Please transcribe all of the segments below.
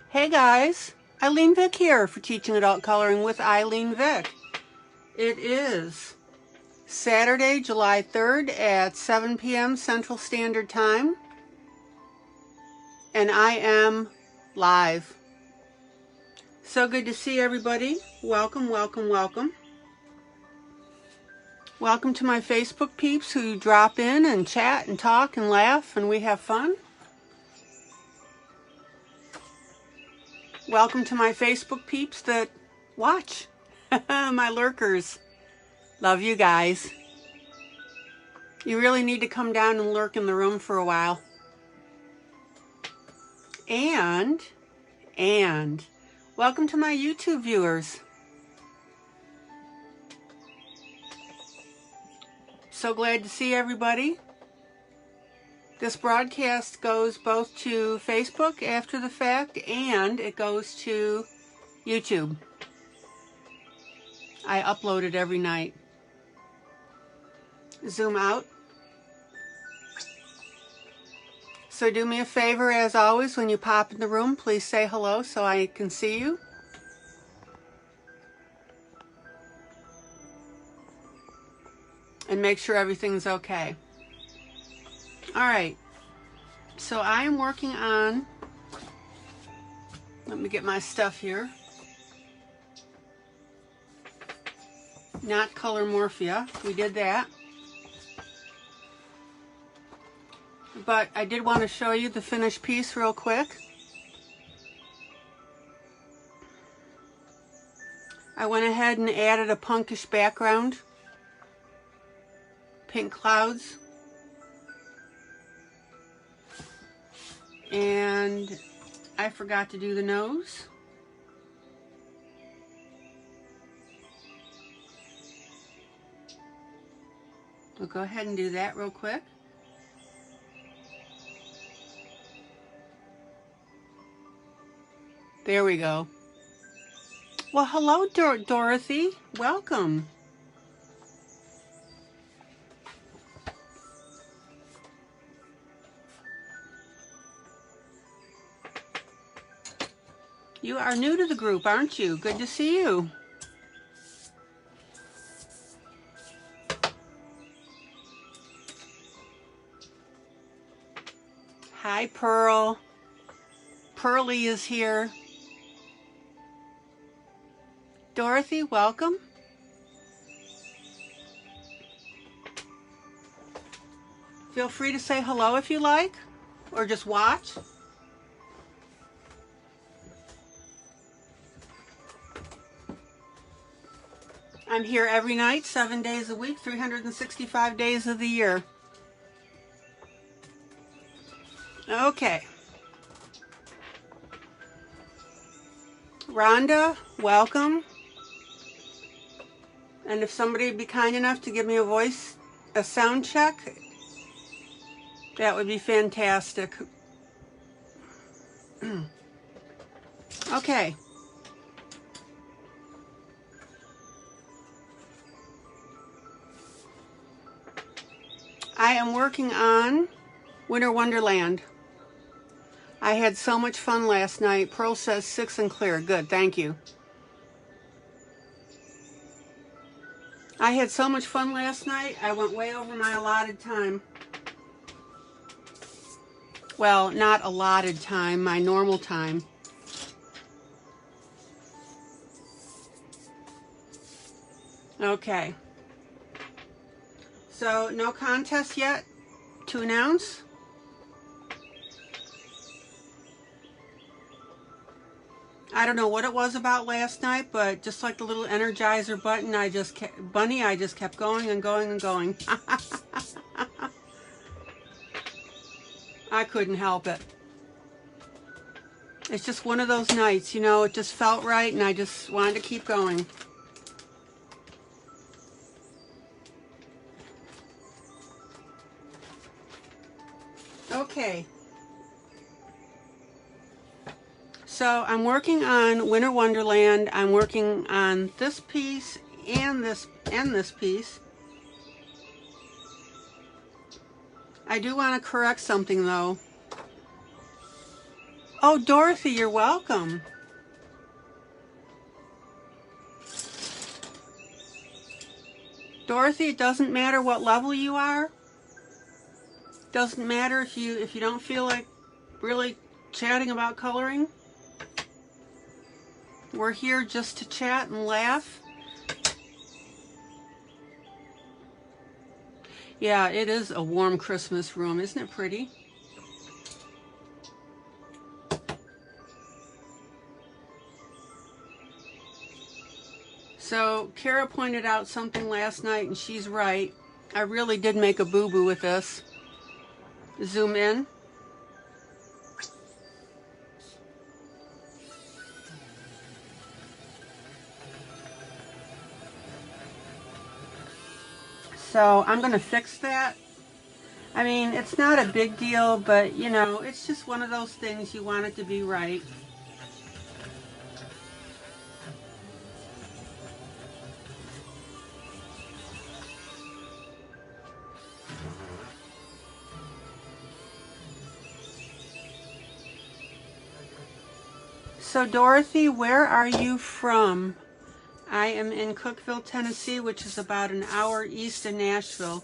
Hey guys, ILene Vick here for Teaching Adult Coloring with ILene Vick. It is Saturday, July 3rd at 7 p.m. Central Standard Time, and I am live. So good to see everybody. Welcome, welcome, welcome. Welcome to my Facebook peeps who drop in and chat and talk and laugh and we have fun. Welcome to my Facebook peeps that watch, my lurkers. Love you guys. You really need to come down and lurk in the room for a while. And welcome to my YouTube viewers. So glad to see everybody. This broadcast goes both to Facebook after the fact and it goes to YouTube. I upload it every night. Zoom out. So do me a favor, as always, when you pop in the room, please say hello so I can see you. And make sure everything's okay. All right, so I am working on, let me get my stuff here, not color morphia, we did that, but I did want to show you the finished piece real quick. I went ahead and added a punkish background, pink clouds. And I forgot to do the nose. We'll go ahead and do that real quick. There we go. Well, hello, Dorothy. Welcome. You are new to the group, aren't you? Good to see you. Hi, Pearl. Pearly is here. Dorothy, welcome. Feel free to say hello if you like, or just watch. I'm here every night, 7 days a week, 365 days of the year. Okay. Rhonda, welcome. And if somebody would be kind enough to give me a sound check, that would be fantastic. Okay. I am working on Winter Wonderland. I had so much fun last night. Pearl says 6 and clear. Good, thank you. I had so much fun last night. I went way over my allotted time. Well, not allotted time, my normal time. Okay. So, no contest yet to announce. I don't know what it was about last night, but just like the little Energizer button, I just kept going and going and going. I couldn't help it. It's just one of those nights, you know, it just felt right and I just wanted to keep going. Okay, so I'm working on Winter Wonderland. I'm working on this piece and this piece. I do want to correct something though. Oh, Dorothy, you're welcome. Dorothy, it doesn't matter what level you are. Doesn't matter if you don't feel like really chatting about coloring. We're here just to chat and laugh. Yeah, it is a warm Christmas room. Isn't it pretty? So Kara pointed out something last night, and she's right. I really did make a boo-boo with this. Zoom in. So I'm going to fix that. I mean, it's not a big deal, but you know, it's just one of those things you want it to be right. So Dorothy, where are you from? I am in Cookeville, Tennessee, which is about an hour east of Nashville.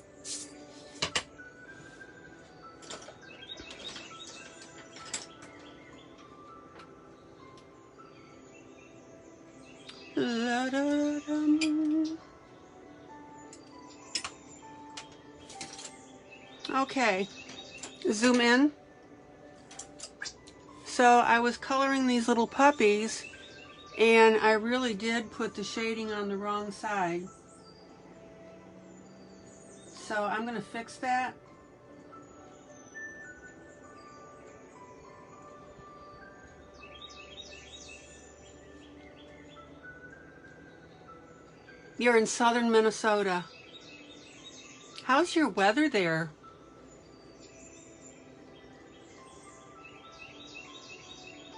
Okay, zoom in. So I was coloring these little puppies, and I really did put the shading on the wrong side. So I'm going to fix that. You're in southern Minnesota. How's your weather there?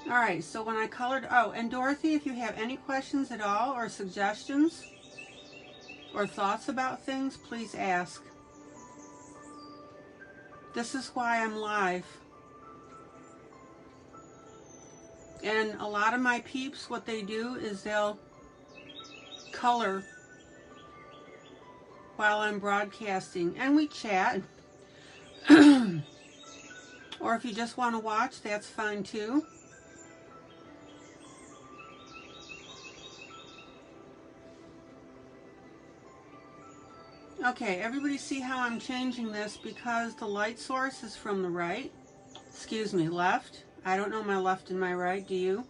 All right, so when I colored, oh, and Dorothy, if you have any questions at all or suggestions or thoughts about things, please ask. This is why I'm live. And a lot of my peeps, what they do is they'll color while I'm broadcasting, and we chat. Or if you just want to watch, that's fine too. Okay, everybody see how I'm changing this because the light source is from the right. Excuse me, left. I don't know my left and my right, do you?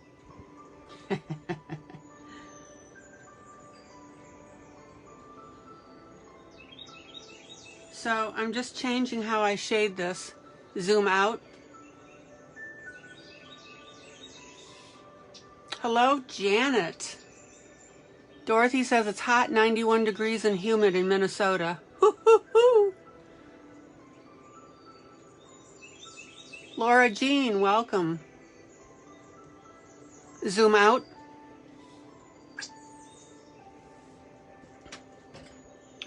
So I'm just changing how I shade this. Zoom out. Hello, Janet. Dorothy says it's hot, 91 degrees and humid in Minnesota. Hoo-hoo-hoo. Laura Jean, welcome. Zoom out.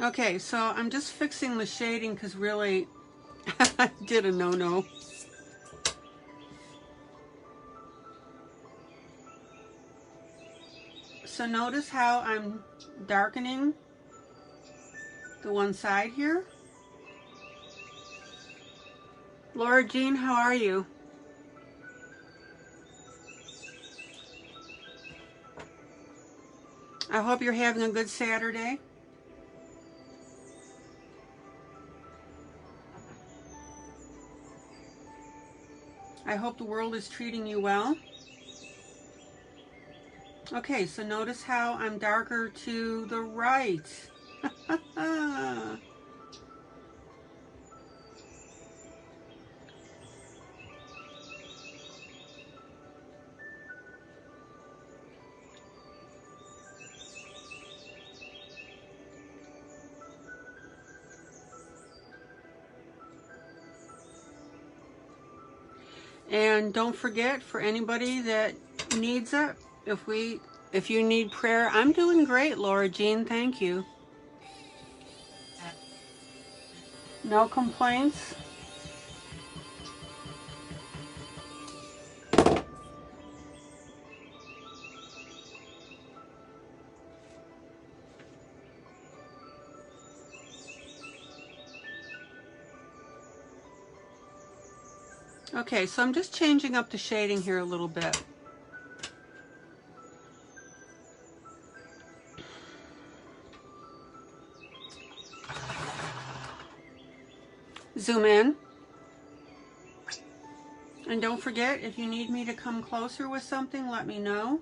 Okay, so I'm just fixing the shading because really I did a no-no. So notice how I'm darkening the one side here. Laura Jean, how are you? I hope you're having a good Saturday. I hope the world is treating you well. Okay, so notice how I'm darker to the right. And don't forget, for anybody that needs it, if you need prayer, I'm doing great, Laura Jean, thank you. No complaints. Okay, so I'm just changing up the shading here a little bit. Zoom in. And don't forget, if you need me to come closer with something, let me know.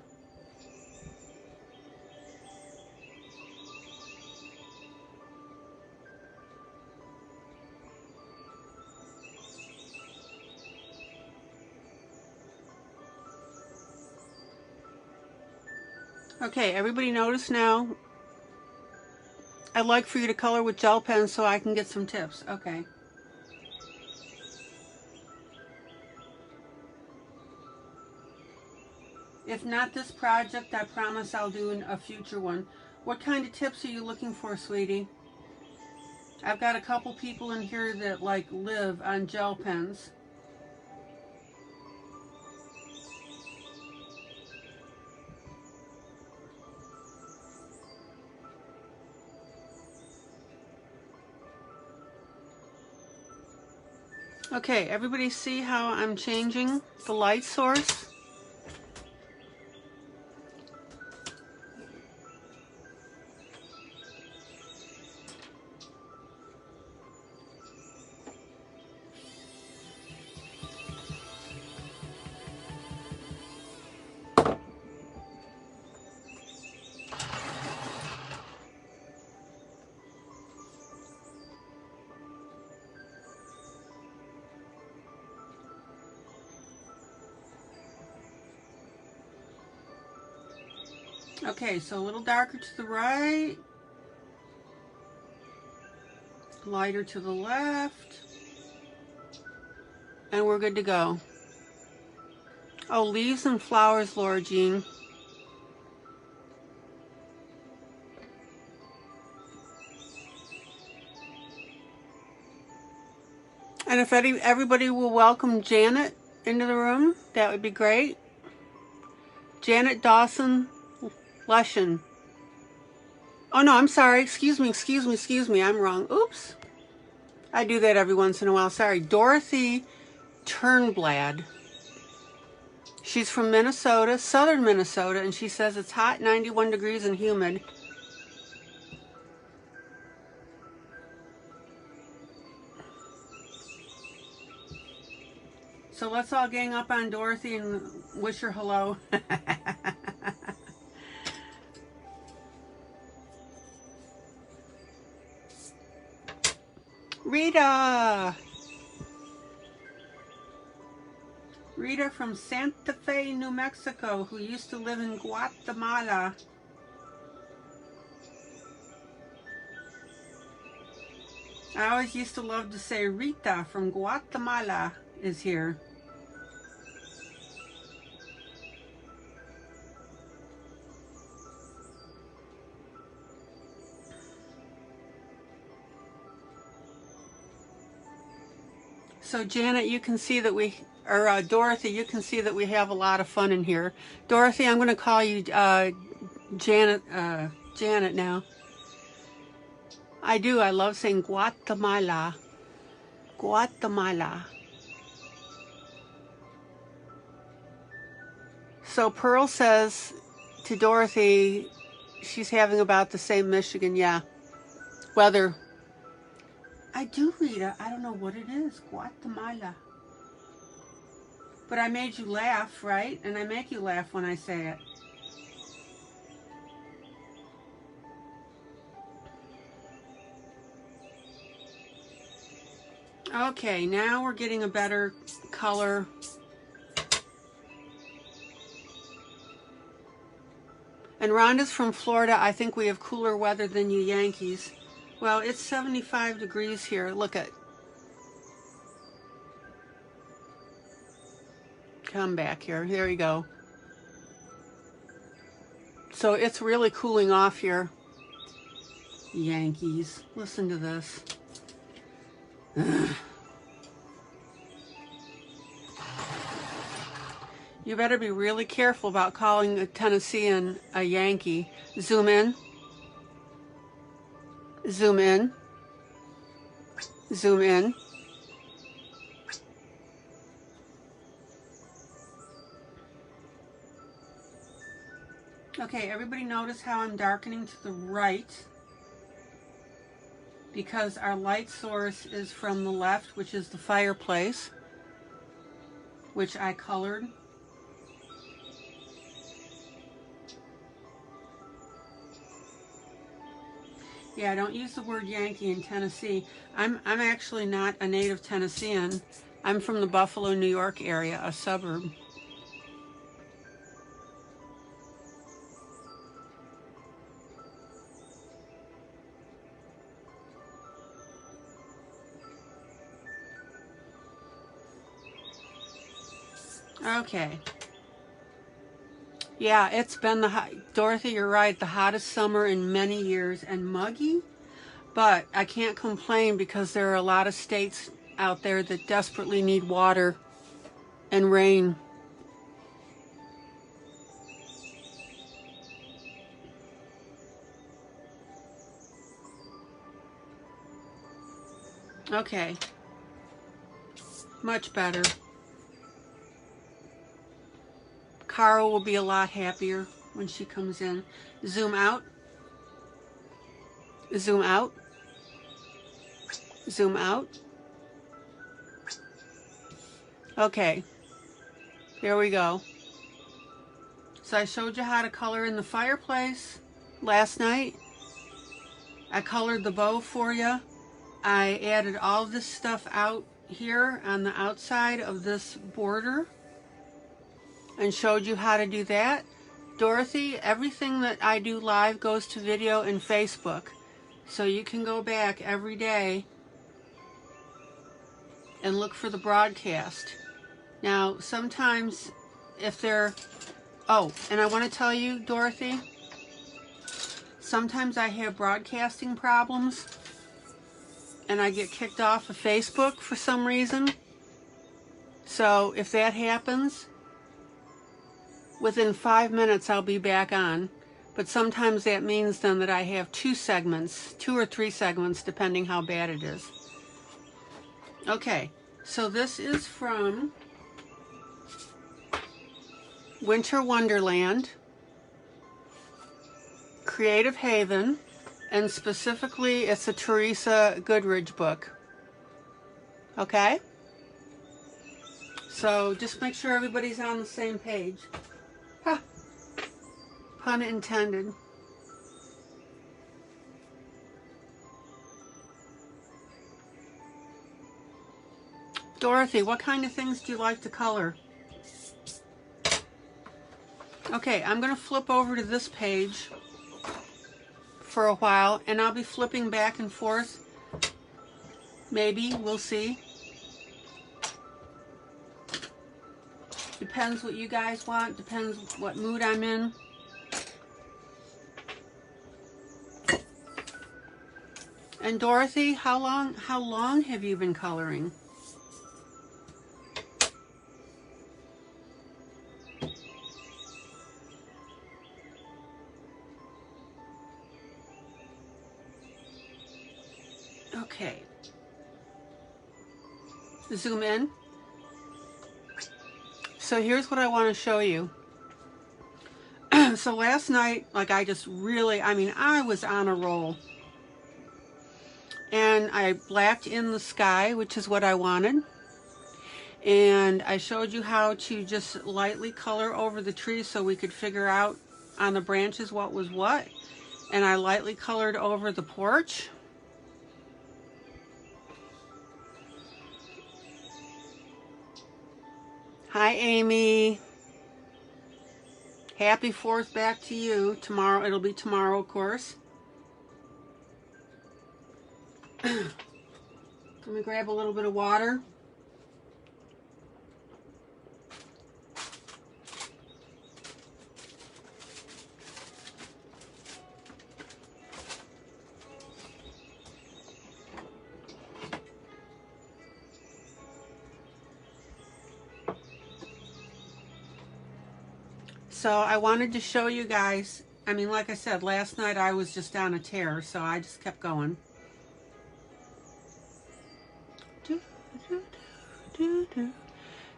Okay, everybody notice now. I'd like for you to color with gel pens so I can get some tips. Okay. If not this project, I promise I'll do a future one. What kind of tips are you looking for, sweetie? I've got a couple people in here that like live on gel pens. Okay, everybody see how I'm changing the light source? Okay, so a little darker to the right, lighter to the left, and we're good to go. Oh, leaves and flowers, Laura Jean. And if everybody will welcome Janet into the room, that would be great. Janet Dawson Lushan. Oh no, I'm sorry. Excuse me. I'm wrong. Oops. I do that every once in a while. Sorry. Dorothy Turnblad. She's from Minnesota, southern Minnesota, and she says it's hot, 91 degrees and humid. So let's all gang up on Dorothy and wish her hello. Rita! Rita from Santa Fe, New Mexico, who used to live in Guatemala. I always used to love to say Rita from Guatemala is here. So Janet, you can see that Dorothy, you can see that we have a lot of fun in here. Dorothy, I'm going to call you Janet now. I do. I love saying Guatemala. Guatemala. So Pearl says to Dorothy, she's having about the same Michigan, yeah, weather. I do, Rita. I don't know what it is. Guatemala. But I made you laugh, right? And I make you laugh when I say it. Okay, now we're getting a better color. And Rhonda's from Florida. I think we have cooler weather than you Yankees. Well, it's 75 degrees here. Look at. Come back here. There you go. So it's really cooling off here. Yankees. Listen to this. Ugh. You better be really careful about calling a Tennessean a Yankee. Zoom in. Zoom in. Zoom in. Okay, everybody notice how I'm darkening to the right, because our light source is from the left, which is the fireplace, which I colored. Yeah, don't use the word Yankee in Tennessee. I'm actually not a native Tennessean. I'm from the Buffalo, New York area, a suburb. Okay. Yeah, it's been Dorothy, you're right, the hottest summer in many years, and muggy, but I can't complain because there are a lot of states out there that desperately need water and rain. Okay, much better. Carl will be a lot happier when she comes in. Zoom out. Zoom out. Zoom out. Okay, here we go. So I showed you how to color in the fireplace last night. I colored the bow for you. I added all of this stuff out here on the outside of this border and showed you how to do that. Dorothy, everything that I do live goes to video and Facebook. So you can go back every day and look for the broadcast. Now, sometimes if they're... Oh, and I want to tell you, Dorothy, sometimes I have broadcasting problems and I get kicked off of Facebook for some reason. So if that happens, within 5 minutes I'll be back on. But sometimes that means then that I have 2 or 3 segments, depending how bad it is. Okay, so this is from Winter Wonderland, Creative Haven, and specifically it's a Teresa Goodridge book. Okay? So just make sure everybody's on the same page. Ha! Pun intended. Dorothy, what kind of things do you like to color? Okay, I'm going to flip over to this page for a while, and I'll be flipping back and forth. Maybe, we'll see. Depends what you guys want, depends what mood I'm in. And Dorothy, how long have you been coloring? Okay. Zoom in. So here's what I want to show you. So last night, like I was on a roll. And I blacked in the sky, which is what I wanted. And I showed you how to just lightly color over the trees so we could figure out on the branches what was what. And I lightly colored over the porch. Hi, Amy. Happy 4th back to you. Tomorrow, it'll be tomorrow, of course. Let me grab a little bit of water. So I wanted to show you guys, like I said, last night I was just on a tear, so I just kept going.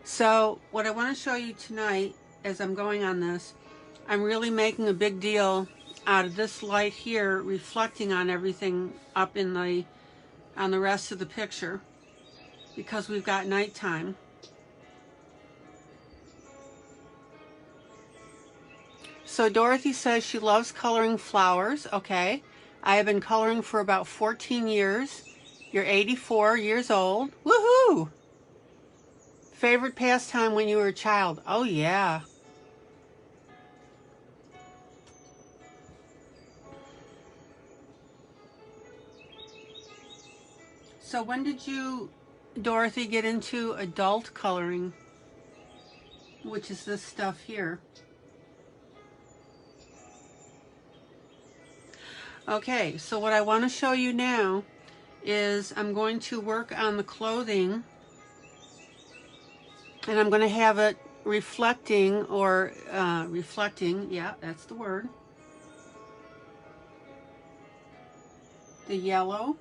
So what I want to show you tonight, as I'm going on this, I'm really making a big deal out of this light here reflecting on everything up in on the rest of the picture because we've got nighttime. So Dorothy says she loves coloring flowers. Okay. I have been coloring for about 14 years. You're 84 years old. Woohoo! Favorite pastime when you were a child? Oh yeah. So when did you, Dorothy, get into adult coloring? Which is this stuff here. Okay, so what I want to show you now is I'm going to work on the clothing, and I'm going to have it reflecting, or reflecting, yeah, that's the word, the yellow,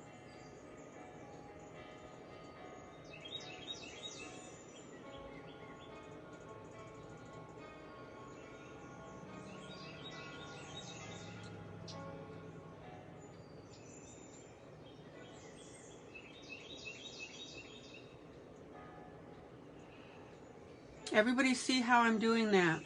everybody see how I'm doing that?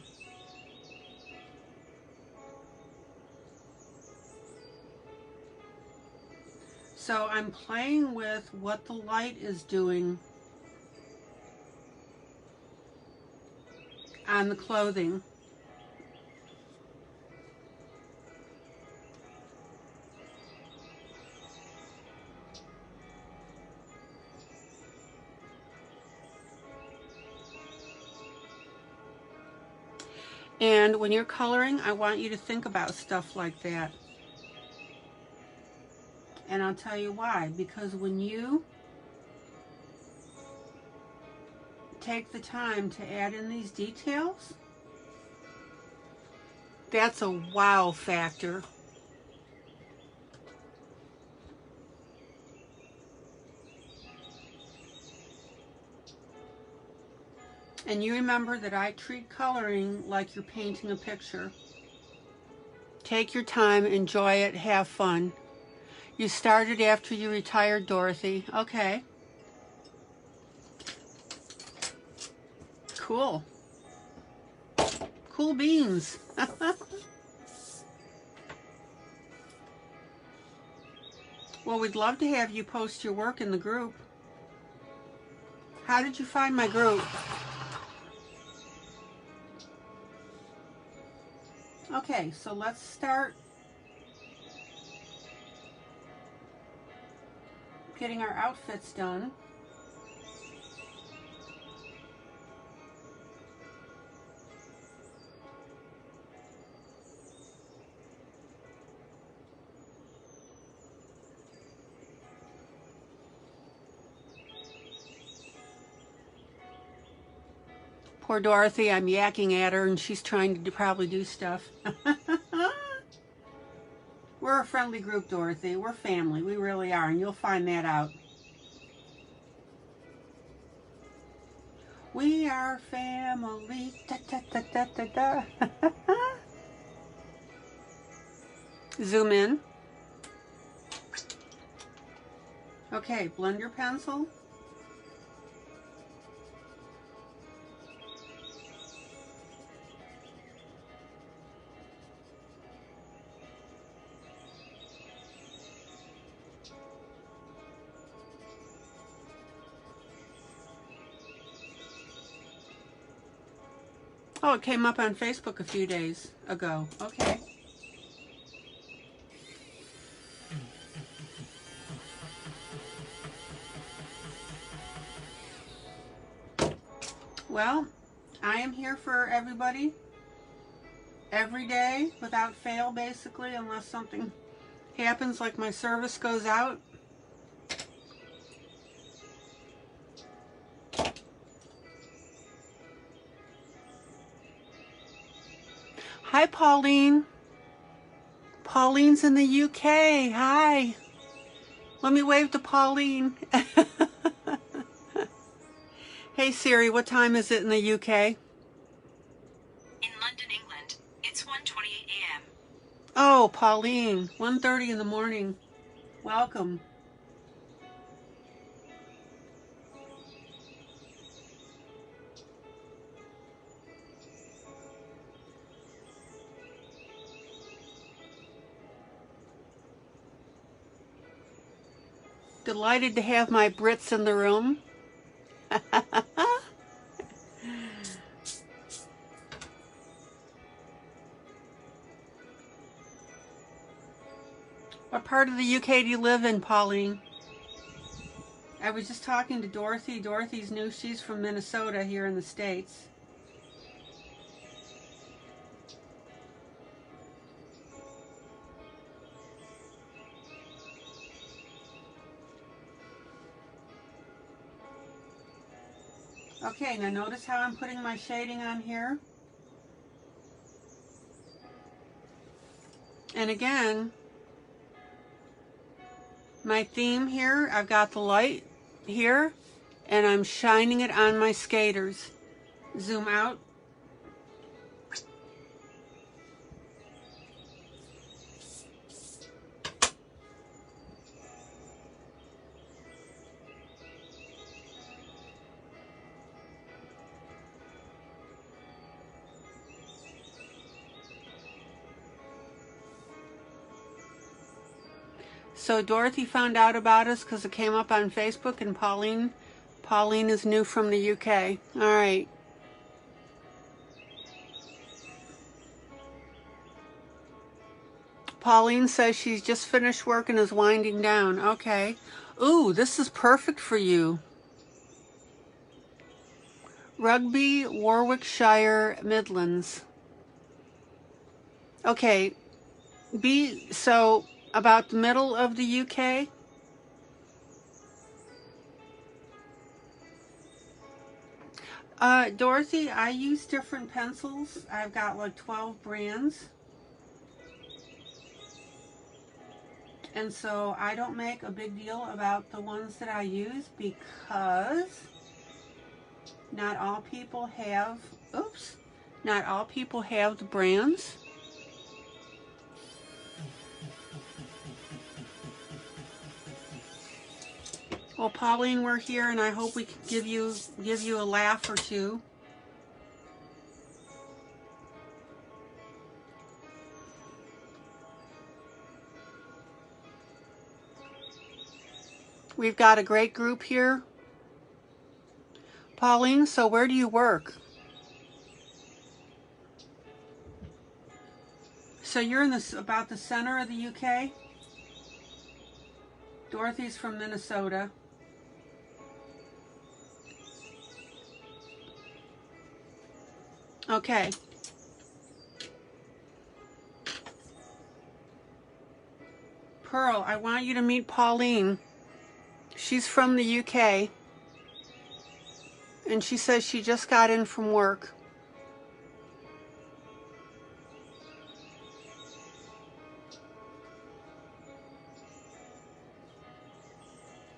So I'm playing with what the light is doing on the clothing. And when you're coloring, I want you to think about stuff like that. And I'll tell you why. Because when you take the time to add in these details, that's a wow factor. And you remember that I treat coloring like you're painting a picture. Take your time, enjoy it, have fun. You started after you retired, Dorothy. Okay. Cool. Cool beans. Well, we'd love to have you post your work in the group. How did you find my group? Okay, so let's start getting our outfits done. Poor Dorothy, I'm yakking at her and she's trying to probably do stuff. We're a friendly group, Dorothy. We're family. We really are, and you'll find that out. We are family. Da, da, da, da, da, da. Zoom in. Okay, blend your pencil. Oh, it came up on Facebook a few days ago. Okay. Well, I am here for everybody every day without fail, basically, unless something happens like my service goes out. Hi, Pauline. Pauline's in the UK. Hi. Let me wave to Pauline. Hey, Siri, what time is it in the UK? In London, England, it's 1 Oh, Pauline, 1:30 in the morning. Welcome. Delighted to have my Brits in the room. What part of the UK do you live in, Pauline? I was just talking to Dorothy. Dorothy's new. She's from Minnesota here in the States. Okay, now notice how I'm putting my shading on here. And again, my theme here, I've got the light here, and I'm shining it on my skaters. Zoom out. So Dorothy found out about us because it came up on Facebook, and Pauline is new from the UK. All right. Pauline says she's just finished work and is winding down. Okay. Ooh, this is perfect for you. Rugby, Warwickshire, Midlands. Okay. So about the middle of the UK. Dorothy, I use different pencils. I've got like 12 brands. And so I don't make a big deal about the ones that I use because not all people have, not all people have the brands. Well, Pauline, we're here, and I hope we can give you a laugh or two. We've got a great group here. Pauline, so where do you work? So you're in about the center of the UK? Dorothy's from Minnesota. Okay. Pearl, I want you to meet Pauline. She's from the UK. And she says she just got in from work.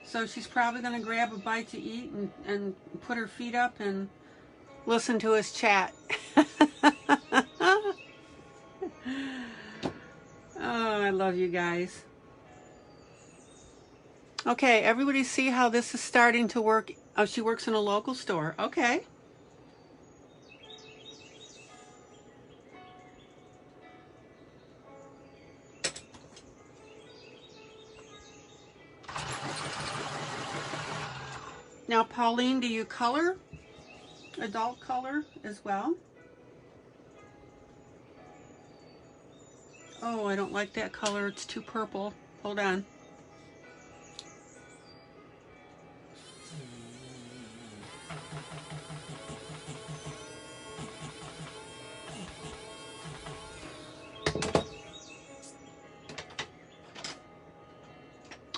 So she's probably going to grab a bite to eat and put her feet up and listen to us chat. Oh, I love you guys. Okay, everybody see how this is starting to work? Oh, she works in a local store. Okay. Now, Pauline, do you color? Adult color as well? Oh, I don't like that color. It's too purple. Hold on.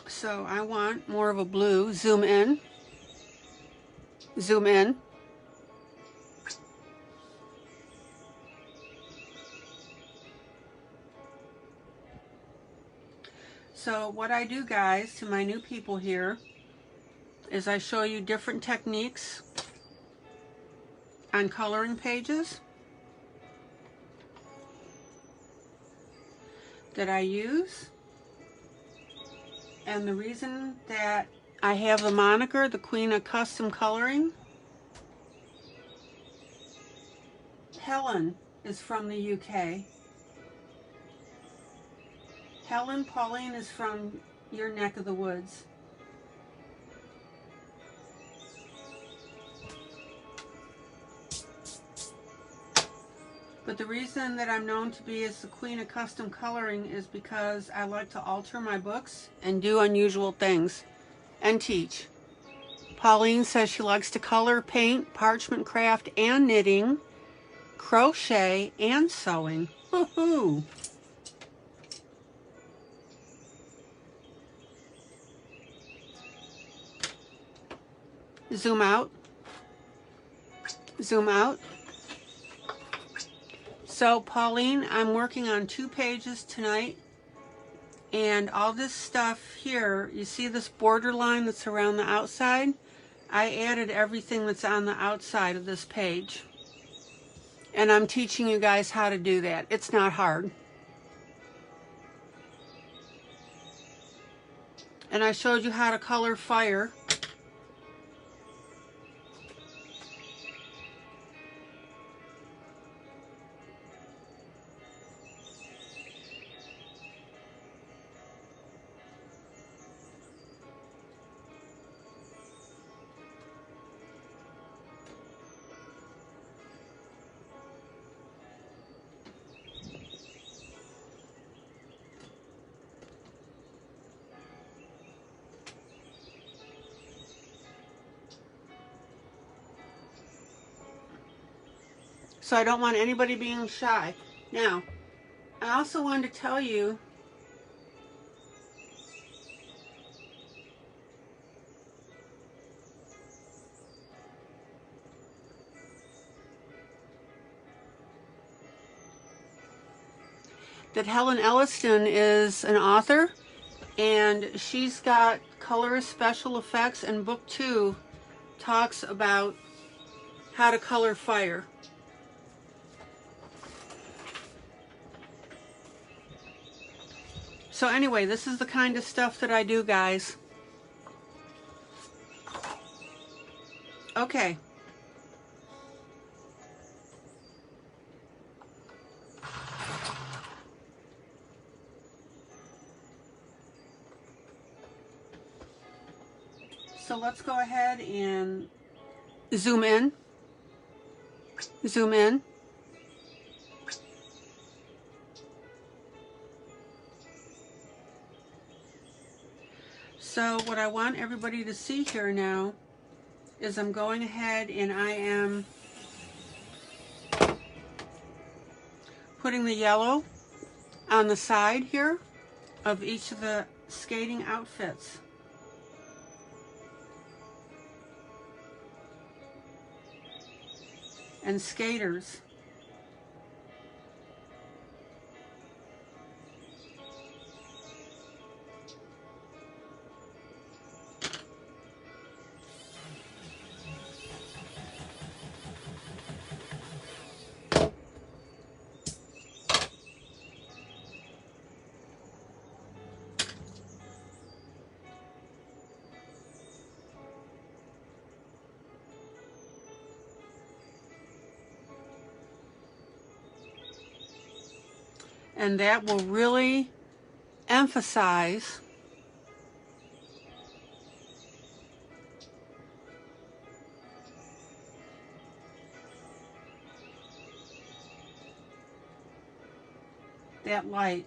So I want more of a blue. Zoom in. Zoom in. So what I do, guys, to my new people here, is I show you different techniques on coloring pages. that I use. And the reason that I have the moniker, the Queen of Custom Coloring, Helen is from the UK. Helen, Pauline is from your neck of the woods. But the reason that I'm known to be as the Queen of Custom Coloring is because I like to alter my books and do unusual things and teach. Pauline says she likes to color, paint, parchment craft, and knitting, crochet, and sewing. Woohoo! Zoom out. Zoom out. So, Pauline, I'm working on 2 pages tonight, and all this stuff here, you see this border line that's around the outside? I added everything that's on the outside of this page. And I'm teaching you guys how to do that. It's not hard. And I showed you how to color fire. So I don't want anybody being shy. Now, I also wanted to tell you that Helen Elliston is an author, and she's got colorist special effects, and book 2 talks about how to color fire. So anyway, this is the kind of stuff that I do, guys. Okay. So let's go ahead and zoom in. Zoom in. So what I want everybody to see here now is I'm going ahead and I am putting the yellow on the side here of each of the skating outfits. And skaters. And that will really emphasize that light.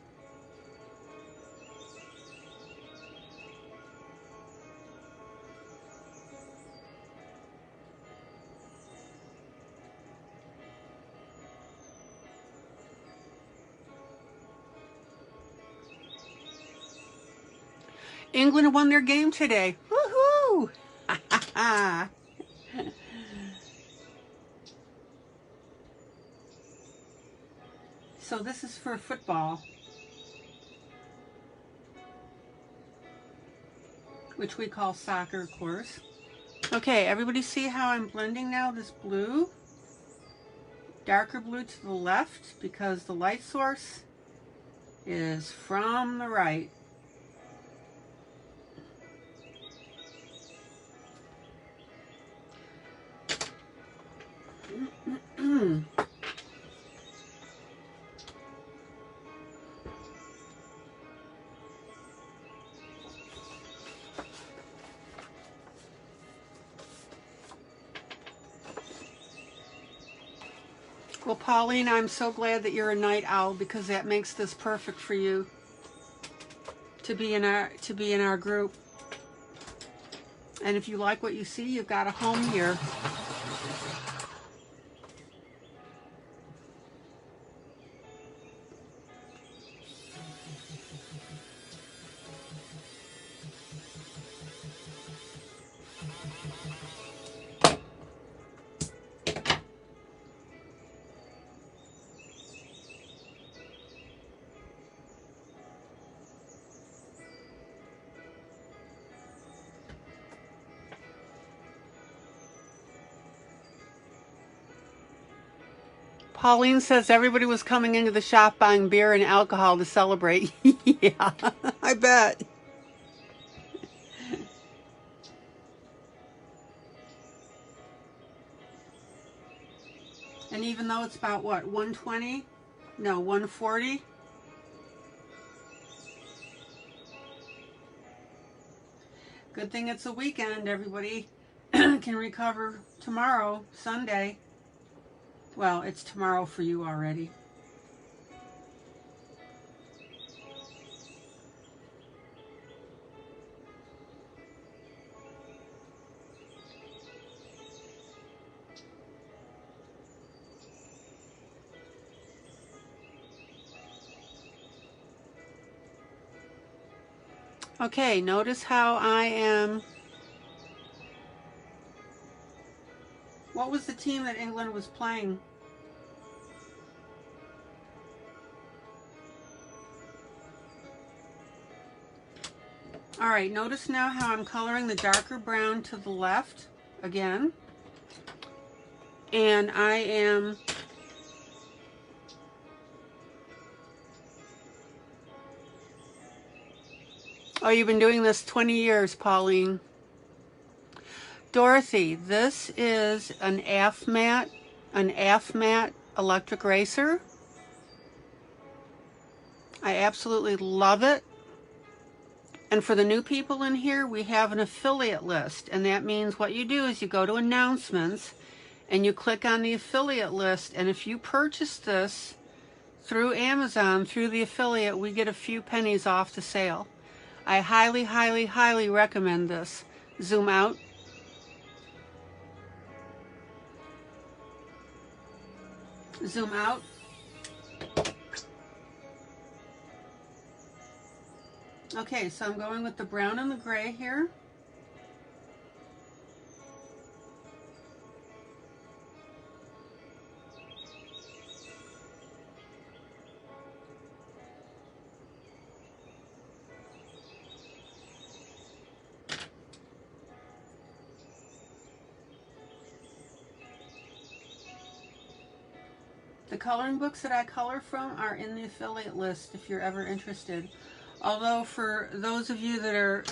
England won their game today. Woohoo! So this is for football, which we call soccer, of course. Okay, everybody see how I'm blending now this blue? Darker blue to the left because the light source is from the right. Well, Pauline, I'm so glad that you're a night owl, because that makes this perfect for you to be in our group. And if you like what you see, you've got a home here. Pauline says everybody was coming into the shop buying beer and alcohol to celebrate. Yeah, I bet. And even though it's about, what, 120? No, 140? Good thing it's a weekend. Everybody can recover tomorrow, Sunday. Well, it's tomorrow for you already. Okay, notice how I am. What was the team that England was playing? All right, notice now how I'm coloring the darker brown to the left again. And I am oh, you've been doing this 20 years, Pauline. Dorothy, this is an AFMAT electric eraser. I absolutely love it. And for the new people in here, we have an affiliate list. And that means what you do is you go to announcements and you click on the affiliate list. And if you purchase this through Amazon, through the affiliate, we get a few pennies off the sale. I highly, highly, highly recommend this. Zoom out. Zoom out. Okay, so I'm going with the brown and the gray here. The coloring books that I color from are in the affiliate list if you're ever interested. Although for those of you that are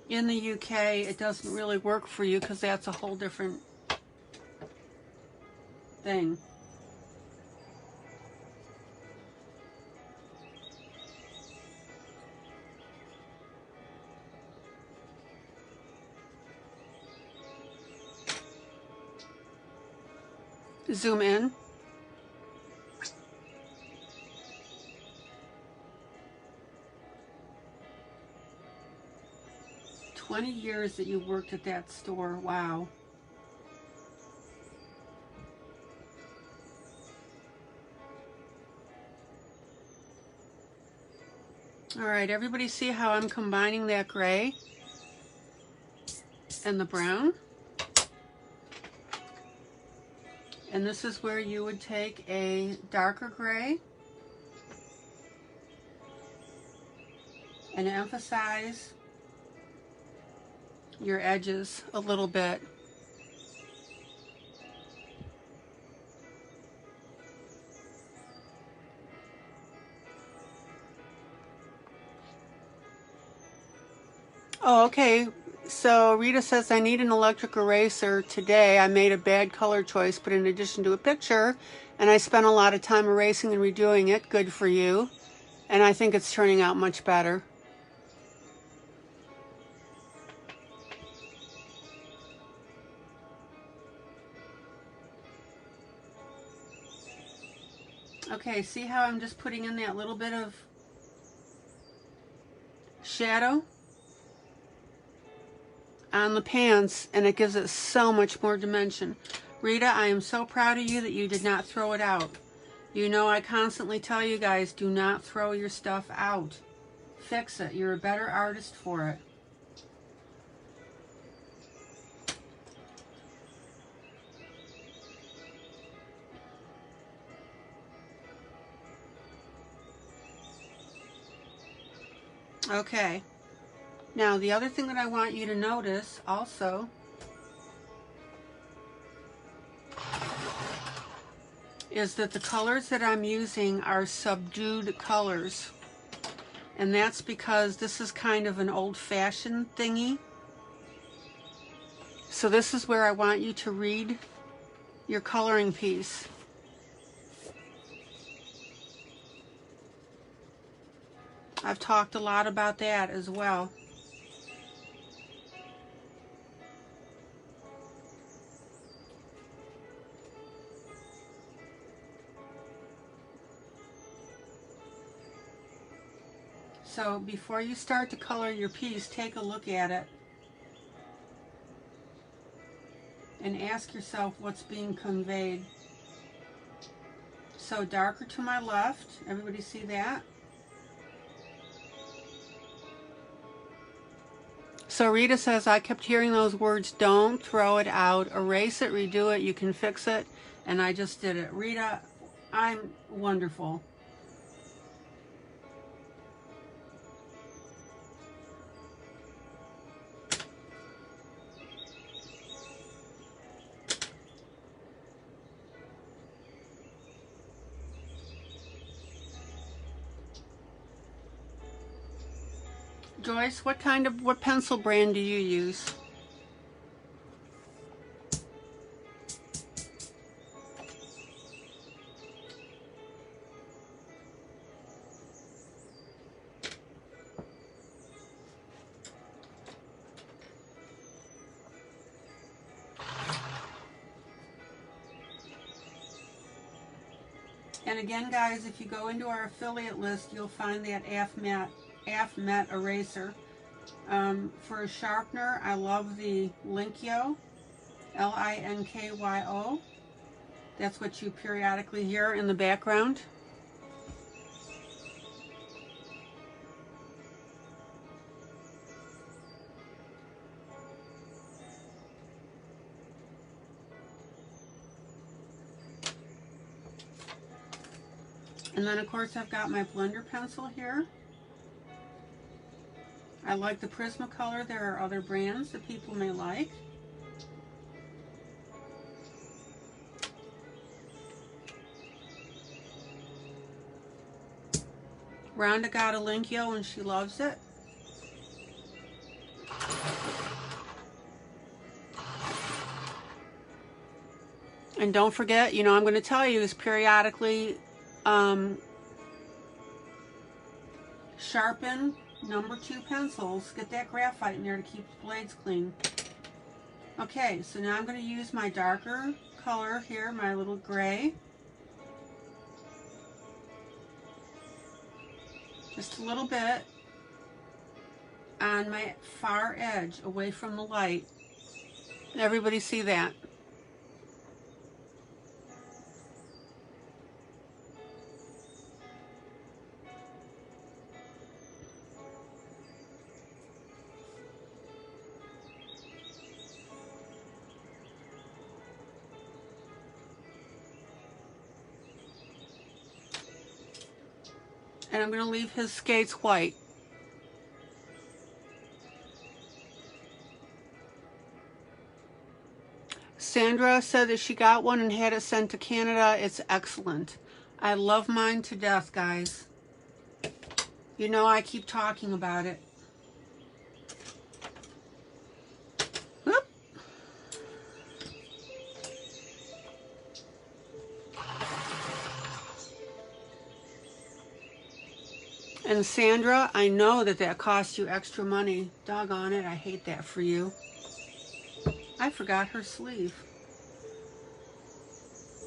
in the UK, it doesn't really work for you because that's a whole different thing. Zoom in. "20 years that you worked at that store. Wow." All right, everybody see how I'm combining that gray and the brown? And this is where you would take a darker gray and emphasize your edges a little bit. Oh, okay. So Rita says, I need an electric eraser today. I made a bad color choice, but in addition to a picture, and I spent a lot of time erasing and redoing it. Good for you. And I think it's turning out much better. Okay, see how I'm just putting in that little bit of shadow on the pants, and it gives it so much more dimension. Rita, I am so proud of you that you did not throw it out. You know I constantly tell you guys, do not throw your stuff out. Fix it. You're a better artist for it. Okay. Now the other thing that I want you to notice also is that the colors that I'm using are subdued colors. And that's because this is kind of an old-fashioned thingy. So this is where I want you to read your coloring piece. I've talked a lot about that as well. So before you start to color your piece, take a look at it and ask yourself what's being conveyed. So darker to my left, everybody see that? So Rita says, I kept hearing those words, don't throw it out, erase it, redo it, you can fix it, and I just did it. Rita, I'm wonderful. Joyce, what pencil brand do you use? And again, guys, if you go into our affiliate list, you'll find that AFMAT eraser. For a sharpener, I love the Linkyo, Linkyo. That's what you periodically hear in the background. And then, of course, I've got my blender pencil here. I like the Prismacolor. There are other brands that people may like. Rhonda got a Linkyo and she loves it. And don't forget, you know, I'm going to tell you is periodically sharpen #2 pencils. Get that graphite in there to keep the blades clean. Okay, so now I'm going to use my darker color here, my little gray. Just a little bit on my far edge, away from the light. Everybody see that? And I'm going to leave his skates white. Sandra said that she got one and had it sent to Canada. It's excellent. I love mine to death, guys. You know I keep talking about it. And Sandra, I know that that cost you extra money. Doggone it, I hate that for you. I forgot her sleeve.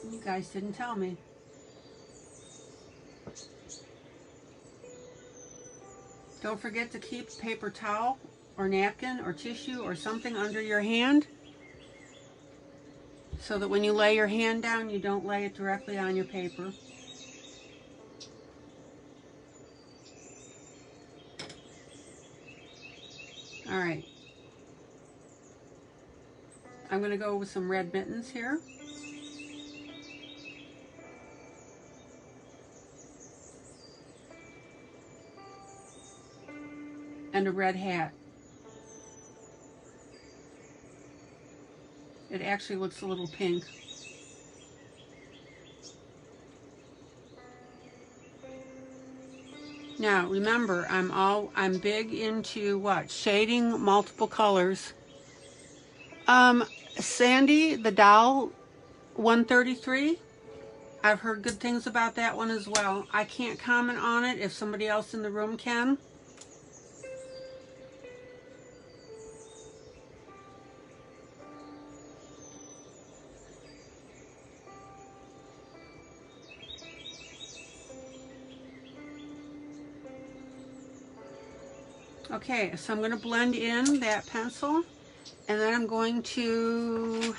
You guys didn't tell me. Don't forget to keep paper towel or napkin or tissue or something under your hand so that when you lay your hand down, you don't lay it directly on your paper. All right. I'm going to go with some red mittens here. And a red hat. It actually looks a little pink. Now remember, I'm big into what? Shading multiple colors. Sandy, the doll 133, I've heard good things about that one as well. I can't comment on it if somebody else in the room can. Okay, so I'm going to blend in that pencil, and then I am going to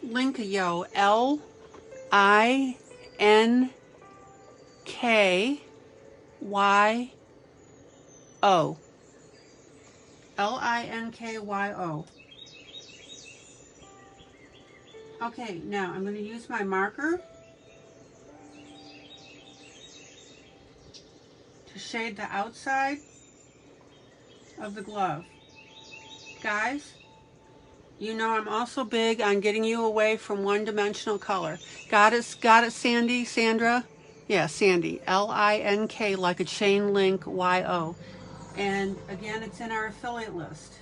Linkayo, L-I-N-K-Y-O. L-I-N-K-Y-O. Okay, now I'm going to use my marker to shade the outside of the glove. Guys, you know I'm also big on getting you away from one-dimensional color. Got it, Sandy, Sandra? Yeah, Sandy. L-I-N-K, like a chain link, Y-O. And again, it's in our affiliate list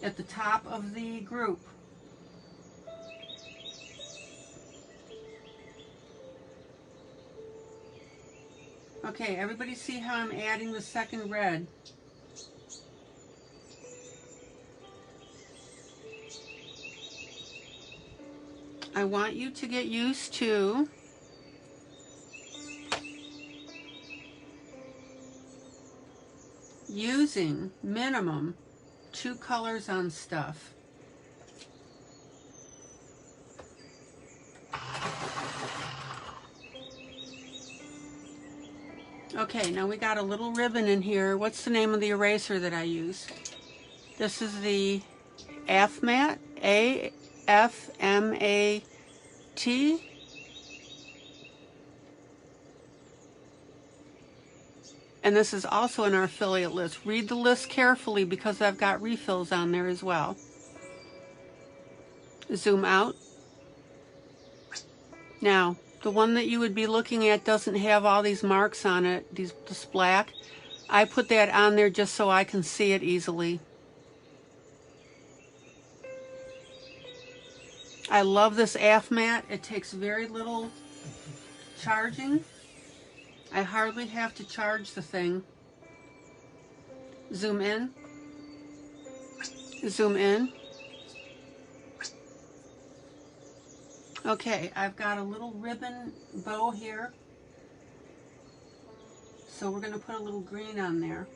at the top of the group. Okay, everybody see how I'm adding the second red? I want you to get used to using minimum 2 colors on stuff. Okay, now we got a little ribbon in here. What's the name of the eraser that I use? This is the AFMAT, A-F-M-A-T. And this is also in our affiliate list. Read the list carefully because I've got refills on there as well. Zoom out. Now, the one that you would be looking at doesn't have all these marks on it, this black. I put that on there just so I can see it easily. I love this AFMAT. It takes very little charging. I hardly have to charge the thing. Zoom in. Zoom in. Okay, I've got a little ribbon bow here. So we're going to put a little green on there.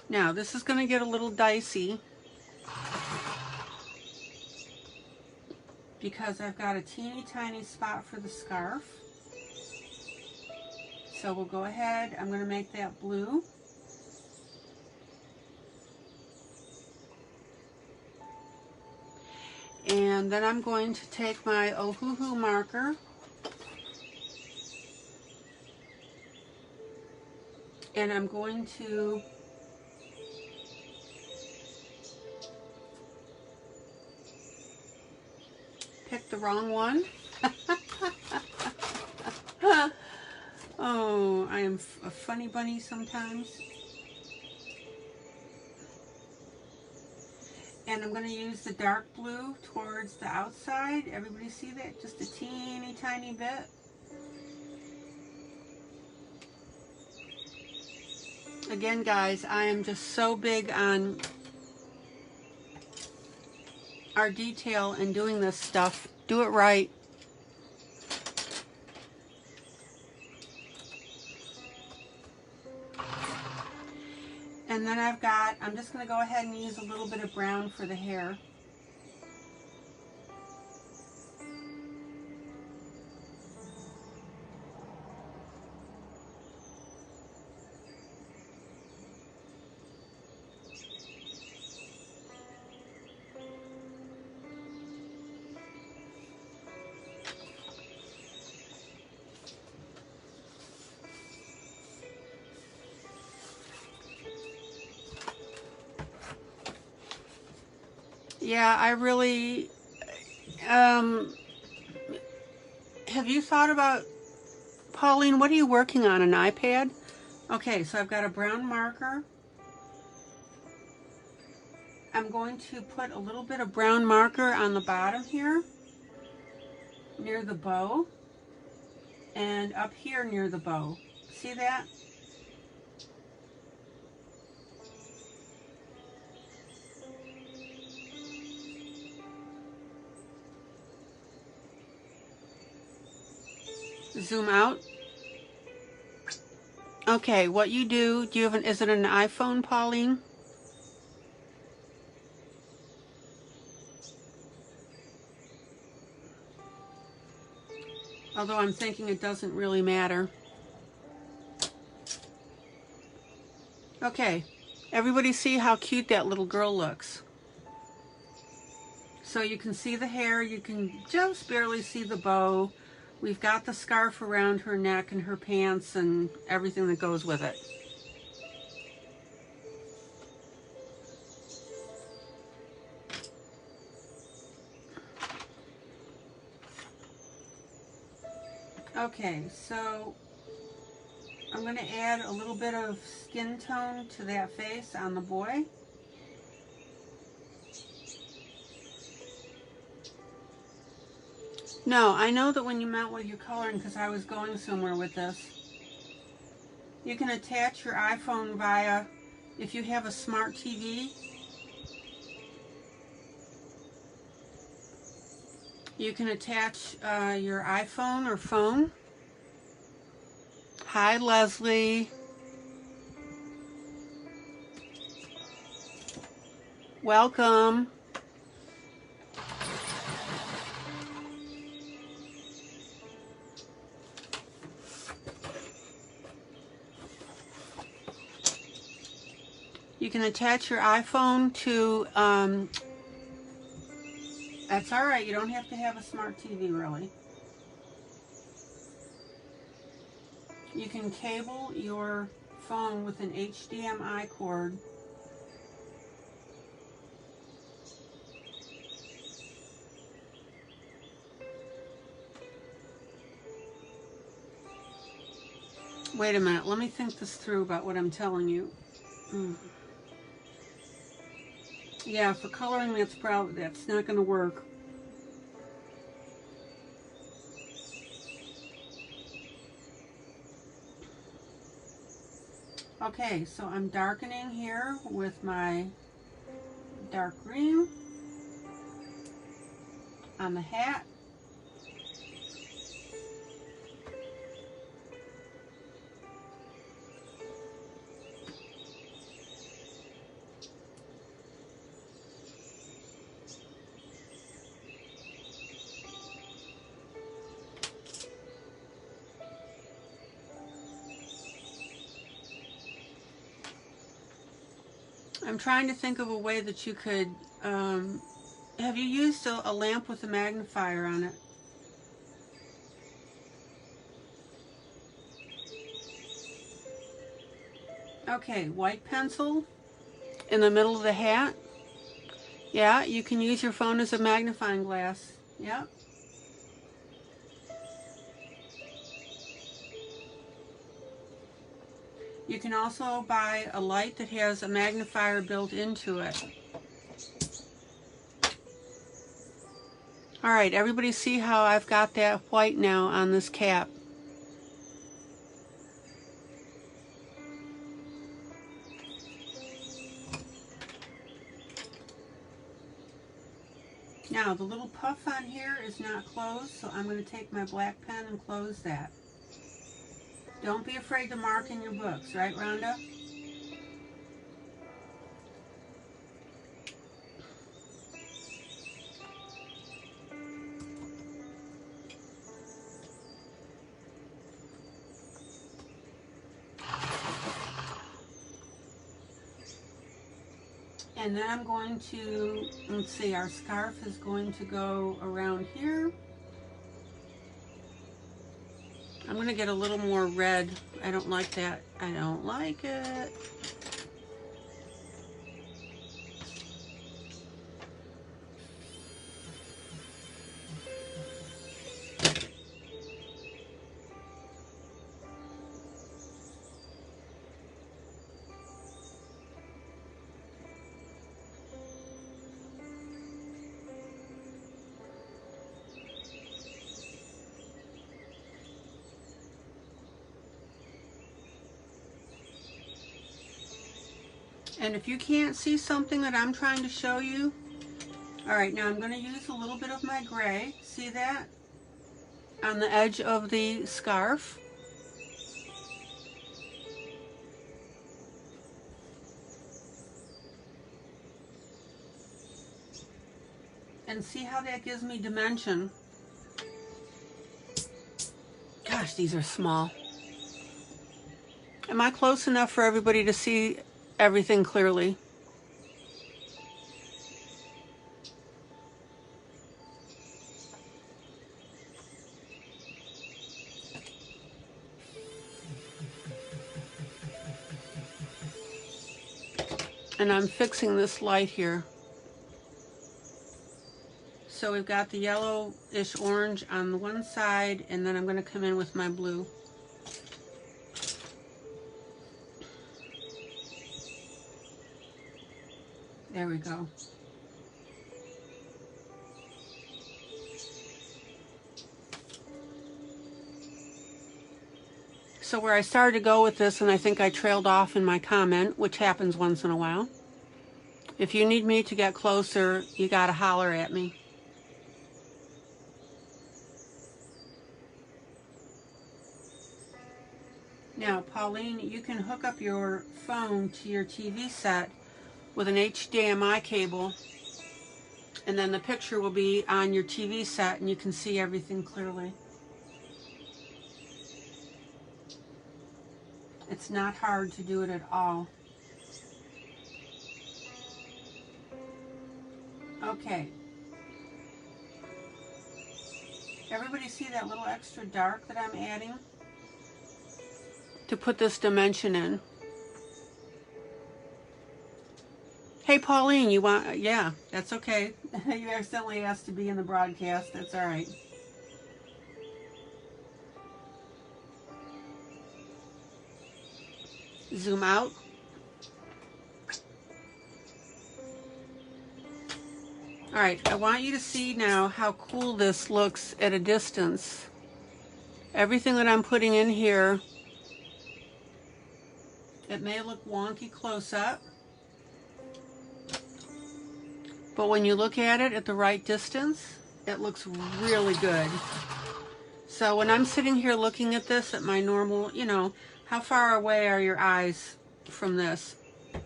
Now, this is going to get a little dicey because I've got a teeny tiny spot for the scarf. So we'll go ahead, I'm going to make that blue. And then I'm going to take my Ohuhu marker and I'm going to picked the wrong one. Oh, I am a funny bunny sometimes. And I'm going to use the dark blue towards the outside. Everybody see that? Just a teeny tiny bit. Again, guys, I am just so big on our detail and doing this stuff. Do it right. And then I'm just going to go ahead and use a little bit of brown for the hair. Yeah, I really, have you thought about, Pauline, what are you working on, an iPad? Okay, so I've got a brown marker. I'm going to put a little bit of brown marker on the bottom here, near the bow, and up here near the bow. See that? Zoom out. Okay, what you do you have is it an iPhone, Pauline? Although I'm thinking it doesn't really matter. Okay, everybody see how cute that little girl looks. So you can see the hair, you can just barely see the bow. We've got the scarf around her neck and her pants and everything that goes with it. Okay, so I'm going to add a little bit of skin tone to that face on the boy. No, I know that when you meant with your coloring, because I was going somewhere with this. You can attach your iPhone via, if you have a smart TV, you can attach your iPhone or phone. Hi, Leslie. Welcome. You can attach your iPhone to, that's all right, you don't have to have a smart TV really. You can cable your phone with an HDMI cord. Wait a minute, let me think this through about what I'm telling you. Yeah, for coloring that's not going to work. Okay, so I'm darkening here with my dark green on the hat. I'm trying to think of a way that you could, have you used a lamp with a magnifier on it? Okay, white pencil in the middle of the hat. Yeah, you can use your phone as a magnifying glass. Yep. You can also buy a light that has a magnifier built into it. Alright, everybody see how I've got that white now on this cap? Now, the little puff on here is not closed, so I'm going to take my black pen and close that. Don't be afraid to mark in your books, right, Rhonda? And then I'm going to, let's see, our scarf is going to go around here. I'm going to get a little more red. I don't like that. I don't like it. And if you can't see something that I'm trying to show you, all right, now I'm going to use a little bit of my gray. See that? On the edge of the scarf. And see how that gives me dimension. Gosh, these are small. Am I close enough for everybody to see everything clearly? And I'm fixing this light here. So we've got the yellowish orange on the one side, and then I'm going to come in with my blue. There we go. So where I started to go with this, and I think I trailed off in my comment, which happens once in a while. If you need me to get closer, you gotta holler at me. Now, Pauline, you can hook up your phone to your TV set with an HDMI cable, and then the picture will be on your TV set and you can see everything clearly. It's not hard to do it at all. Okay. Everybody see that little extra dark that I'm adding to put this dimension in? Hey, Pauline, you want, yeah, that's okay. You accidentally asked to be in the broadcast. That's all right. Zoom out. All right, I want you to see now how cool this looks at a distance. Everything that I'm putting in here, it may look wonky close up, but when you look at it at the right distance, it looks really good. So when I'm sitting here looking at this at my normal, you know, how far away are your eyes from this?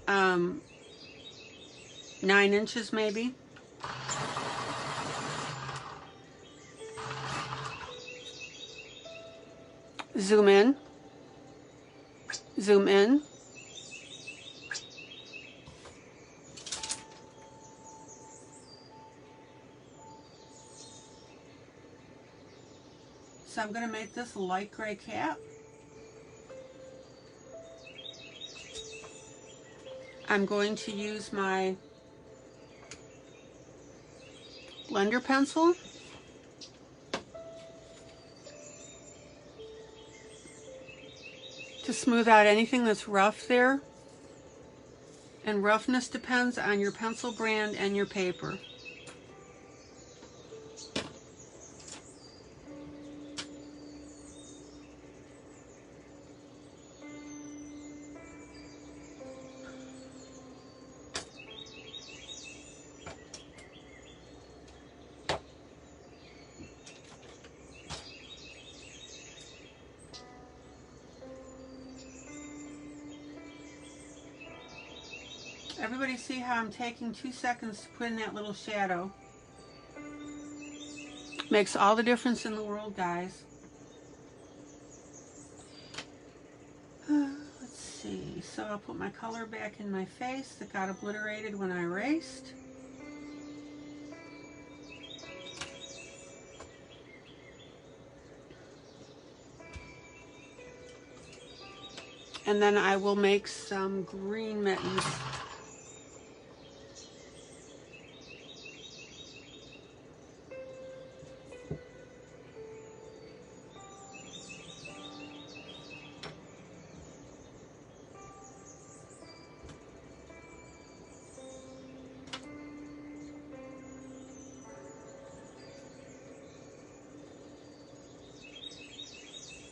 9 inches maybe? Zoom in. Zoom in. So I'm going to make this a light gray cap. I'm going to use my blender pencil to smooth out anything that's rough there. And roughness depends on your pencil brand and your paper. Everybody see how I'm taking 2 seconds to put in that little shadow? Makes all the difference in the world, guys. Let's see. So I'll put my color back in my face that got obliterated when I erased. And then I will make some green mittens.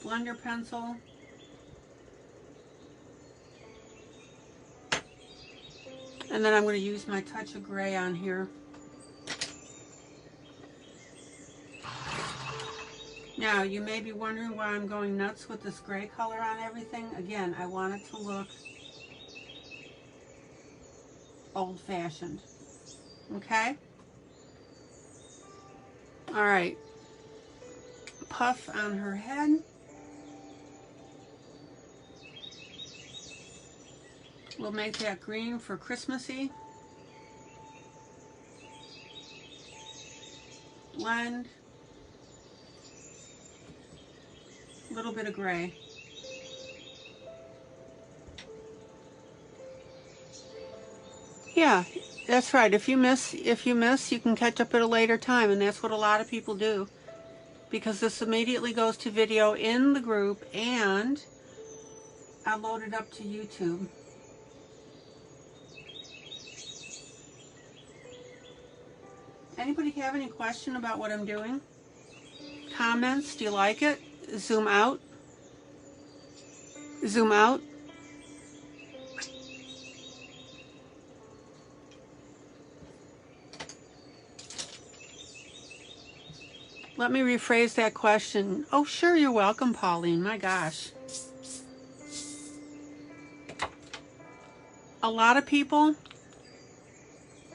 Blender pencil. And then I'm going to use my touch of gray on here. Now, you may be wondering why I'm going nuts with this gray color on everything. Again, I want it to look old-fashioned. Okay? All right. Puff on her head. We'll make that green for Christmassy. Blend. A little bit of gray. Yeah, that's right. If you miss, you can catch up at a later time, and that's what a lot of people do. Because this immediately goes to video in the group, and I load it up to YouTube. Anybody have any question about what I'm doing? Comments? Do you like it? Zoom out. Zoom out. Let me rephrase that question. Oh, sure, you're welcome, Pauline. My gosh. A lot of people,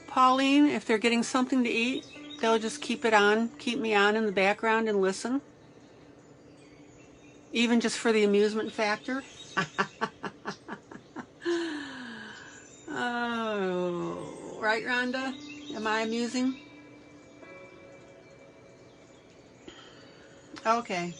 Pauline, if they're getting something to eat, they'll just keep me on in the background and listen. Even just for the amusement factor. Oh, right, Rhonda? Am I amusing? Okay.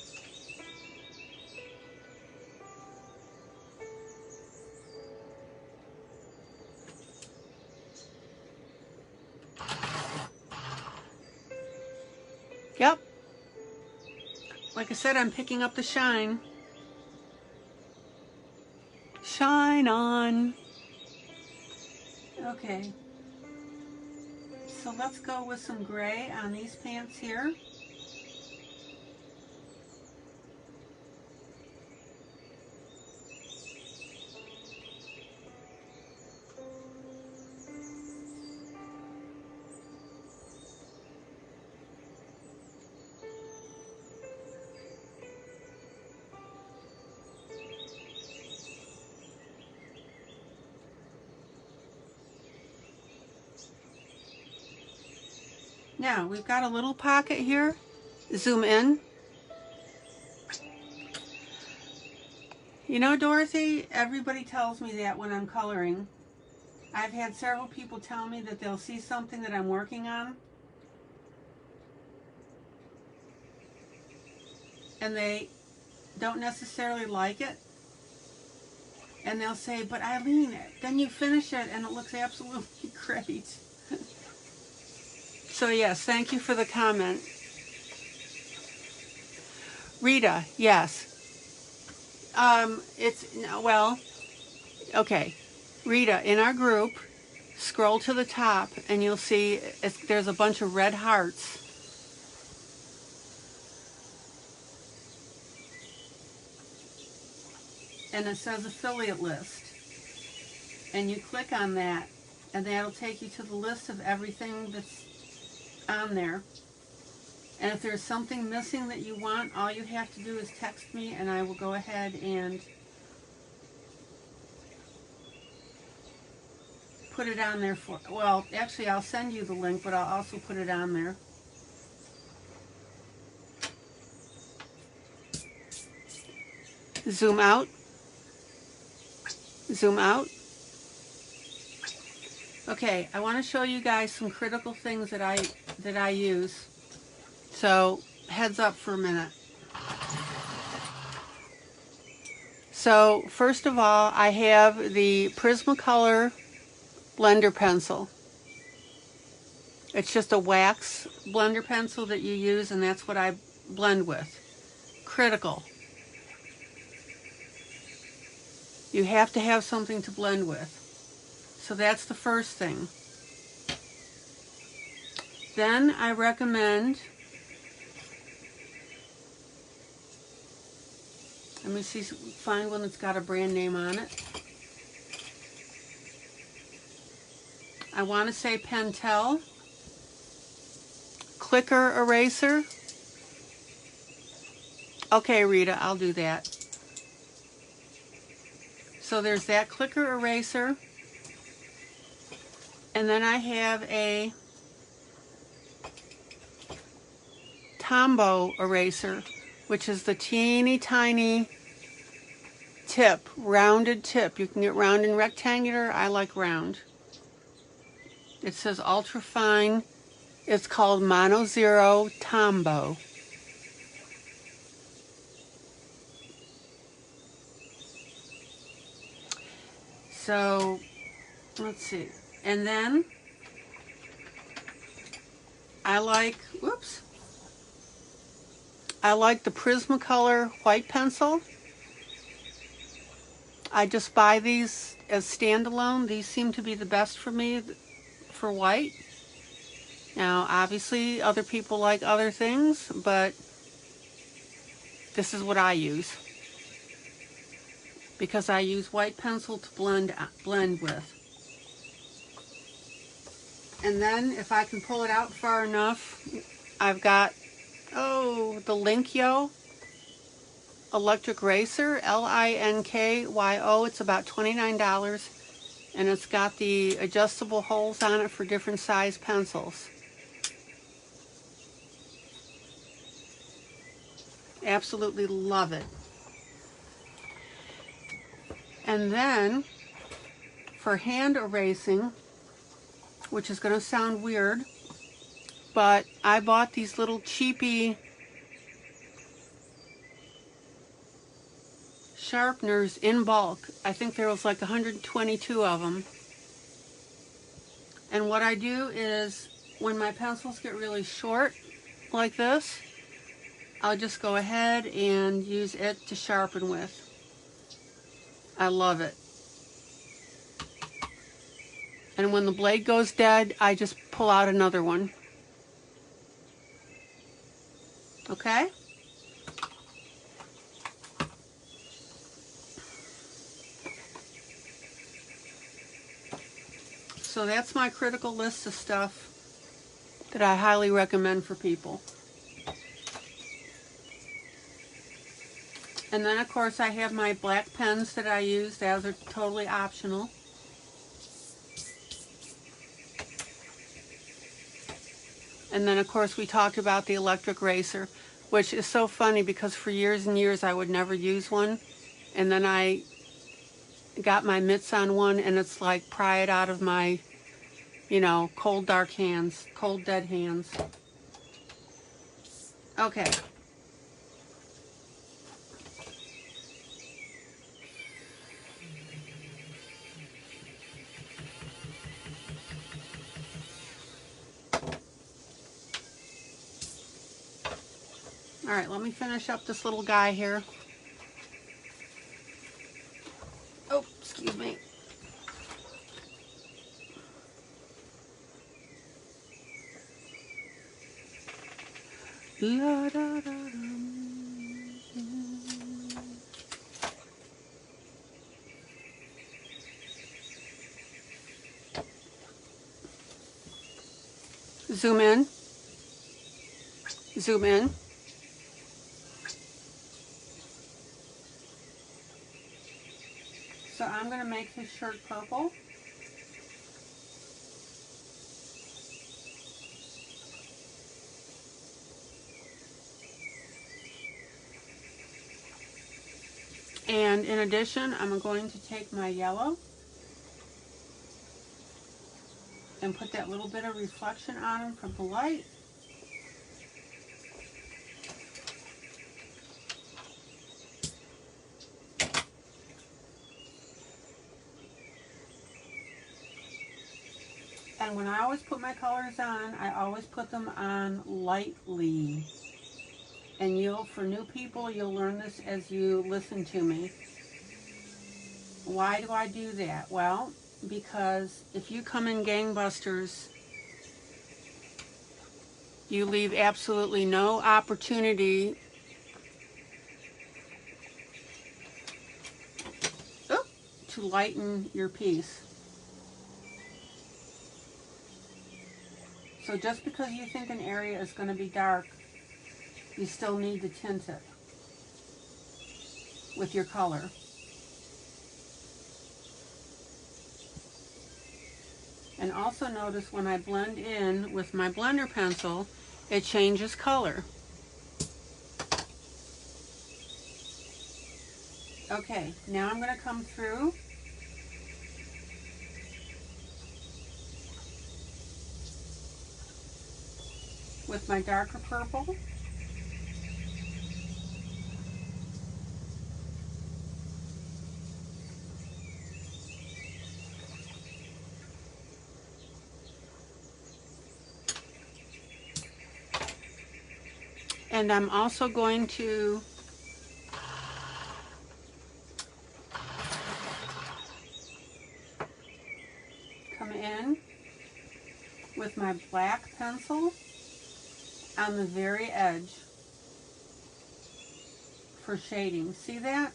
Yep. Like I said, I'm picking up the shine. Shine on. Okay. So let's go with some gray on these pants here. Now, we've got a little pocket here. Zoom in. You know, Dorothy, everybody tells me that when I'm coloring. I've had several people tell me that they'll see something that I'm working on, and they don't necessarily like it. And they'll say, but ILene, then you finish it and it looks absolutely great. So yes, thank you for the comment. Rita, yes. Well, okay. Rita, in our group, scroll to the top and you'll see there's a bunch of red hearts. And it says affiliate list. And you click on that and that'll take you to the list of everything that's on there. And if there's something missing that you want, all you have to do is text me and I will go ahead and put it on there for, well, actually I'll send you the link, but I'll also put it on there. Zoom out. Zoom out. Okay, I want to show you guys some critical things that I use. So, heads up for a minute. So, first of all, I have the Prismacolor blender pencil. It's just a wax blender pencil that you use, and that's what I blend with. Critical. You have to have something to blend with. So that's the first thing. Then I recommend, let me see, find one that's got a brand name on it. I want to say Pentel Clicker Eraser. Okay, Rita, I'll do that. So there's that clicker eraser. And then I have a Tombow eraser, which is the teeny tiny tip, rounded tip. You can get round and rectangular. I like round. It says ultra fine. It's called Mono Zero Tombow. So, let's see. And then I like the Prismacolor white pencil. I just buy these as standalone. These seem to be the best for me for white. Now, obviously, other people like other things, but this is what I use. Because I use white pencil to blend with. And then, if I can pull it out far enough, I've got, the Linkyo electric eraser, Linkyo. It's about $29, and it's got the adjustable holes on it for different size pencils. Absolutely love it. And then, for hand erasing, which is going to sound weird, but I bought these little cheapy sharpeners in bulk. I think there was like 122 of them. And what I do is, when my pencils get really short, like this, I'll just go ahead and use it to sharpen with. I love it. And when the blade goes dead, I just pull out another one. Okay? So that's my critical list of stuff that I highly recommend for people. And then, of course, I have my black pens that I use. Those are totally optional. And then, of course, we talked about the electric eraser, which is so funny because for years and years I would never use one. And then I got my mitts on one, and it's like pry it out of my, cold, dark hands, cold, dead hands. Okay. All right, let me finish up this little guy here. La, da, da, da. Zoom in. Zoom in. So I'm going to make his shirt purple. And in addition, I'm going to take my yellow and put that little bit of reflection on him from the light. And when I always put my colors on, I always put them on lightly. And for new people, you'll learn this as you listen to me. Why do I do that? Well, because if you come in gangbusters, you leave absolutely no opportunity to lighten your piece. So just because you think an area is going to be dark, you still need to tint it with your color. And also notice when I blend in with my blender pencil, it changes color. Okay, now I'm going to come through with my darker purple. And I'm also going to come in with my black pencil on the very edge for shading. See that?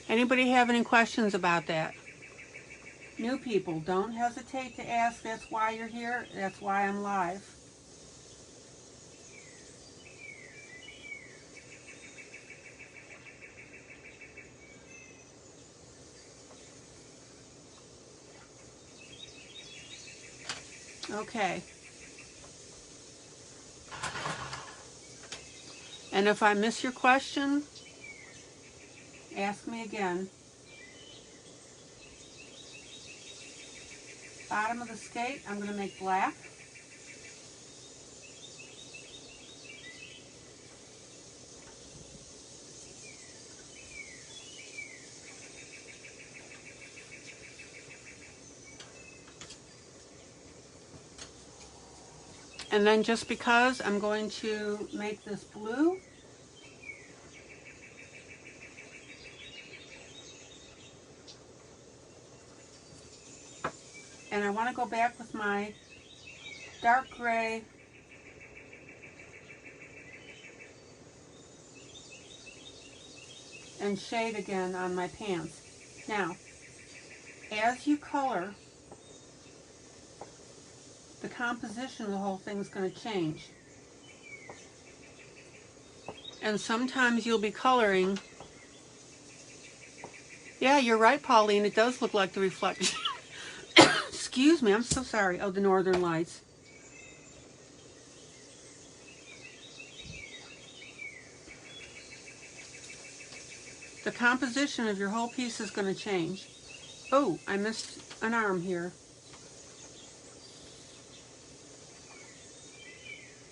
Anybody have any questions about that? New people, don't hesitate to ask. That's why you're here. That's why I'm live. Okay. And if I miss your question, ask me again. Bottom of the skate, I'm going to make black. And then just because I'm going to make this blue, and I want to go back with my dark gray and shade again on my pants. Now, as you color, the composition of the whole thing is going to change. And sometimes you'll be coloring. Yeah, you're right, Pauline. It does look like the reflection. Excuse me, I'm so sorry. Oh, the Northern Lights. The composition of your whole piece is going to change. Oh, I missed an arm here.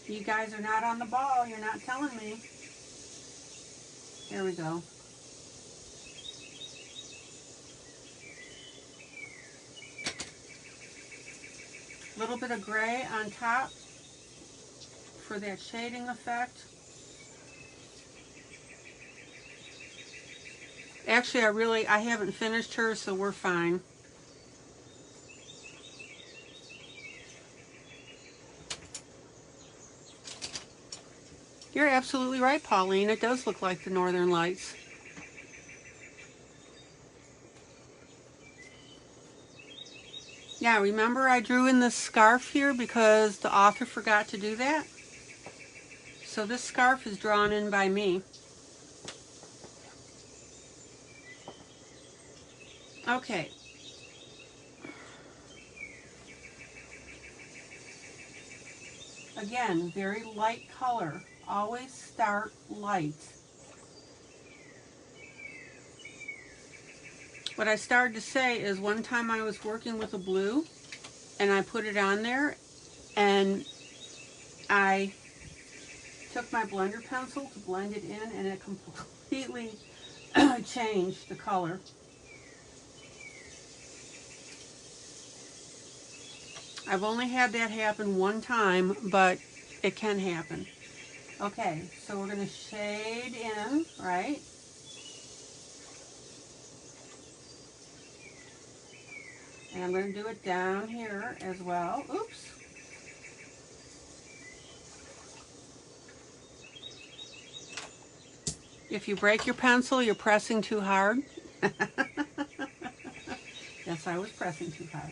You guys are not on the ball. You're not telling me. There we go. A little bit of gray on top for that shading effect. Actually, I haven't finished her, so we're fine. You're absolutely right, Pauline. It does look like the Northern Lights. Yeah, remember I drew in this scarf here because the author forgot to do that? So this scarf is drawn in by me. Okay. Again, very light color. Always start light. What I started to say is one time I was working with a blue and I put it on there and I took my blender pencil to blend it in and it completely changed the color. I've only had that happen one time, but it can happen. Okay, so we're going to shade in, right? And I'm going to do it down here as well. Oops. If you break your pencil, you're pressing too hard. Yes, I was pressing too hard.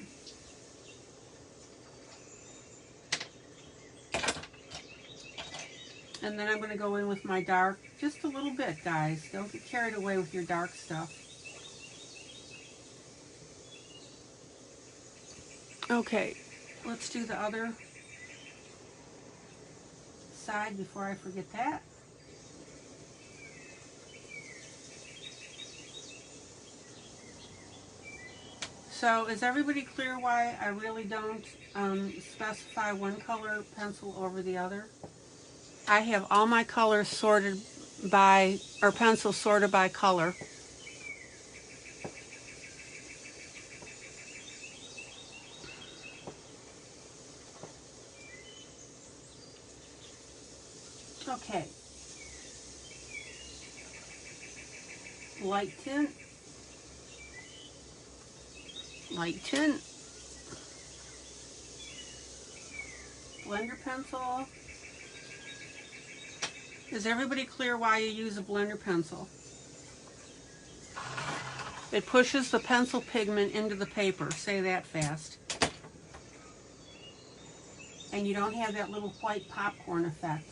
And then I'm going to go in with my dark, just a little bit, guys. Don't get carried away with your dark stuff. Okay, let's do the other side before I forget that. So is everybody clear why I really don't specify one color pencil over the other? I have all my colors sorted by, or pencils sorted by color. Okay. Light tint. Light tint. Blender pencil. Is everybody clear why you use a blender pencil? It pushes the pencil pigment into the paper. Say that fast. And you don't have that little white popcorn effect.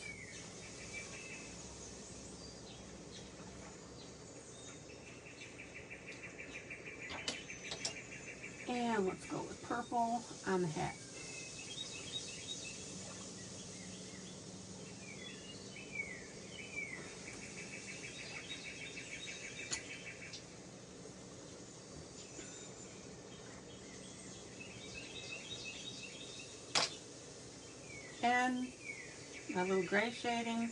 And let's go with purple on the hat. And my little gray shading.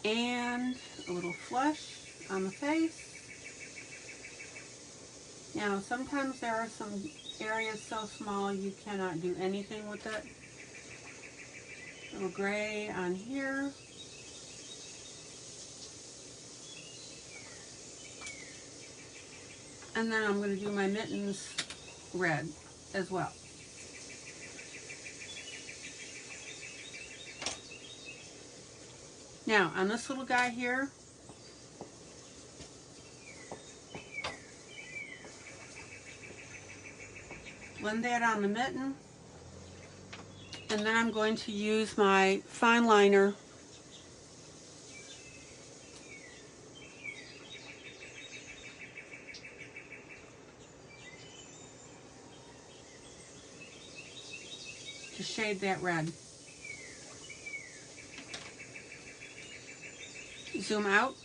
And a little flush on the face. Now, sometimes there are some areas so small you cannot do anything with it. A little gray on here. And then I'm going to do my mittens red as well. Now, on this little guy here, blend that on the mitten. And then I'm going to use my fine liner to shade that red. Zoom out.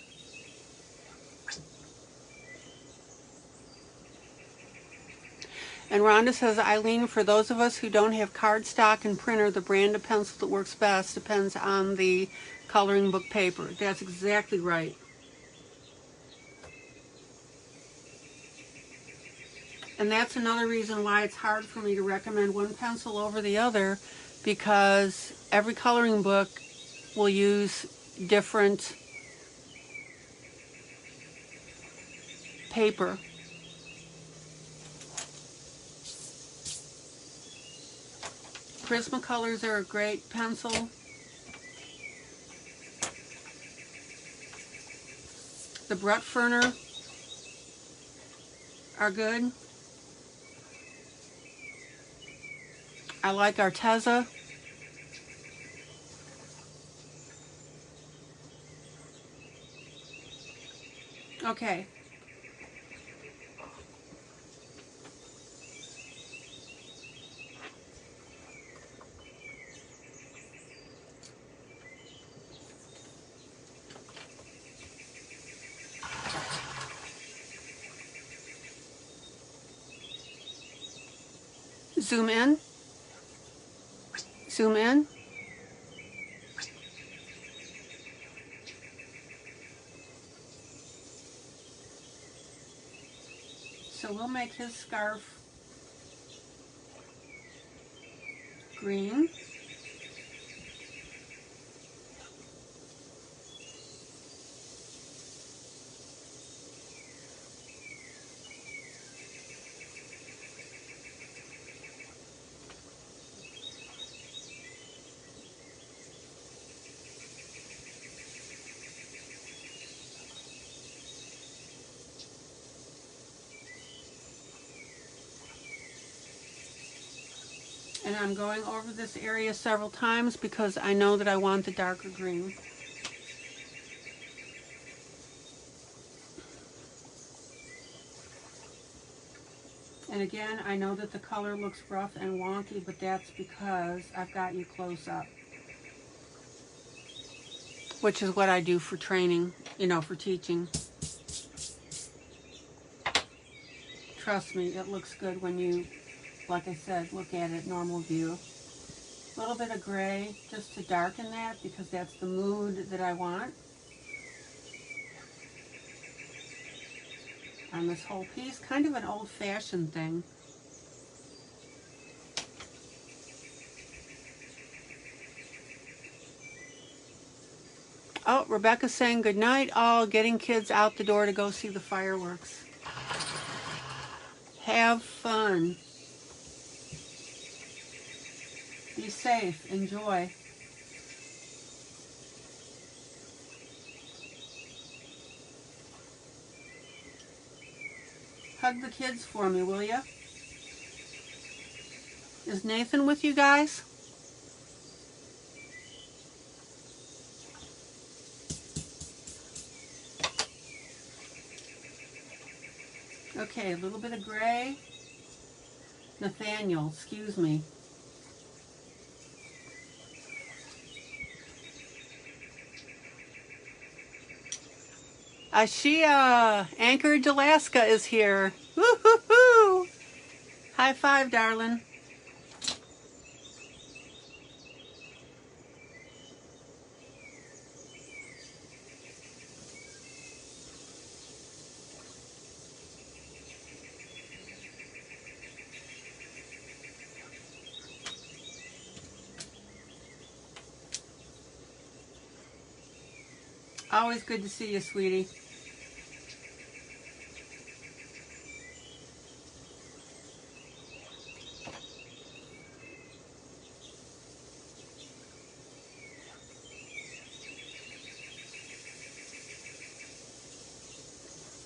And Rhonda says, ILene, for those of us who don't have cardstock and printer, the brand of pencil that works best depends on the coloring book paper. That's exactly right. And that's another reason why it's hard for me to recommend one pencil over the other, because every coloring book will use different paper. Prismacolors are a great pencil. The Brutferner are good. I like Arteza. Okay. Zoom in. Zoom in. So we'll make his scarf green. And I'm going over this area several times because I know that I want the darker green. And again, I know that the color looks rough and wonky, but that's because I've got you close up. Which is what I do for training, you know, for teaching. Trust me, it looks good when you, like I said, look at it normal view. A little bit of gray just to darken that because that's the mood that I want on this whole piece. Kind of an old-fashioned thing. Oh, Rebecca's saying good night. Oh, getting kids out the door to go see the fireworks. Have fun. Be safe. Enjoy. Hug the kids for me, will ya? Is Nathan with you guys? Okay, a little bit of gray. Nathaniel, excuse me. Ashia, Anchorage, Alaska is here. Woo-hoo-hoo! High five, darling. Always good to see you, sweetie.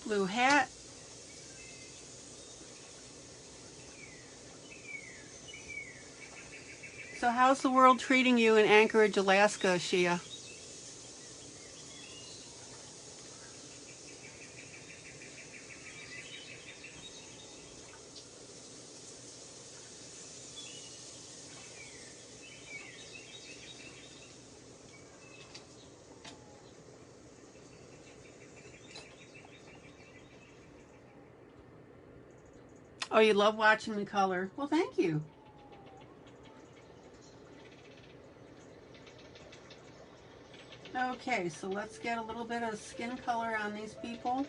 Blue hat. So how's the world treating you in Anchorage, Alaska, Shia? Oh, you love watching me color. Well, thank you. Okay, so let's get a little bit of skin color on these people.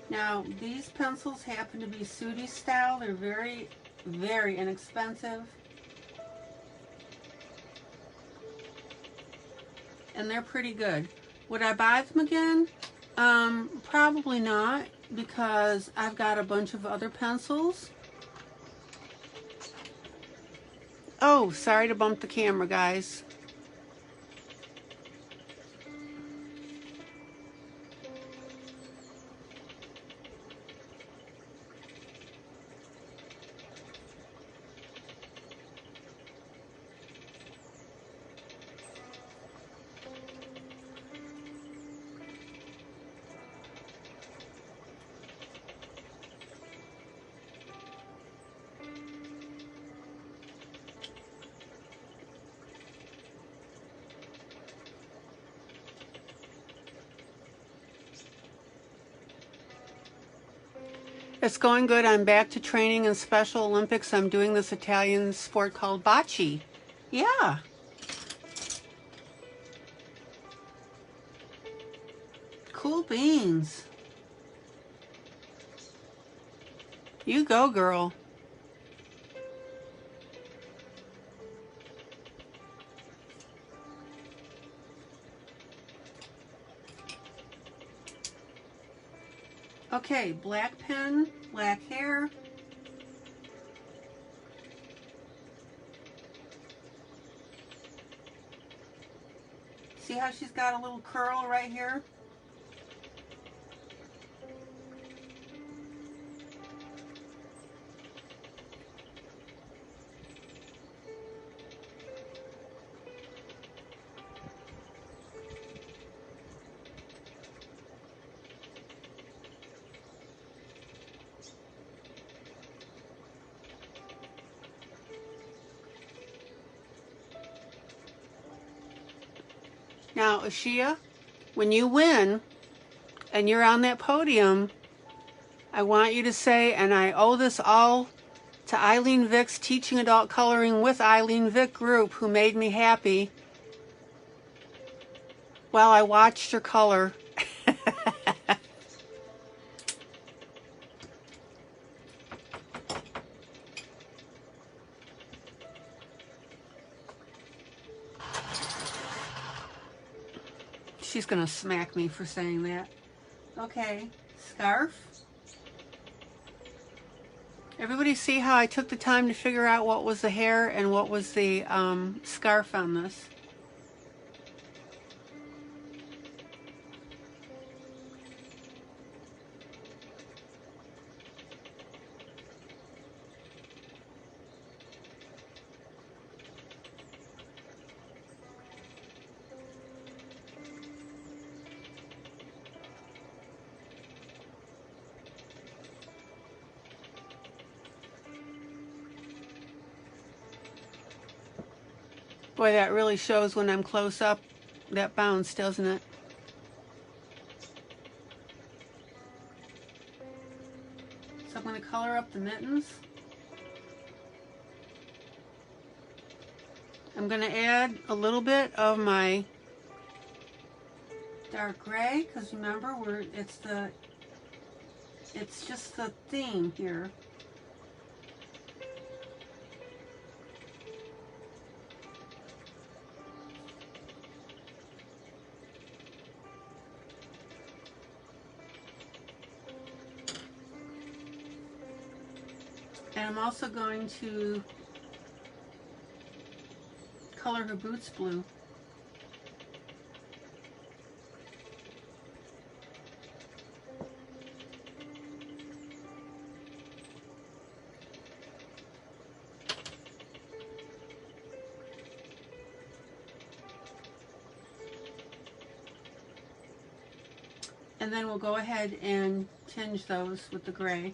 Now, these pencils happen to be Sudi style. They're very, very inexpensive. And they're pretty good. Would I buy them again? Probably not, because I've got a bunch of other pencils. Oh, sorry to bump the camera, guys. It's going good. I'm back to training in Special Olympics. I'm doing this Italian sport called bocce. Yeah. Cool beans. You go, girl. Okay, black pen, black hair. See how she's got a little curl right here? Now, Ashia, when you win and you're on that podium, I want you to say, and I owe this all to ILene Vick's Teaching Adult Coloring with ILene Vick group, who made me happy while I watched her color. She's gonna smack me for saying that. Okay, scarf. Everybody see how I took the time to figure out what was the hair and what was the scarf on this? Boy, that really shows when I'm close up. That bounce, doesn't it? So I'm going to color up the mittens. I'm going to add a little bit of my dark gray, because remember, it's just the theme here. And I'm also going to color her boots blue. And then we'll go ahead and tinge those with the gray.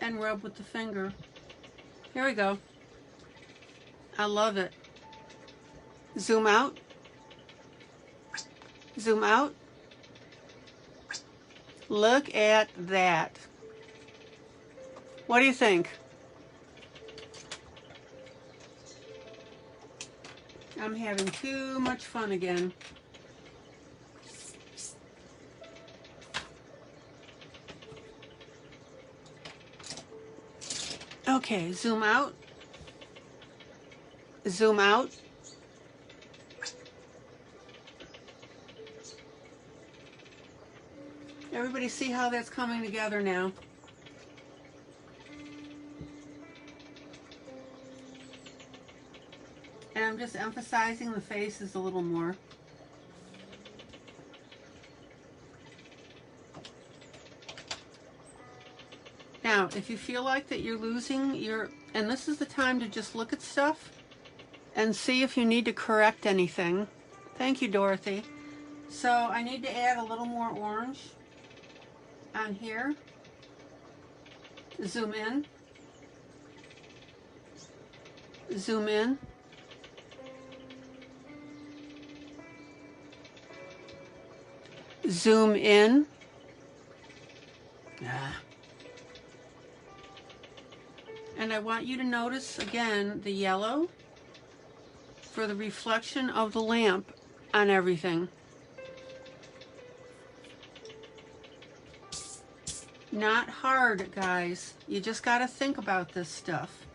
And rub with the finger. Here we go. I love it. Zoom out. Zoom out. Look at that. What do you think? I'm having too much fun again. Okay, zoom out. Zoom out. There Everybody see how that's coming together now? And I'm just emphasizing the faces a little more. Now, if you feel like that you're losing your, and this is the time to just look at stuff and see if you need to correct anything. Thank you, Dorothy. So I need to add a little more orange on here. Zoom in. Zoom in. Zoom in. And I want you to notice again the yellow for the reflection of the lamp on everything. Not hard, guys. You just got to think about this stuff.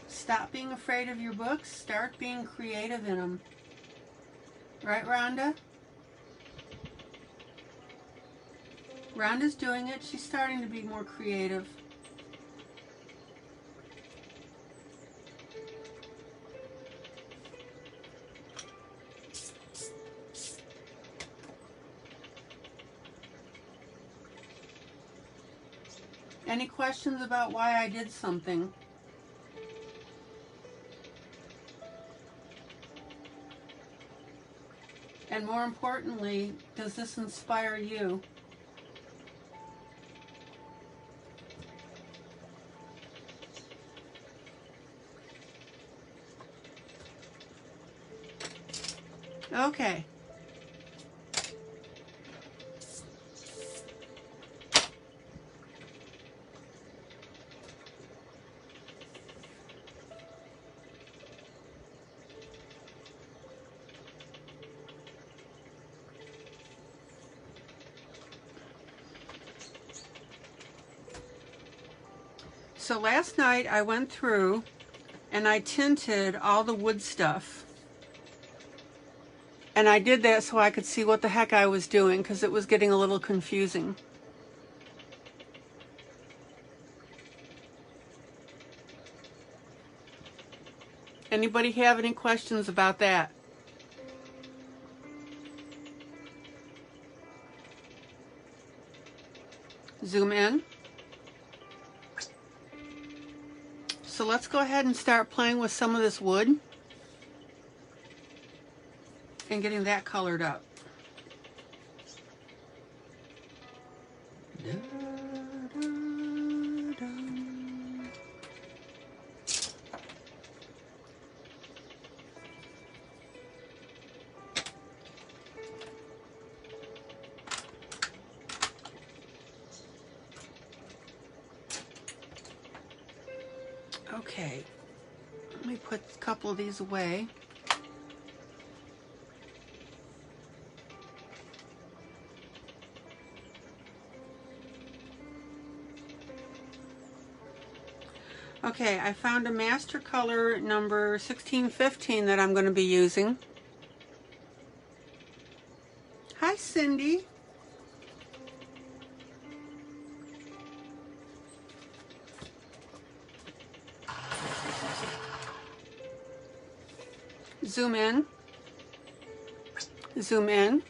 Stop being afraid of your books. Start being creative in them. Right, Rhonda? Rhonda's doing it. She's starting to be more creative. Any questions about why I did something? And more importantly, does this inspire you? Okay. So last night I went through and I tinted all the wood stuff. And I did that so I could see what the heck I was doing because it was getting a little confusing. Anybody have any questions about that? Zoom in. So let's go ahead and start playing with some of this wood and getting that colored up. Okay, let me put a couple of these away. Okay, I found a master color number 1615 that I'm going to be using. Hi, Cindy. Zoom in. Zoom in.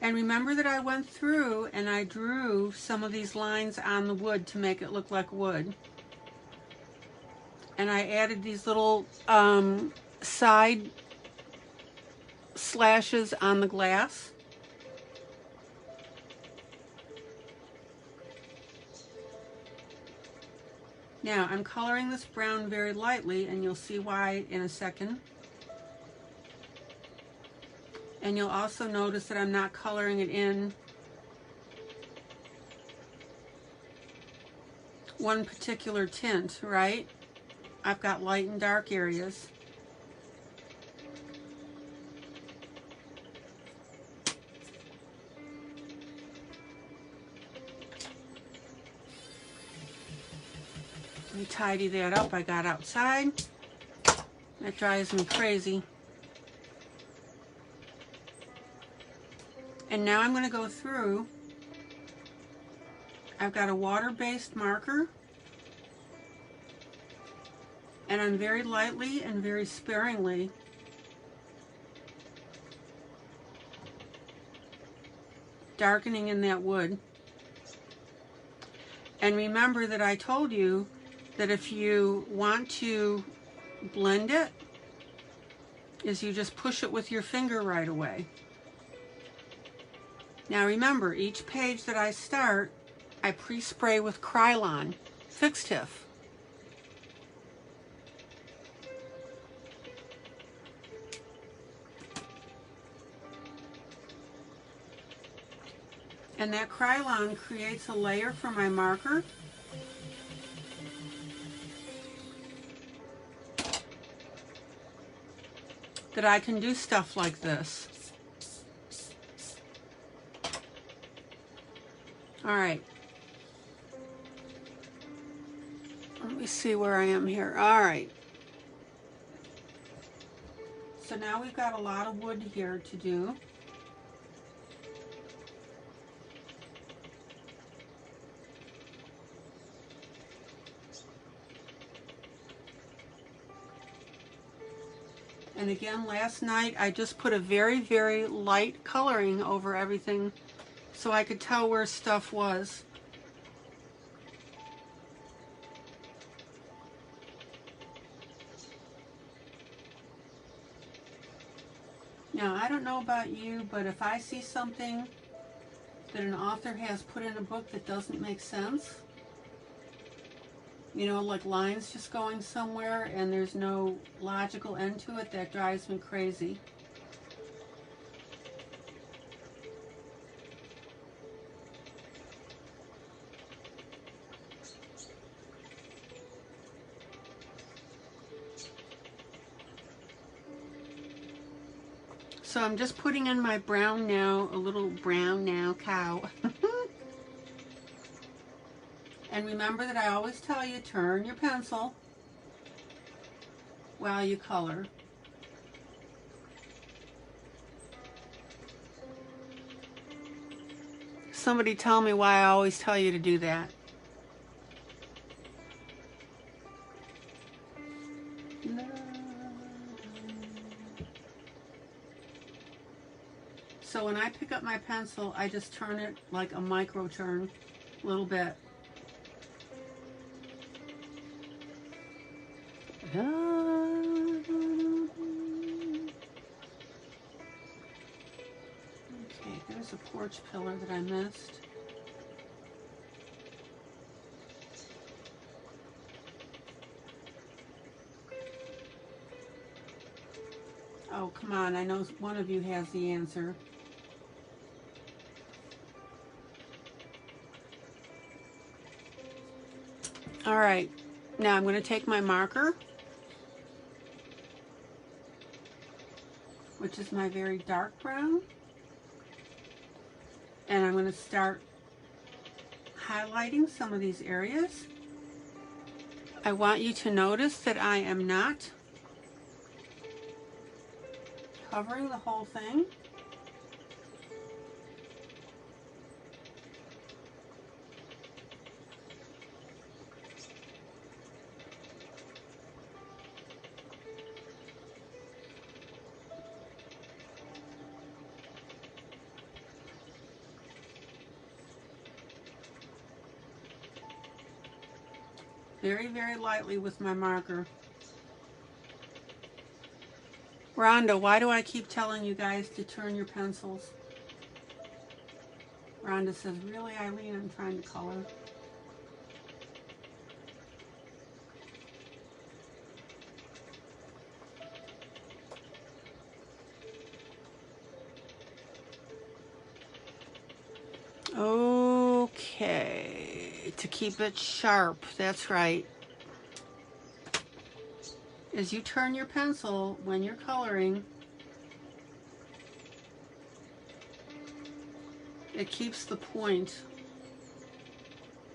And remember that I went through and I drew some of these lines on the wood to make it look like wood. And I added these little side slashes on the glass. Now I'm coloring this brown very lightly, and you'll see why in a second. And you'll also notice that I'm not coloring it in one particular tint, right? I've got light and dark areas. Let me tidy that up. I got outside. That drives me crazy. And now I'm going to go through. I've got a water-based marker. And I'm very lightly and very sparingly darkening in that wood. And remember that I told you that if you want to blend it, is you just push it with your finger right away. Now remember, each page that I start, I pre-spray with Krylon Fix Tiff. And that Krylon creates a layer for my marker. That I can do stuff like this. All right. Let me see where I am here. All right. So now we've got a lot of wood here to do. And again, last night I just put a very, very light coloring over everything so I could tell where stuff was. Now, I don't know about you, but if I see something that an author has put in a book that doesn't make sense, you know, like lines just going somewhere and there's no logical end to it, that drives me crazy. So I'm just putting in my brown now, a little brown now cow. And remember that I always tell you, turn your pencil while you color. Somebody tell me why I always tell you to do that. So when I pick up my pencil, I just turn it like a micro turn, a little bit. Okay, there's a porch pillar that I missed. Oh, come on, I know one of you has the answer. All right, now I'm going to take my marker, which is my very dark brown, and I'm going to start highlighting some of these areas. I want you to notice that I am not covering the whole thing. Very, very lightly with my marker. Rhonda, why do I keep telling you guys to turn your pencils? Rhonda says, really, ILene, I'm trying to color. Okay, to keep it sharp, that's right. As you turn your pencil when you're coloring, it keeps the point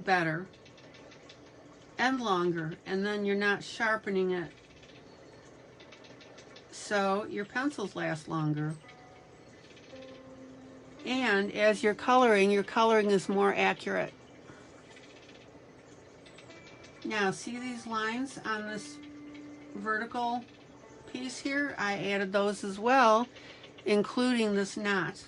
better. and longer, and then you're not sharpening it, so your pencils last longer. And as your coloring is more accurate. Now see these lines on this vertical piece here? I added those as well, including this knot.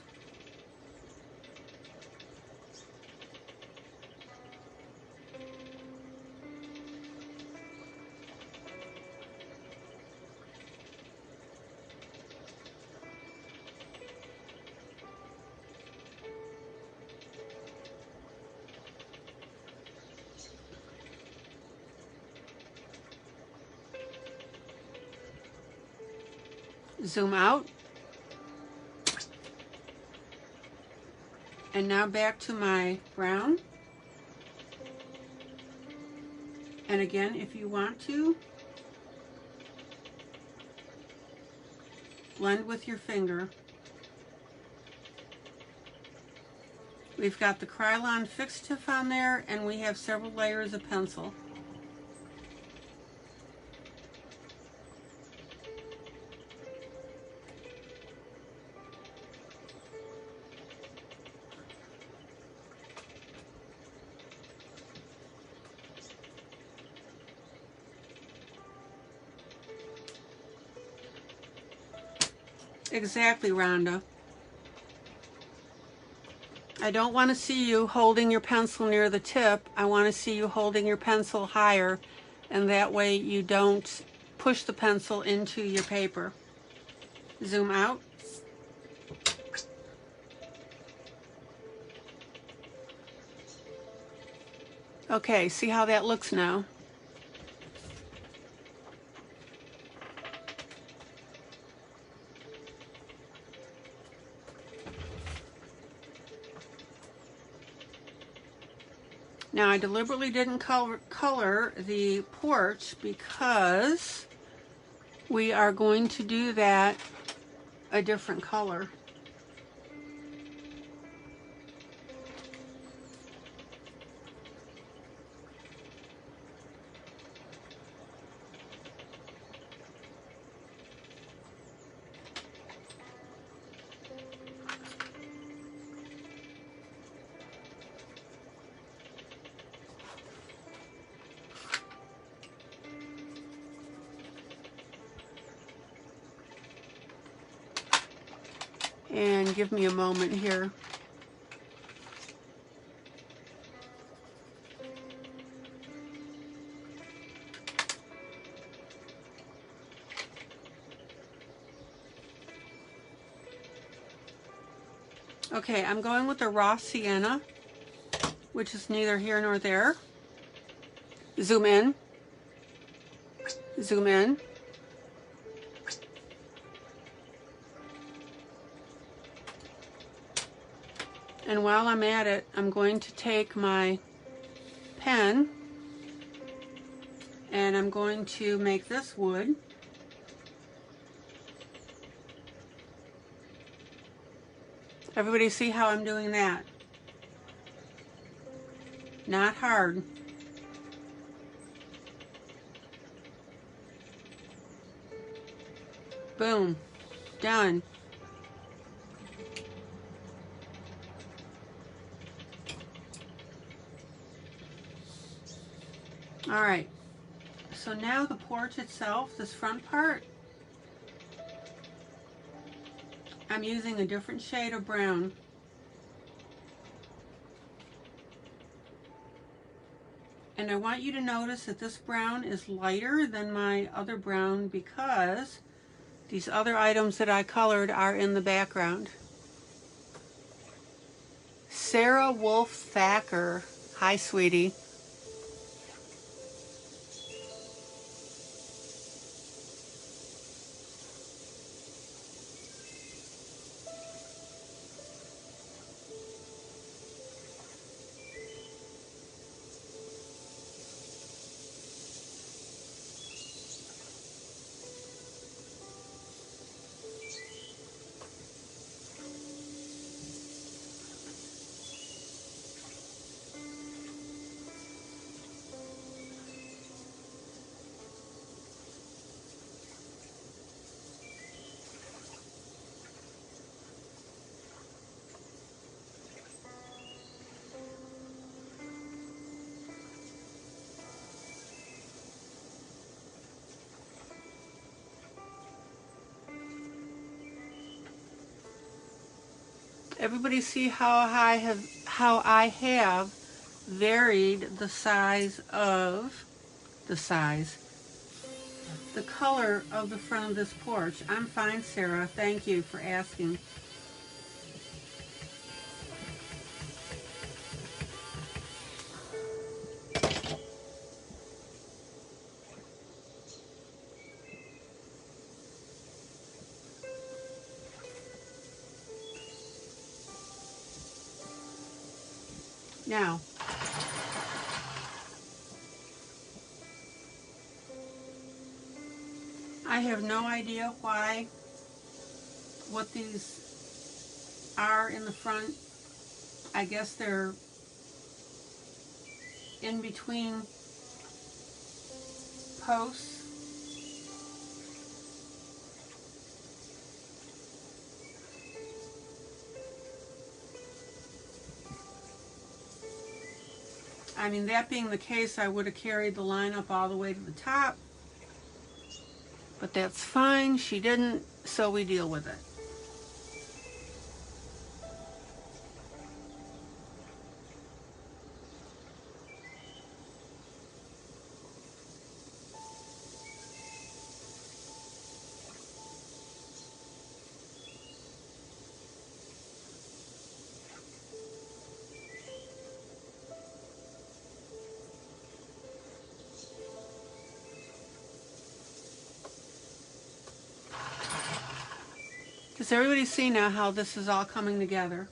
Zoom out. And now back to my brown. And again, if you want to, blend with your finger. We've got the Krylon fixed tip on there, and we have several layers of pencil. Exactly, Rhonda. I don't want to see you holding your pencil near the tip. I want to see you holding your pencil higher, and that way you don't push the pencil into your paper. Zoom out. Okay, see how that looks now? Now, I deliberately didn't color the porch because we are going to do that a different color. And give me a moment here. Okay, I'm going with the raw sienna, which is neither here nor there. Zoom in. Zoom in. And while I'm at it, I'm going to take my pen and I'm going to make this wood. Everybody see how I'm doing that? Not hard. Boom. Done. All right, so now the porch itself, this front part, I'm using a different shade of brown. And I want you to notice that this brown is lighter than my other brown because these other items that I colored are in the background. Sarah Wolf Thacker. Hi, sweetie. Everybody see how I have varied the color of the front of this porch. I'm fine, Sarah. Thank you for asking. Now, I have no idea what these are in the front. I guess they're in between posts. I mean, that being the case, I would have carried the line up all the way to the top. But that's fine. She didn't, so we deal with it. Does everybody see now how this is all coming together?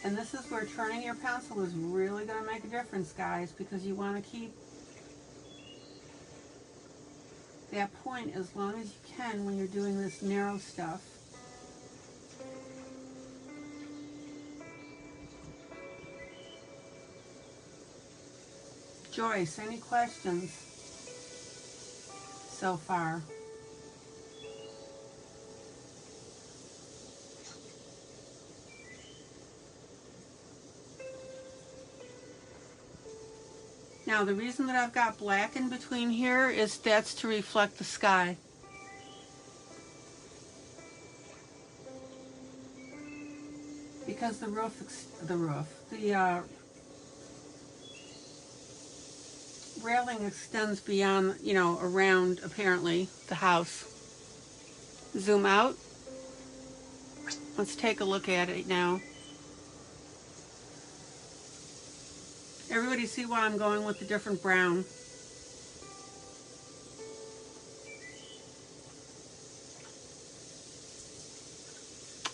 And this is where turning your pencil is really going to make a difference, guys, because you want to keep that point as long as you can when you're doing this narrow stuff. Joyce, any questions so far? Now, the reason that I've got black in between here is that's to reflect the sky. Because the railing extends beyond, around, apparently, the house. Zoom out. Let's take a look at it now. Everybody see why I'm going with the different brown?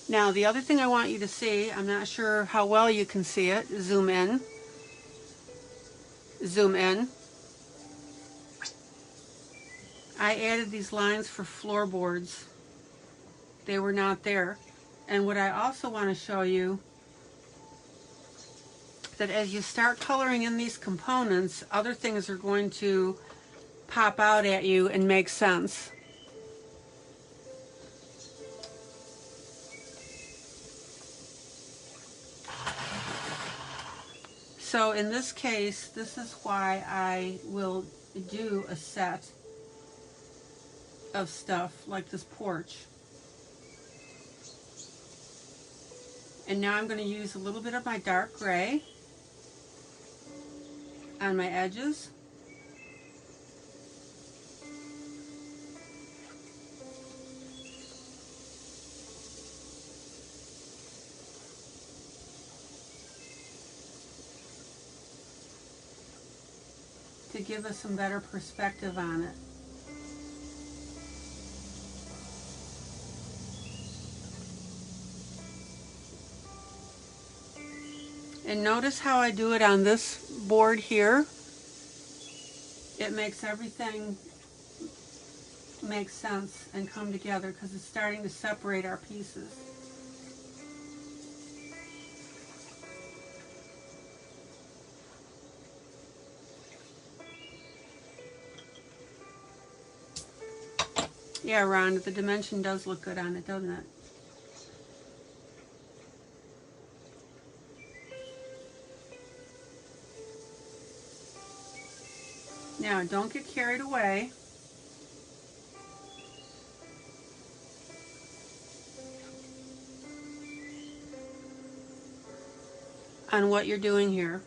Now, the other thing I want you to see, I'm not sure how well you can see it. Zoom in. Zoom in. I added these lines for floorboards. They were not there. And what I also want to show you, that as you start coloring in these components, other things are going to pop out at you and make sense. So in this case, this is why I will do a set of stuff like this porch. And now I'm going to use a little bit of my dark gray on my edges. To give us some better perspective on it. And notice how I do it on this board here. it makes everything make sense and come together because it's starting to separate our pieces. Yeah, Rhonda, the dimension does look good on it, doesn't it? Now, don't get carried away. On what you're doing here.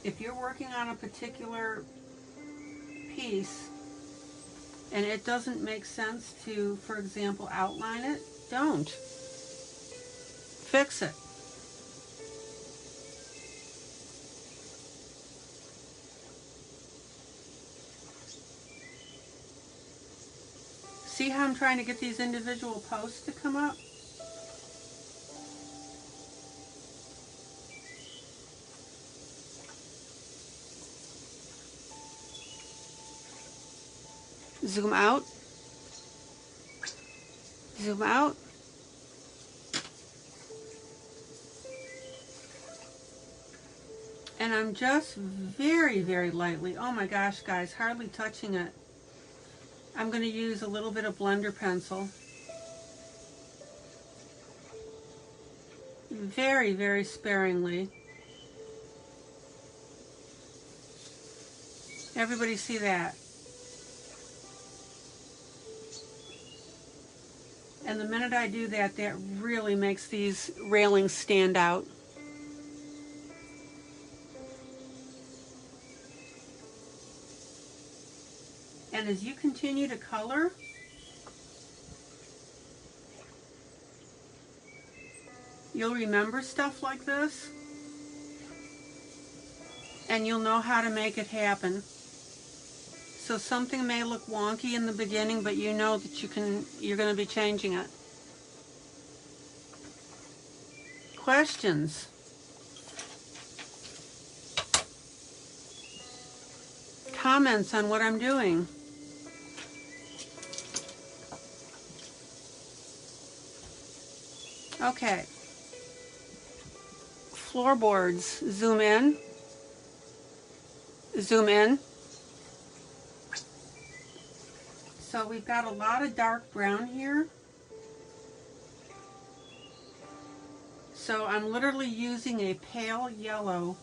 If you're working on a particular piece and it doesn't make sense to, for example, outline it, don't. Fix it. See how I'm trying to get these individual posts to come up? Zoom out. Zoom out. And I'm just very, very lightly, oh my gosh guys, hardly touching it. I'm going to use a little bit of blender pencil. Very, very sparingly. Everybody see that? And the minute I do that, that really makes these railings stand out. And as you continue to color, you'll remember stuff like this, and you'll know how to make it happen. So something may look wonky in the beginning, but you know that you're going to be changing it. Questions? Comments on what I'm doing? Okay. Floorboards, zoom in. Zoom in. So we've got a lot of dark brown here. So I'm literally using a pale yellow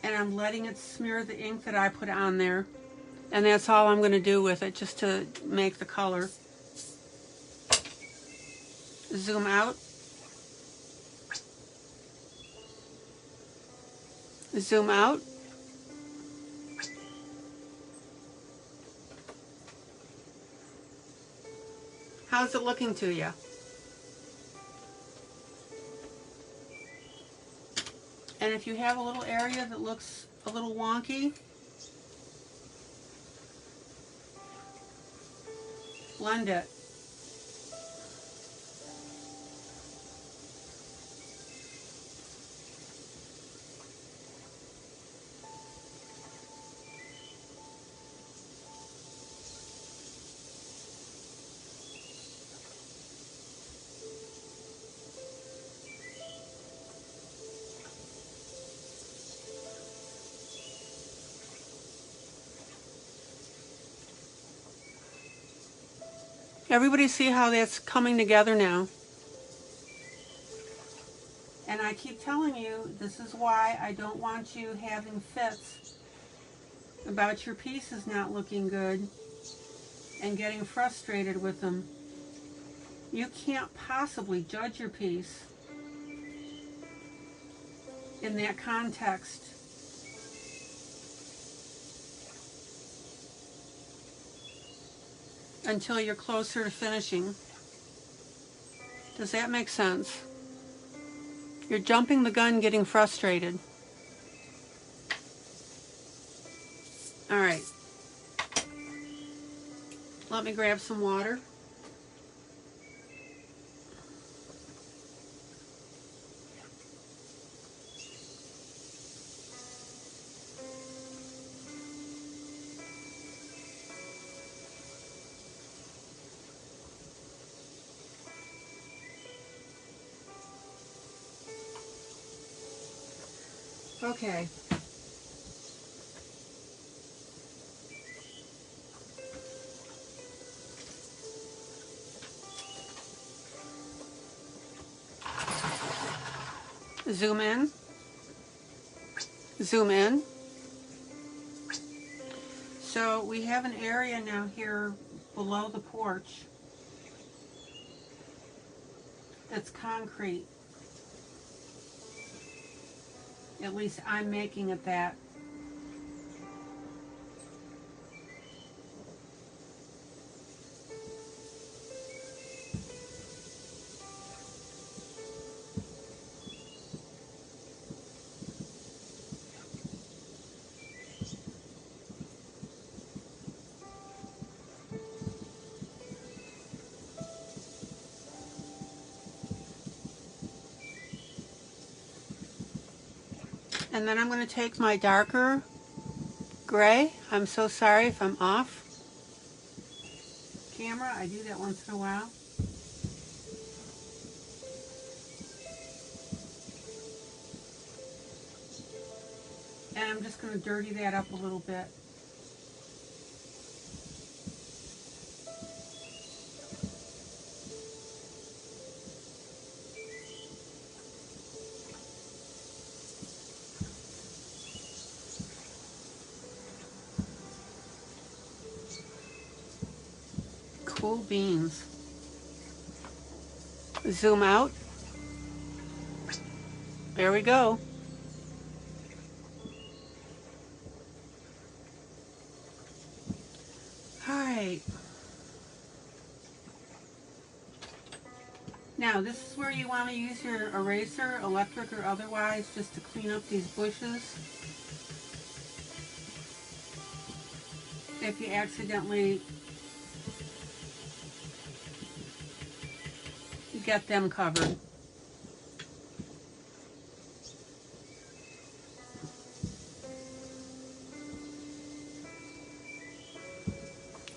and I'm letting it smear the ink that I put on there. And that's all I'm going to do with it, just to make the color. Zoom out. Zoom out. How's it looking to you? And if you have a little area that looks a little wonky, blend it. Everybody see how that's coming together now? And I keep telling you, this is why I don't want you having fits about your pieces not looking good and getting frustrated with them. You can't possibly judge your piece in that context. Until you're closer to finishing. Does that make sense? You're jumping the gun, getting frustrated. All right. Let me grab some water. Okay. Zoom in. Zoom in. So we have an area now here below the porch that's concrete. At least I'm making it that. And then I'm going to take my darker gray. I'm so sorry if I'm off camera. I do that once in a while. And I'm just going to dirty that up a little bit. Cool beans. Zoom out. There we go. All right. Now this is where you want to use your eraser, electric or otherwise, just to clean up these bushes. If you accidentally get them covered.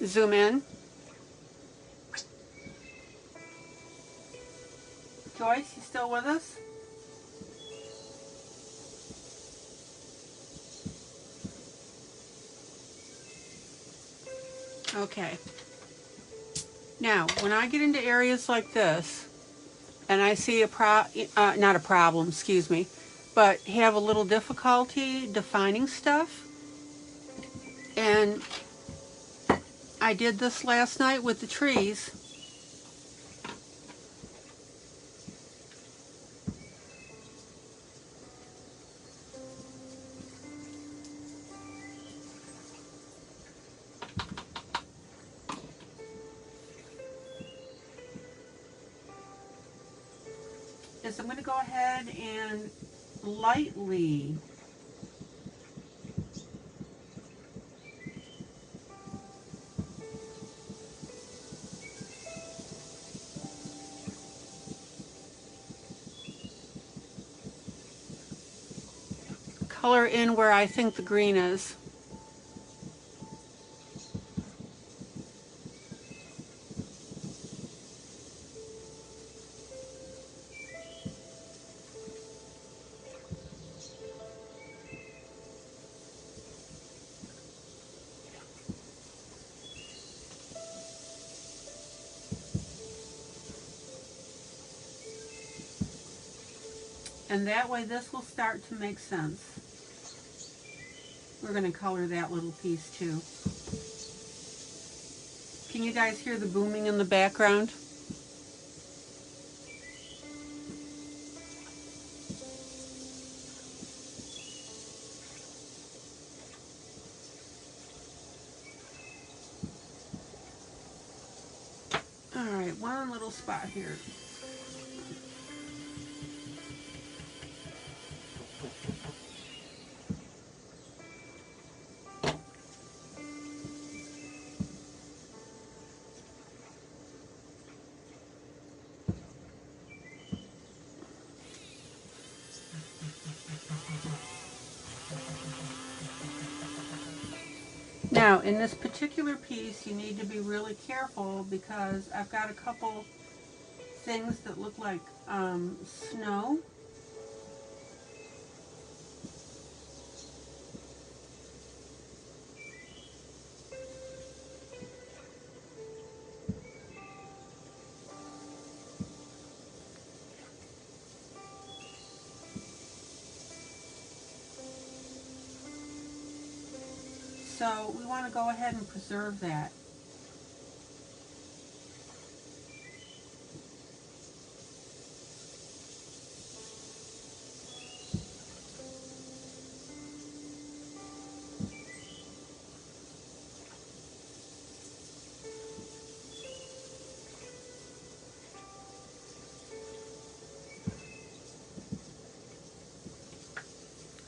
Zoom in. Joyce, you still with us? Okay. Now, when I get into areas like this, and I see not a problem, excuse me, but have a little difficulty defining stuff, and I did this last night with the trees. Is I'm going to go ahead and lightly color in where I think the green is. And that way this will start to make sense. We're going to color that little piece too. Can you guys hear the booming in the background? All right, one little spot here. Now, in this particular piece, you need to be really careful because I've got a couple things that look like snow. So we want to go ahead and preserve that.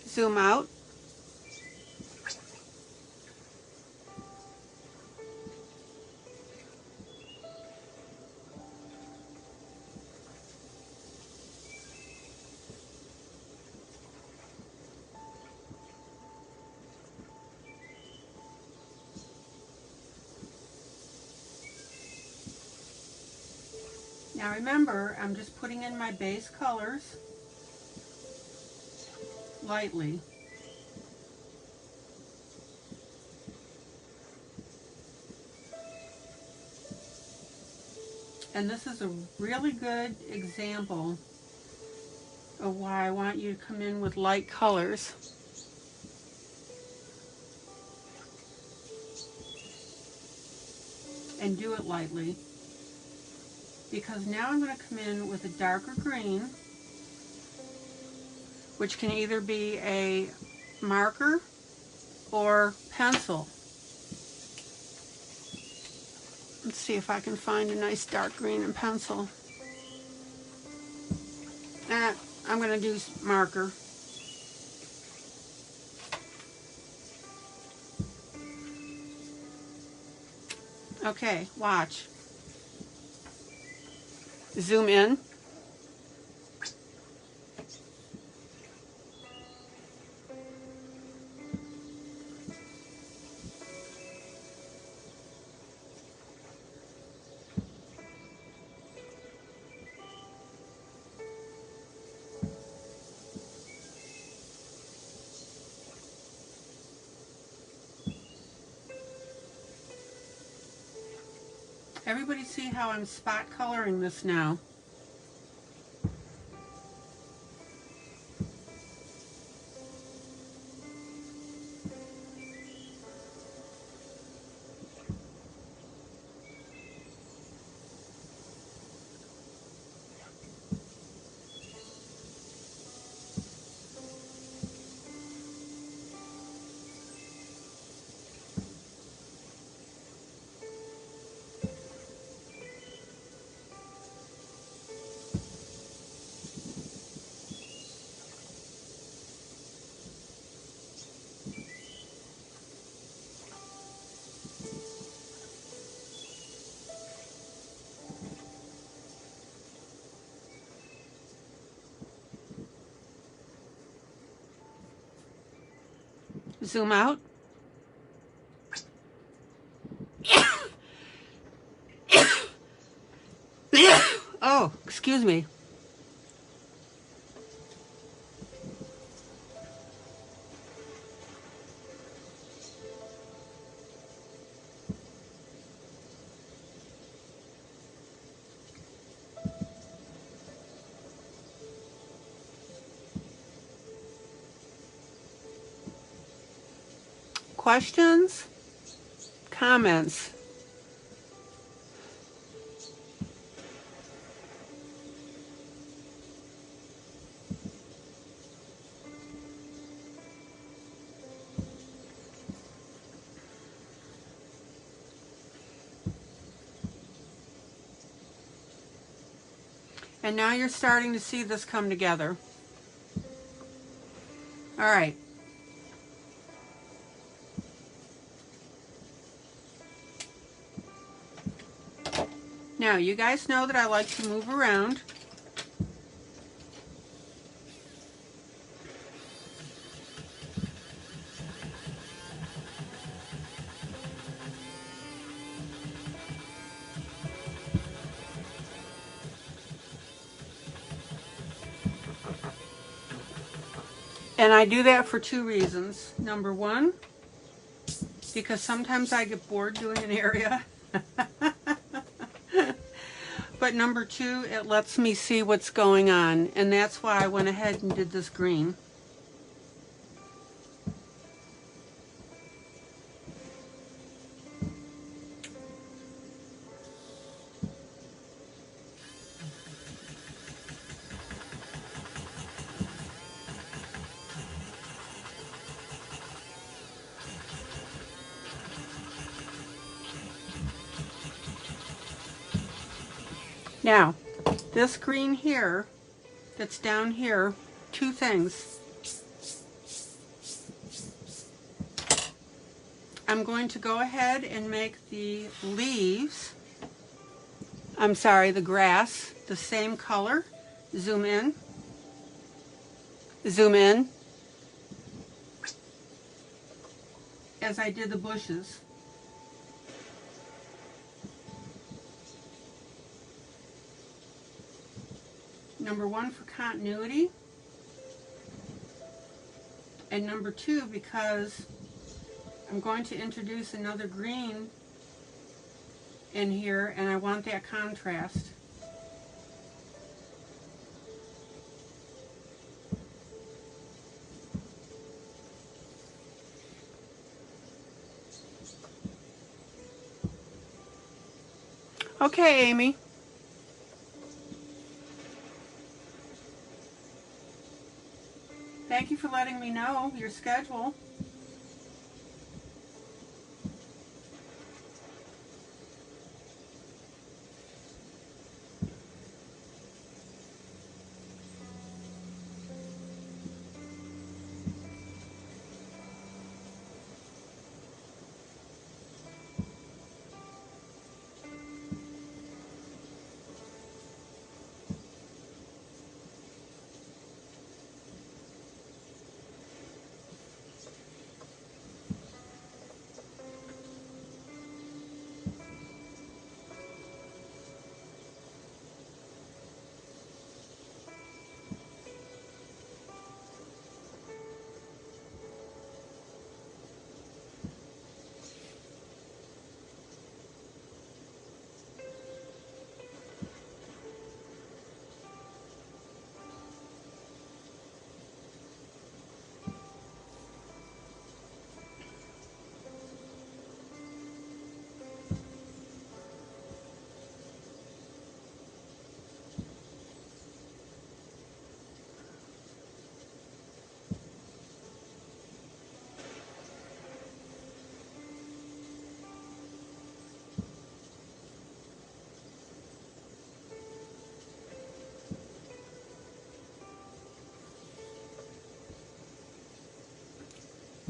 Zoom out. Now remember, I'm just putting in my base colors lightly. And this is a really good example of why I want you to come in with light colors. And do it lightly. Because now I'm going to come in with a darker green, which can either be a marker or pencil. Let's see if I can find a nice dark green and pencil. I'm going to do marker. Okay, watch. Zoom in. Everybody see how I'm spot coloring this now? Zoom out. Oh, excuse me. Questions? Comments? And now you're starting to see this come together. All right. Now, you guys know that I like to move around. And I do that for two reasons. Number one, because sometimes I get bored doing an area. But number two, it lets me see what's going on. And that's why I went ahead and did this green. Now, this green here, that's down here, two things. I'm going to go ahead and make the leaves, I'm sorry, the grass, the same color. Zoom in, as I did the bushes. Number one, for continuity, and number two, because I'm going to introduce another green in here and I want that contrast. Okay, Amy. Thank you for letting me know your schedule.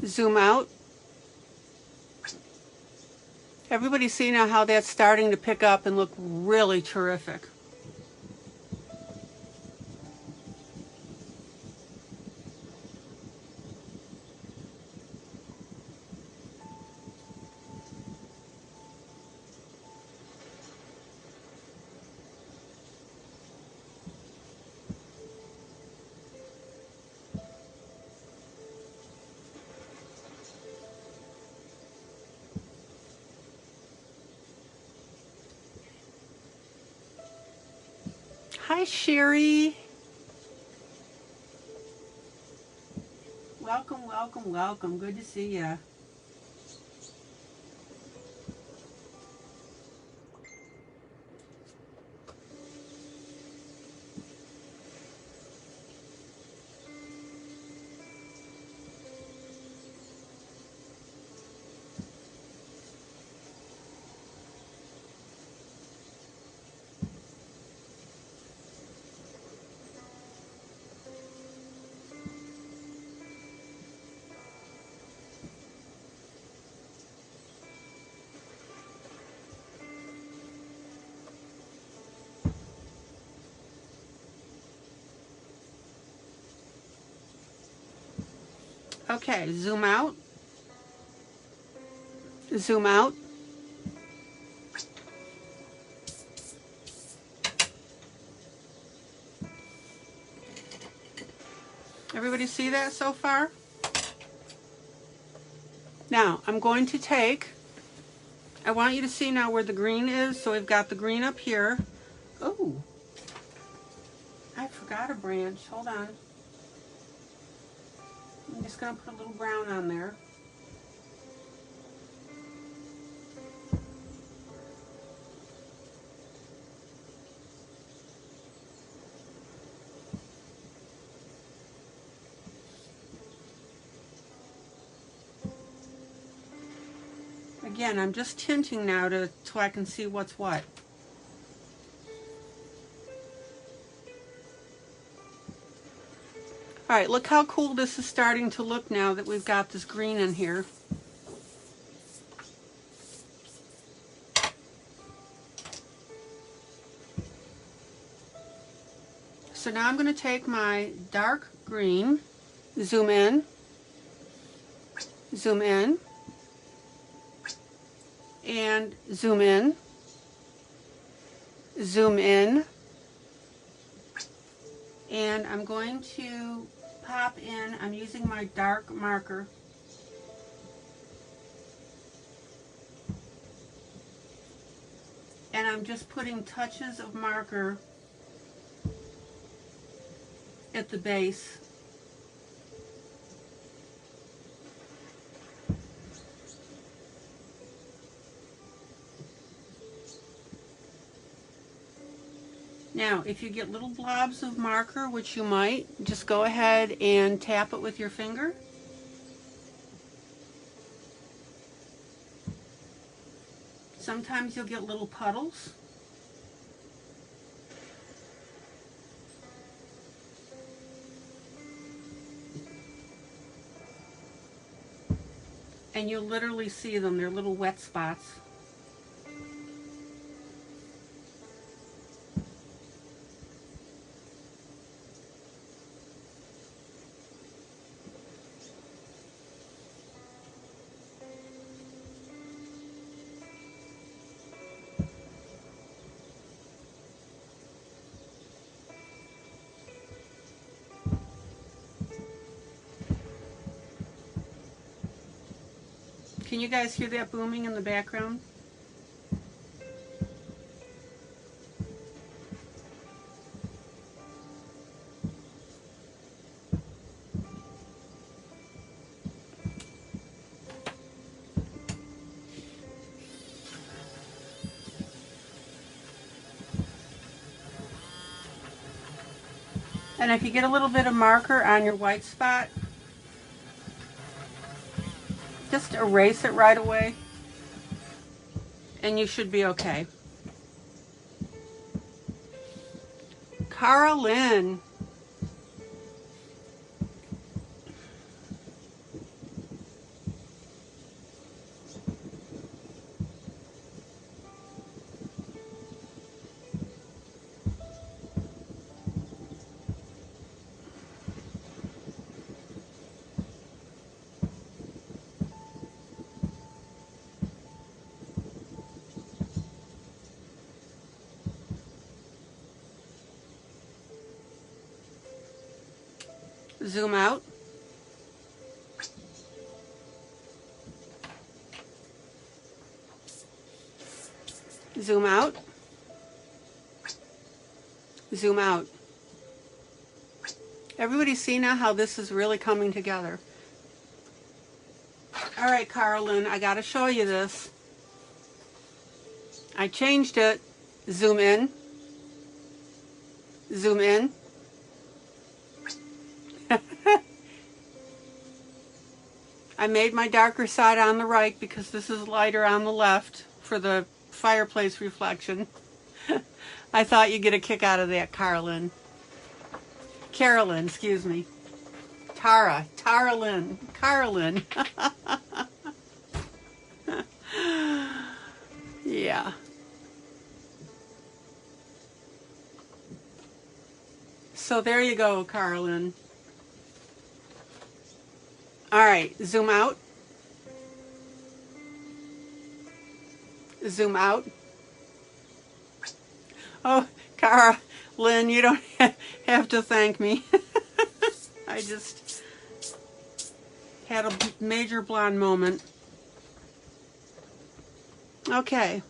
Zoom out. Everybody see now how that's starting to pick up and look really terrific. Hi, Sherry. Welcome, welcome, welcome. Good to see ya. Okay, zoom out. Zoom out. Everybody see that so far? Now, I'm going to take, I want you to see now where the green is. So we've got the green up here. Oh, I forgot a branch. Hold on. I'm just going to put a little brown on there. Again, I'm just tinting now so I can see what's what. All right, look how cool this is starting to look now that we've got this green in here. So now I'm going to take my dark green, zoom in, and zoom in, and I'm going to pop in, I'm using my dark marker, and I'm just putting touches of marker at the base. Now, if you get little blobs of marker, which you might, just go ahead and tap it with your finger. Sometimes you'll get little puddles. And you'll literally see them, they're little wet spots. Can you guys hear that booming in the background? And if you get a little bit of marker on your white spot, just erase it right away, and you should be okay. ILene. Zoom out. Zoom out. Zoom out. Everybody see now how this is really coming together. All right, ILene, I got to show you this. I changed it. Zoom in. Zoom in. I made my darker side on the right because this is lighter on the left for the fireplace reflection. I thought you'd get a kick out of that, ILene. Carolyn, excuse me. ILene. Yeah. So there you go, ILene. All right, zoom out. Zoom out. Oh, ILene, you don't have to thank me. I just had a major blonde moment. Okay.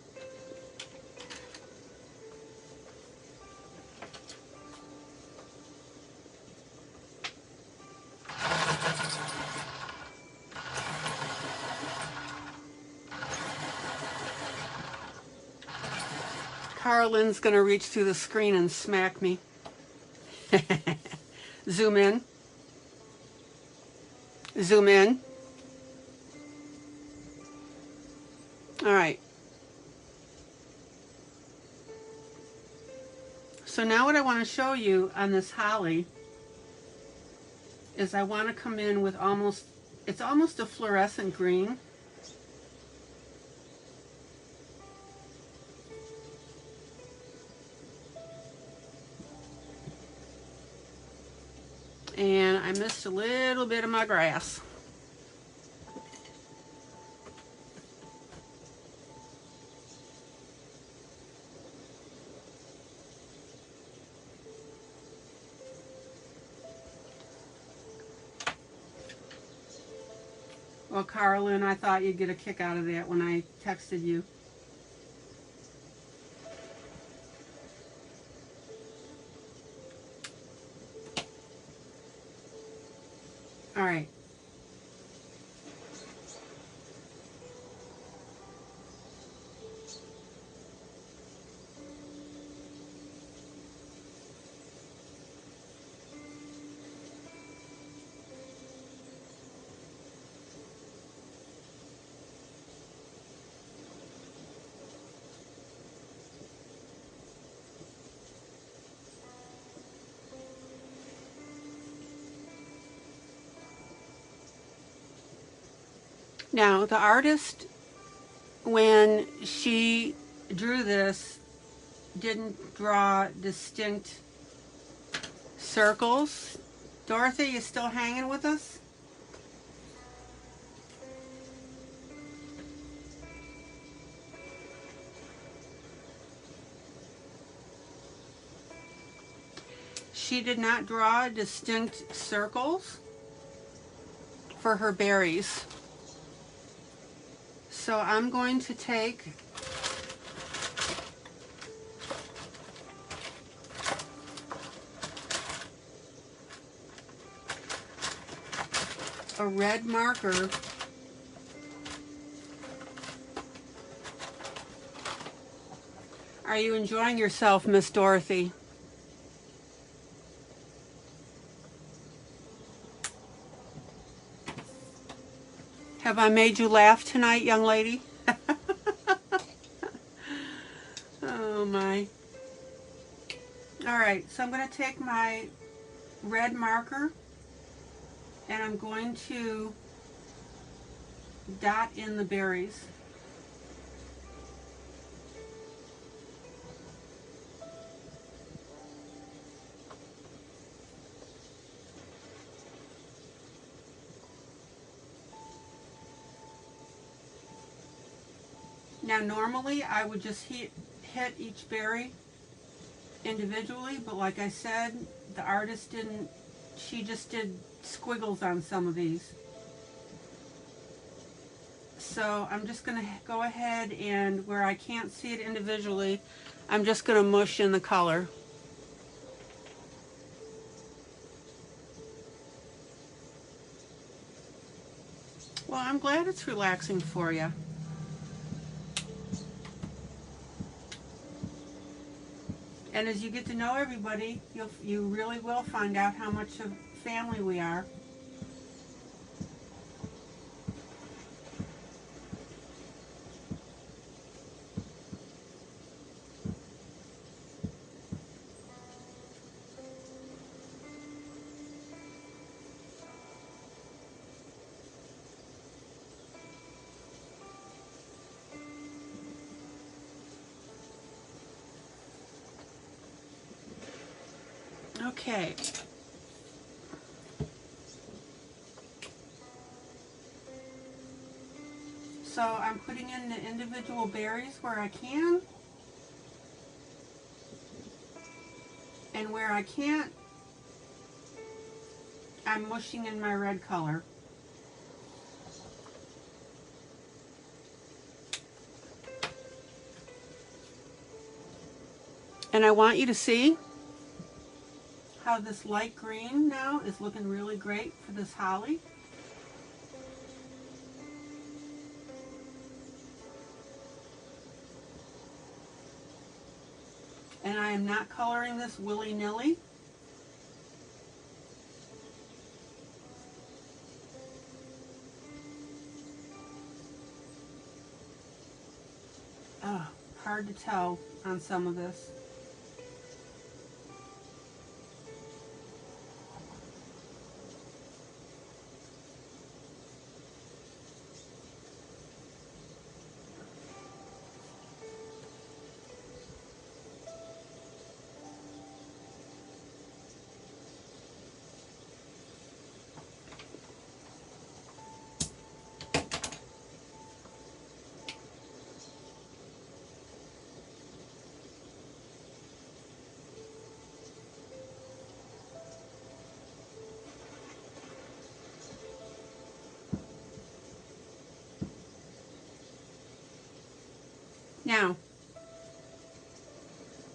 ILene's going to reach through the screen and smack me. Zoom in. Zoom in. All right. So now what I want to show you on this holly is I want to come in with almost, it's almost a fluorescent green. And I missed a little bit of my grass. Well, Carolyn, I thought you'd get a kick out of that when I texted you. All right. Now, the artist, when she drew this, didn't draw distinct circles. Dorothy, you still hanging with us? She did not draw distinct circles for her berries. So I'm going to take a red marker Are you enjoying yourself, Miss Dorothy? Have I made you laugh tonight, young lady? Oh my. All right, so I'm going to take my red marker and I'm going to dot in the berries. Now normally I would just hit each berry individually, but like I said, the artist didn't, she just did squiggles on some of these. So I'm just going to go ahead and where I can't see it individually, I'm just going to mush in the color. Well, I'm glad it's relaxing for you. And as you get to know everybody, you really will find out how much of family we are. Okay. So I'm putting in the individual berries where I can. And where I can't, I'm mushing in my red color. And I want you to see how this light green now is looking really great for this holly. And I am not coloring this willy-nilly. Oh, hard to tell on some of this. Now,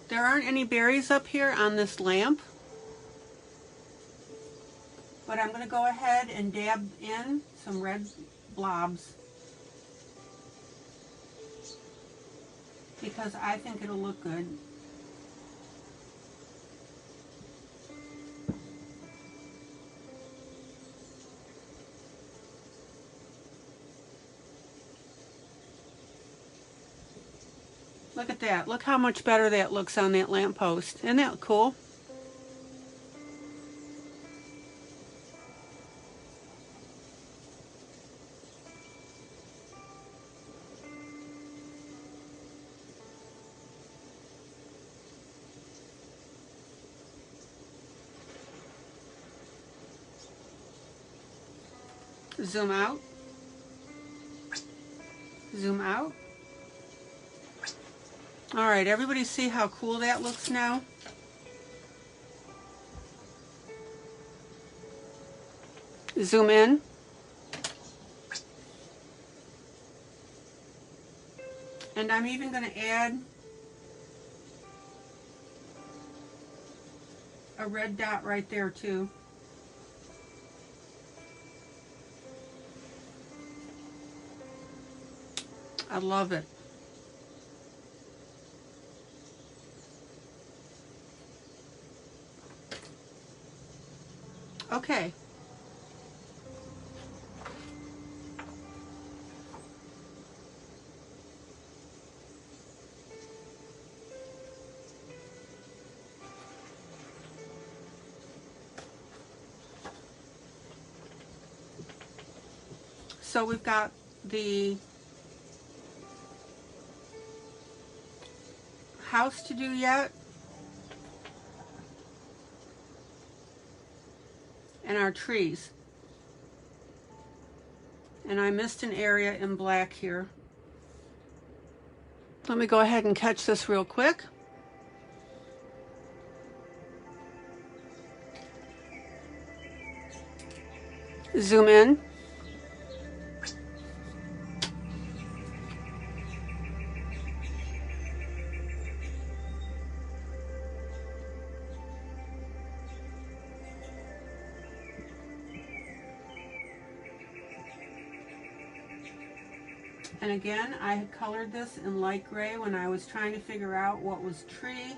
there aren't any berries up here on this lamp, but I'm going to go ahead and dab in some red blobs because I think it'll look good. Look at that. Look how much better that looks on that lamppost. Isn't that cool? Zoom out. Zoom out. All right, everybody see how cool that looks now? Zoom in. And I'm even going to add a red dot right there too. I love it. Okay. So we've got the house to do yet, and our trees. And I missed an area in black here. Let me go ahead and catch this real quick. Zoom in. And again, I had colored this in light gray when I was trying to figure out what was tree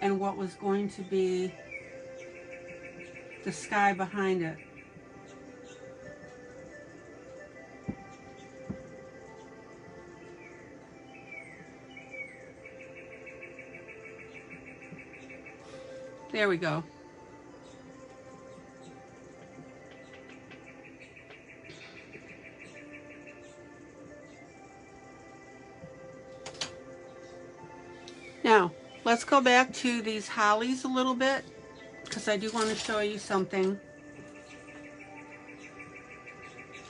and what was going to be the sky behind it. There we go. Now, let's go back to these hollies a little bit because I do want to show you something.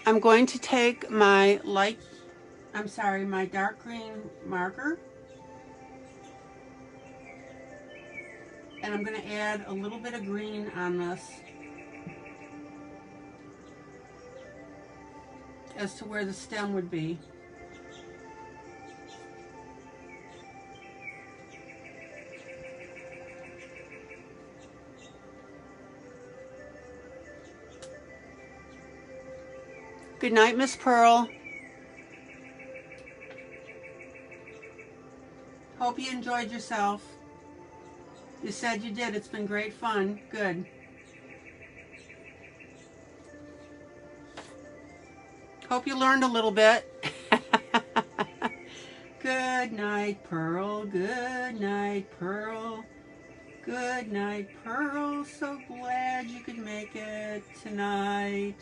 I'm going to take my my dark green marker, and I'm going to add a little bit of green on this as to where the stem would be. Good night, Miss Pearl. Hope you enjoyed yourself. You said you did. It's been great fun. Good. Hope you learned a little bit. Good night, Pearl. Good night, Pearl. Good night, Pearl. So glad you could make it tonight.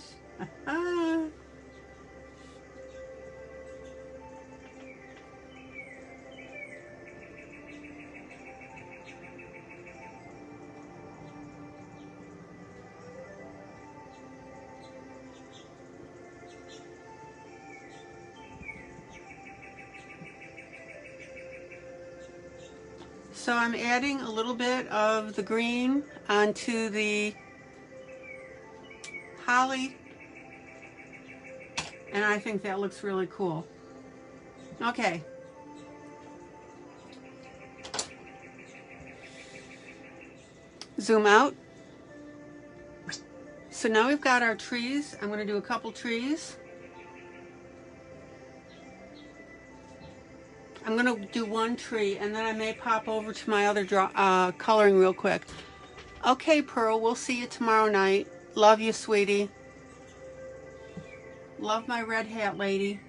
So I'm adding a little bit of the green onto the holly, and I think that looks really cool. Okay. Zoom out. So now we've got our trees. I'm going to do a couple trees. I'm going to do one tree, and then I may pop over to my other coloring real quick. Okay, Pearl, we'll see you tomorrow night. Love you, sweetie. Love my red hat lady.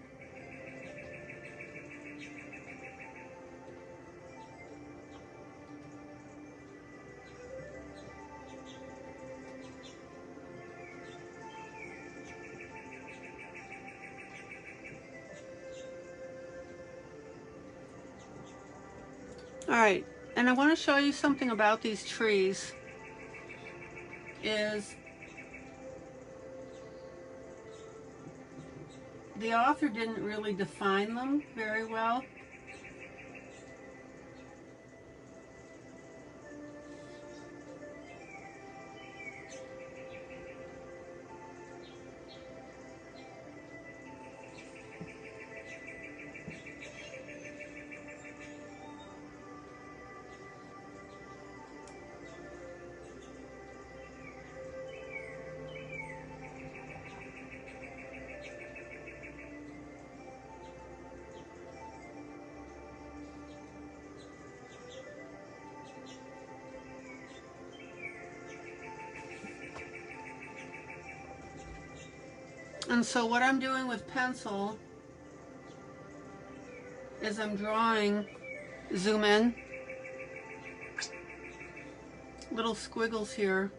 All right, and I want to show you something about these trees. Is the author didn't really define them very well. And so what I'm doing with pencil is I'm drawing, zoom in, little squiggles here.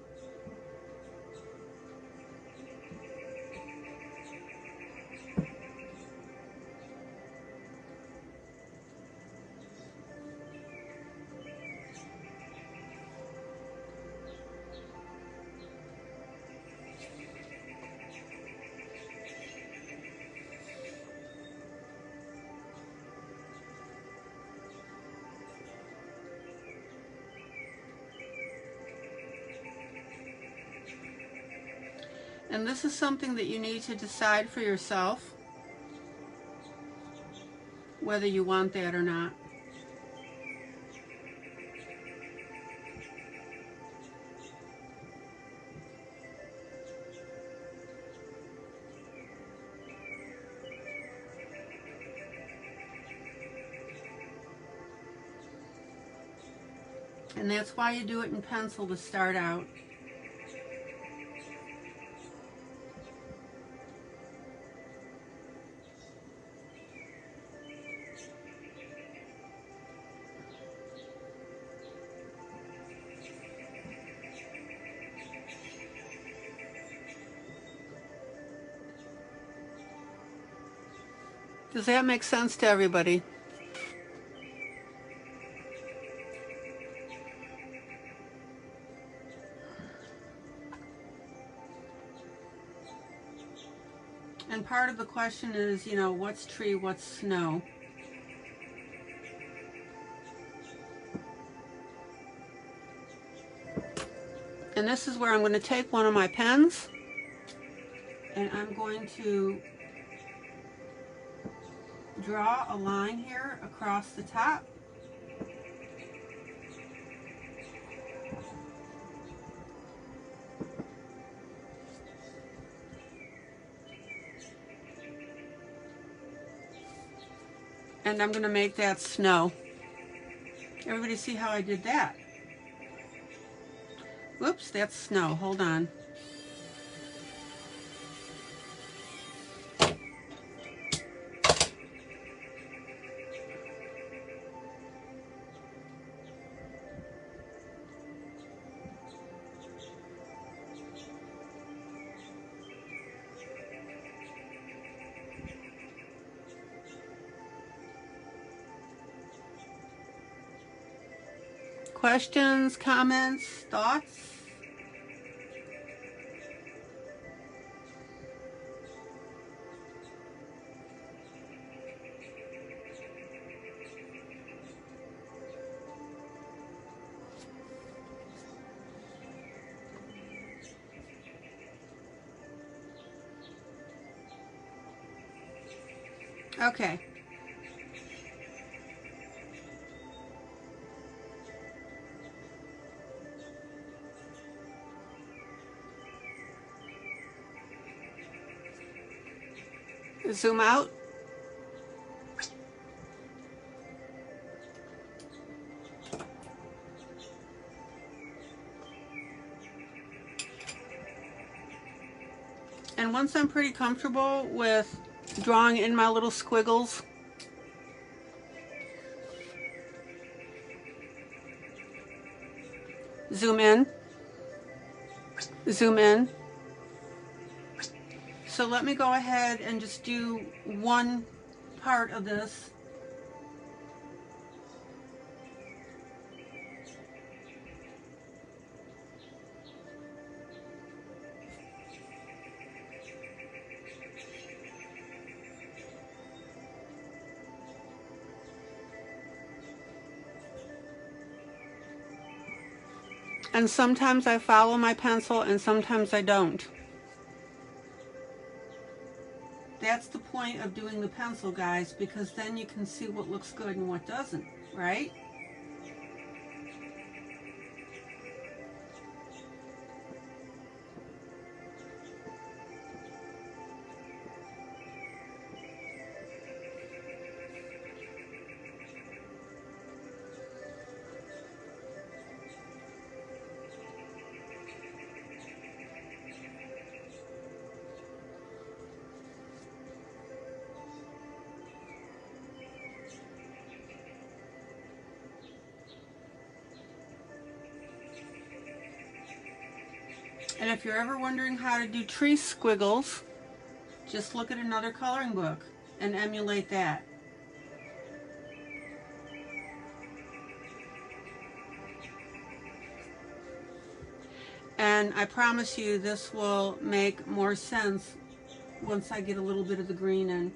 And this is something that you need to decide for yourself, whether you want that or not. And that's why you do it in pencil to start out. Does that make sense to everybody? And part of the question is, you know, what's tree, what's snow? And this is where I'm going to take one of my pens and I'm going to draw a line here across the top. And I'm going to make that snow. Everybody see how I did that? Whoops, that's snow. Hold on. Questions, comments, thoughts? Okay. Zoom out. And once I'm pretty comfortable with drawing in my little squiggles, zoom in, zoom in. So let me go ahead and just do one part of this. And sometimes I follow my pencil and sometimes I don't. That's the point of doing the pencil, guys, because then you can see what looks good and what doesn't, right? And if you're ever wondering how to do tree squiggles, just look at another coloring book and emulate that. And I promise you this will make more sense once I get a little bit of the green in.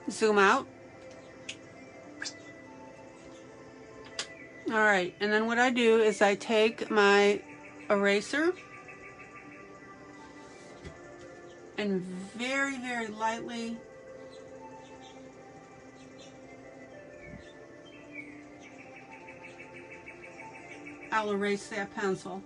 Zoom out. All right, and then what I do is I take my eraser and very, very lightly I'll erase that pencil.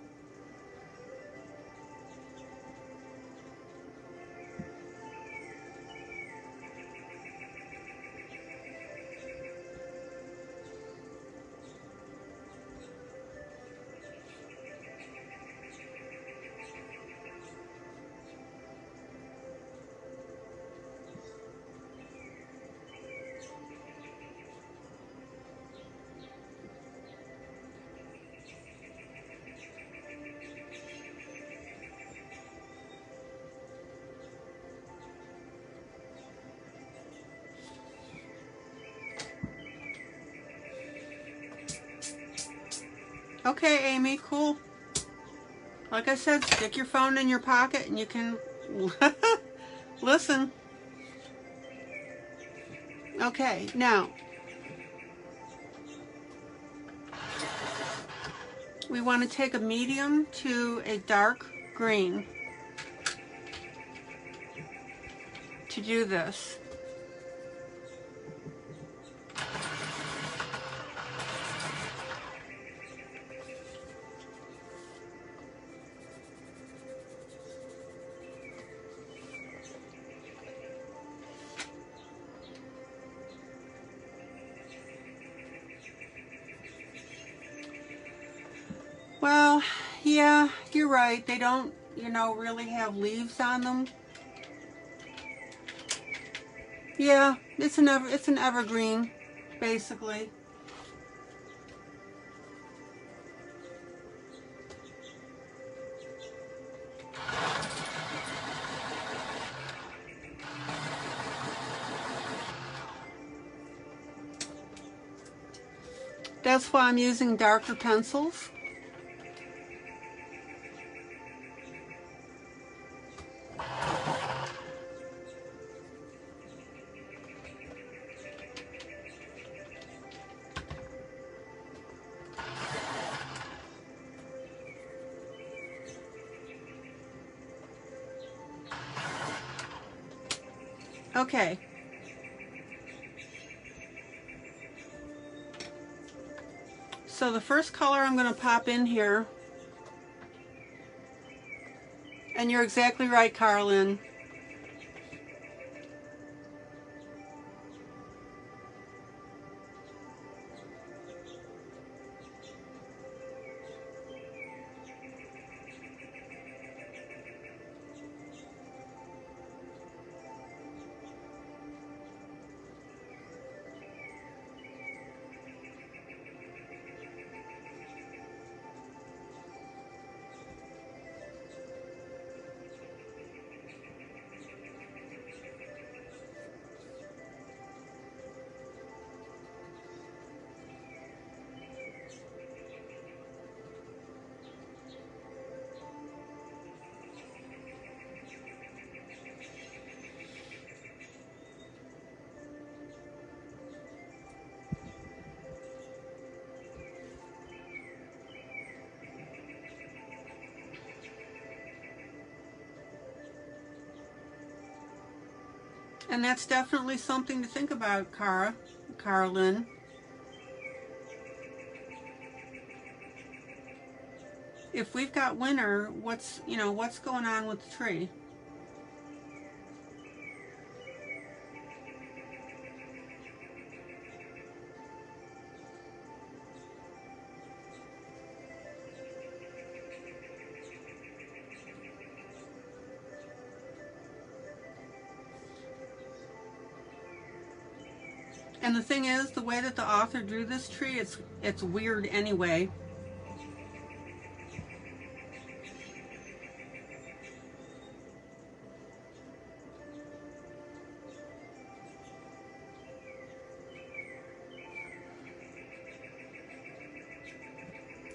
Okay, Amy, cool. Like I said, stick your phone in your pocket and you can listen. Okay, now we want to take a medium to a dark green to do this. Well, yeah, you're right. They don't, really have leaves on them. Yeah, it's an evergreen, basically. That's why I'm using darker pencils. Okay. So the first color I'm going to pop in here, and you're exactly right, Carlin. And that's definitely something to think about, Carlin. If we've got winter, what's going on with the tree? And the thing is, the way that the author drew this tree, it's weird anyway.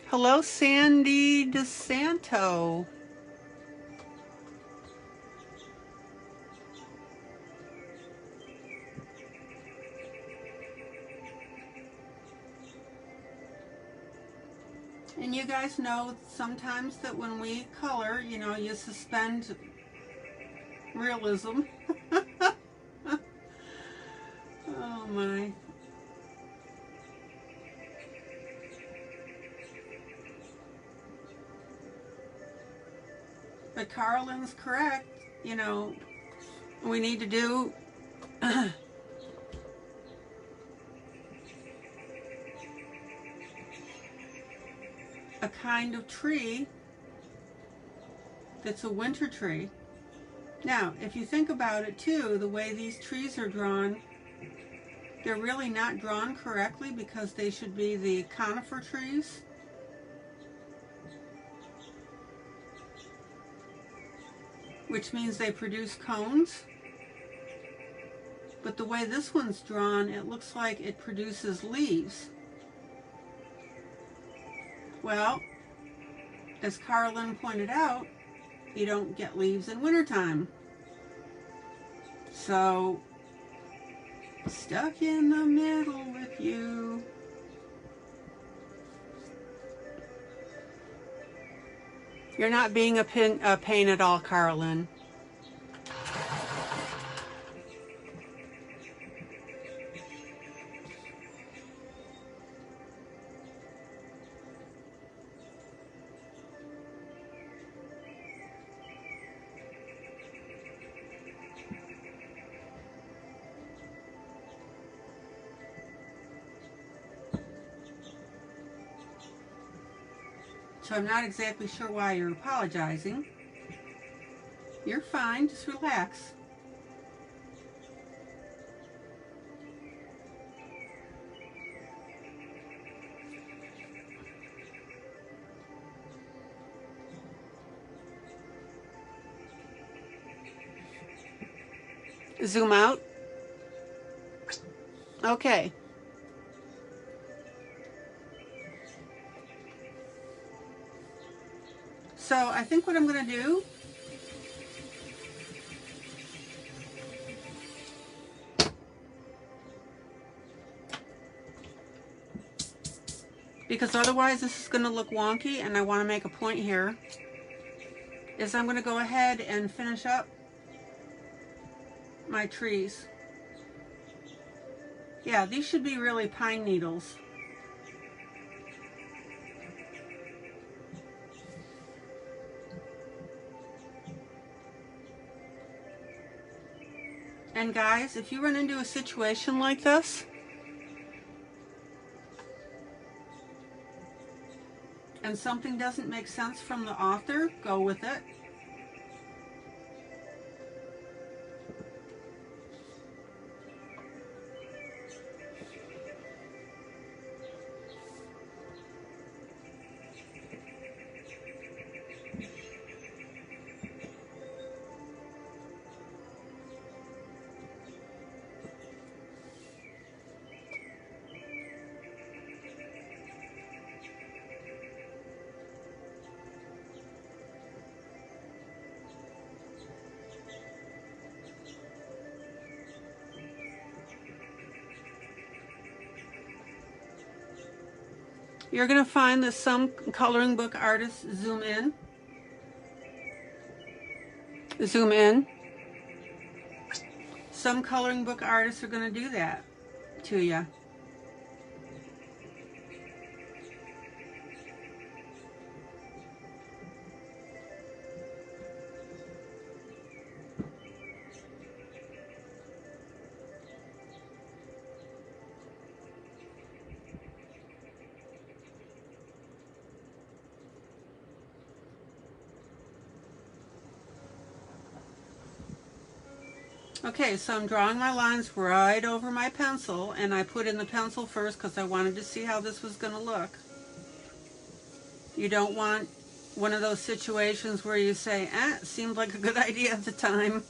Hello, Sandy DeSanto. And you guys know sometimes that when we color, you suspend realism. Oh my. But Carlin's correct. We need to do a kind of tree that's a winter tree. Now, if you think about it too, the way these trees are drawn, they're really not drawn correctly because they should be the conifer trees. Which means they produce cones. But the way this one's drawn, it looks like it produces leaves. Well, as Carlin pointed out, you don't get leaves in wintertime. So, stuck in the middle with you. You're not being a pain at all, Carlin. So I'm not exactly sure why you're apologizing. You're fine, just relax. Zoom out. Okay. So I think what I'm going to do because otherwise this is going to look wonky and I want to make a point here, is I'm going to go ahead and finish up my trees. Yeah, these should be really pine needles. And guys, if you run into a situation like this, and something doesn't make sense from the author, go with it. You're going to find that some coloring book artists zoom in. Some coloring book artists are going to do that to you. Okay, so I'm drawing my lines right over my pencil, and I put in the pencil first because I wanted to see how this was going to look. You don't want one of those situations where you say, it seemed like a good idea at the time.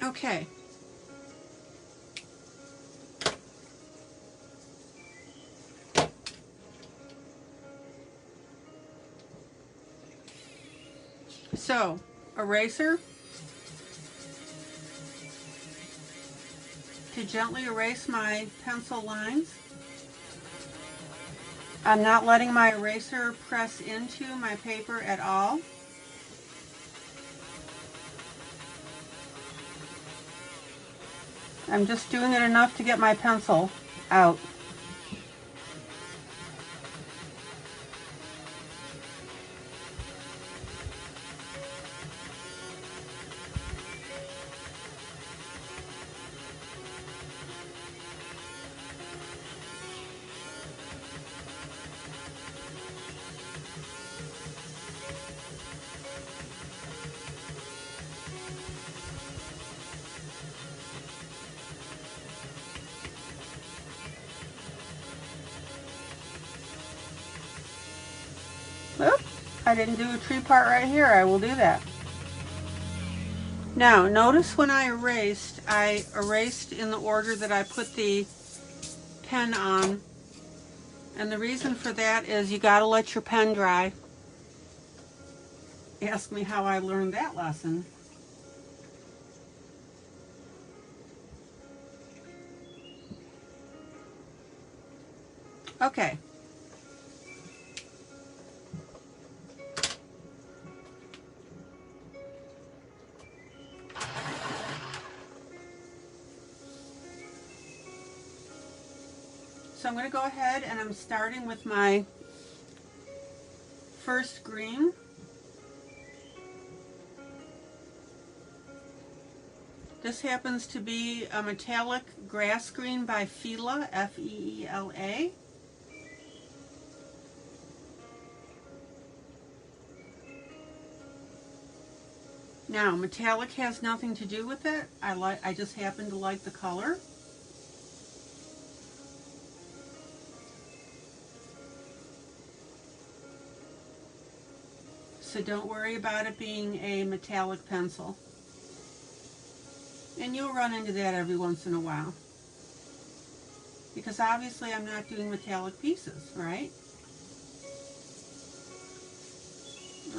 Okay. So, eraser to gently erase my pencil lines. I'm not letting my eraser press into my paper at all. I'm just doing it enough to get my pencil out. Oop, I didn't do a tree part right here. I will do that. Now, notice when I erased in the order that I put the pen on. And the reason for that is you got to let your pen dry. Ask me how I learned that lesson. Okay. So I'm going to go ahead and I'm starting with my first green. This happens to be a metallic grass green by Fila, F-E-E-L-A. Now, metallic has nothing to do with it. I just happen to like the color. So don't worry about it being a metallic pencil. And you'll run into that every once in a while. Because obviously I'm not doing metallic pieces, right?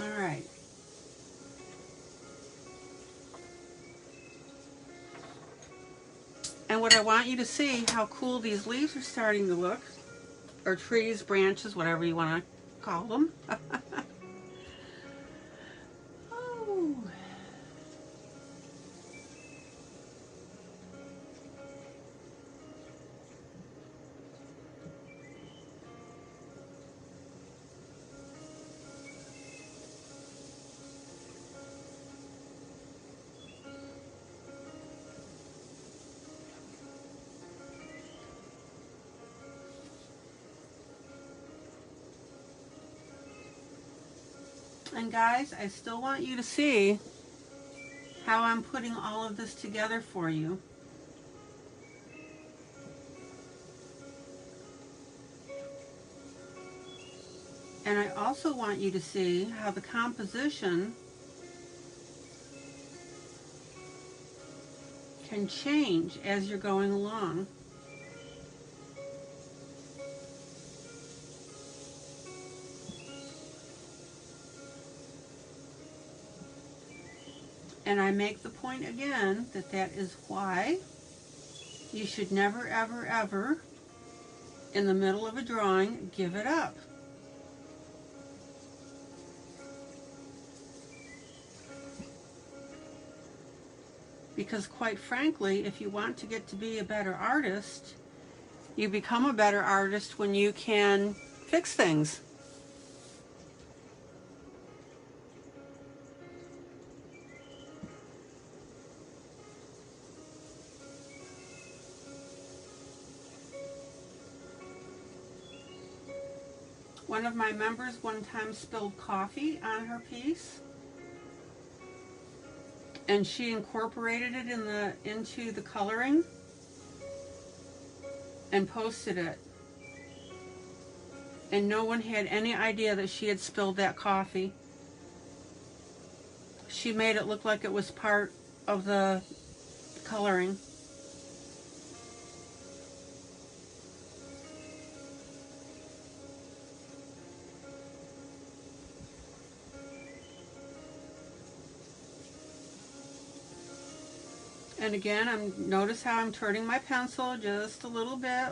Alright. And what I want you to see, how cool these leaves are starting to look. Or trees, branches, whatever you want to call them. Oh. And guys, I still want you to see how I'm putting all of this together for you. And I also want you to see how the composition can change as you're going along. And I make the point again that that is why you should never, ever, ever, in the middle of a drawing, give it up. Because quite frankly, if you want to get to be a better artist, you become a better artist when you can fix things. One of my members one time spilled coffee on her piece, and she incorporated it into the coloring and posted it. And no one had any idea that she had spilled that coffee. She made it look like it was part of the coloring. And again, notice how I'm turning my pencil just a little bit.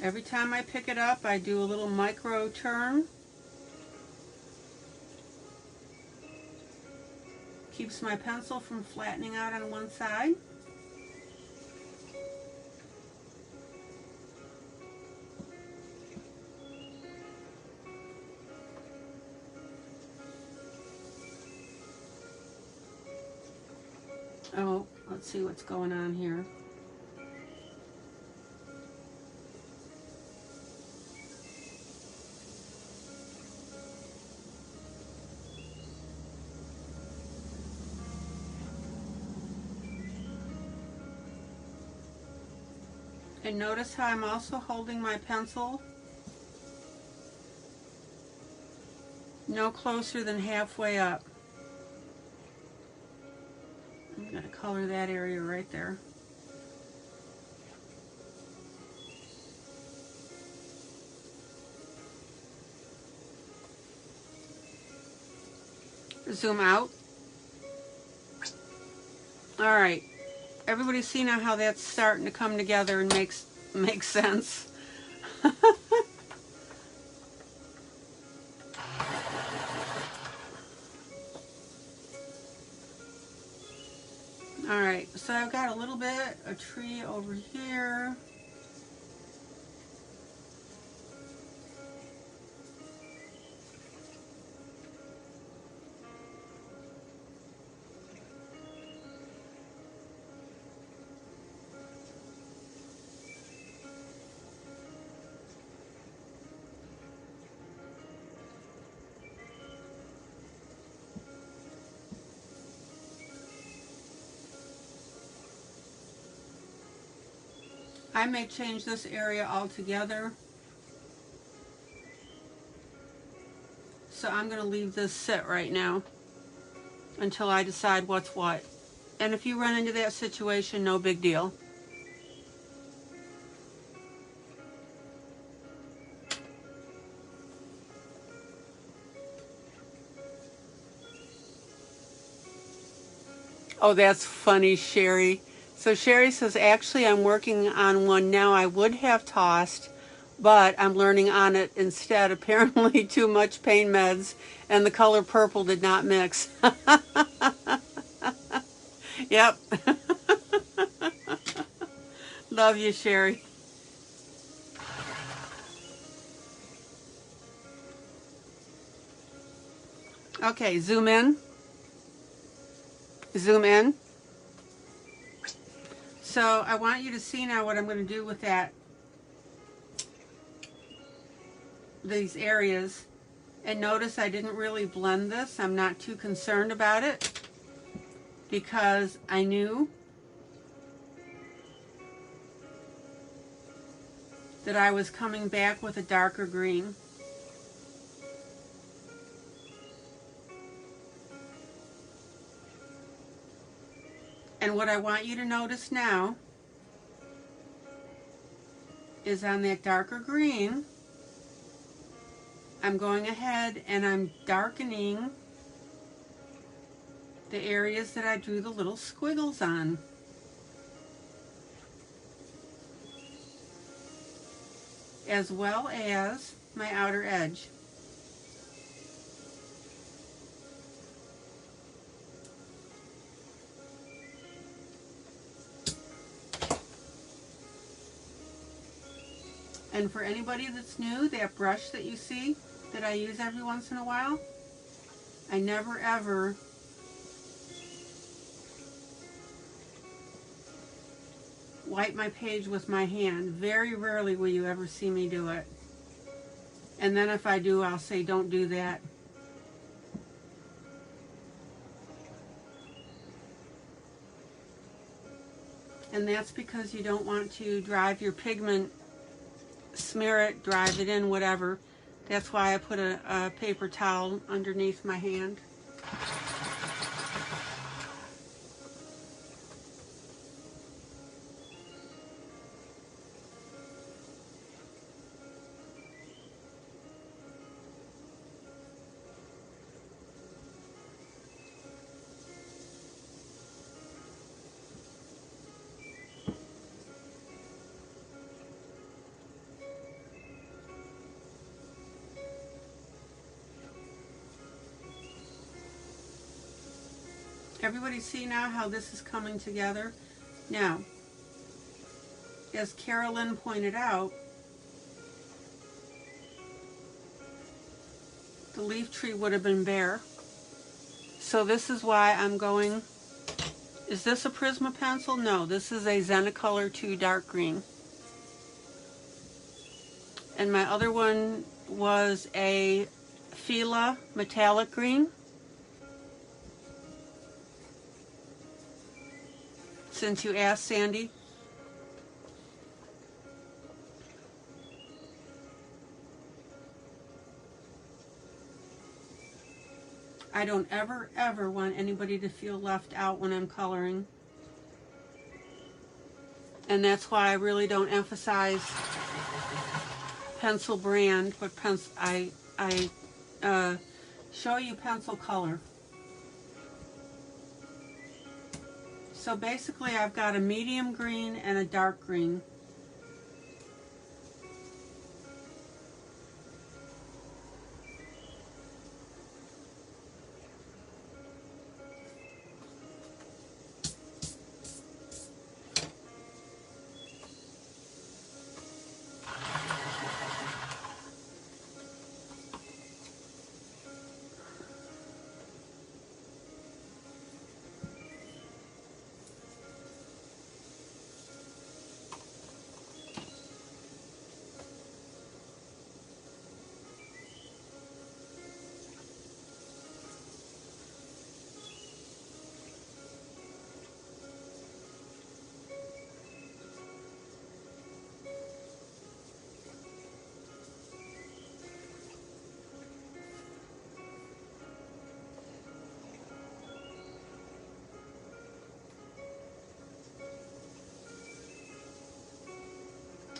Every time I pick it up, I do a little micro turn. Keeps my pencil from flattening out on one side. Oh, let's see what's going on here. And notice how I'm also holding my pencil no closer than halfway up. I'm going to color that area right there. Zoom out. Alright, everybody see now how that's starting to come together and makes sense. Alright, so I've got a little bit, a tree over here. I may change this area altogether. So I'm going to leave this sit right now until I decide what's what. And if you run into that situation, no big deal. Oh, that's funny, Sherry. So Sherry says, actually, I'm working on one now I would have tossed, but I'm learning on it instead. Apparently too much pain meds and the color purple did not mix. Yep. Love you, Sherry. Okay, zoom in. Zoom in. So I want you to see now what I'm going to do with these areas. And notice I didn't really blend this. I'm not too concerned about it because I knew that I was coming back with a darker green. And what I want you to notice now is on that darker green, I'm going ahead and I'm darkening the areas that I drew the little squiggles on. As well as my outer edge. And for anybody that's new, that brush that you see that I use every once in a while, I never ever wipe my page with my hand. Very rarely will you ever see me do it. And then if I do, I'll say, don't do that. And that's because you don't want to drive your pigment, smear it, drive it in, whatever. That's why I put a paper towel underneath my hand. Everybody see now how this is coming together? Now, as Carolyn pointed out, the leaf tree would have been bare. So this is why I'm going, is this a Prisma pencil? No, this is a Zenicolor 2 dark green. And my other one was a Fila metallic green. Since you asked, Sandy. I don't ever want anybody to feel left out when I'm coloring. And that's why I really don't emphasize pencil brand, but I show you pencil color. So basically I've got a medium green and a dark green.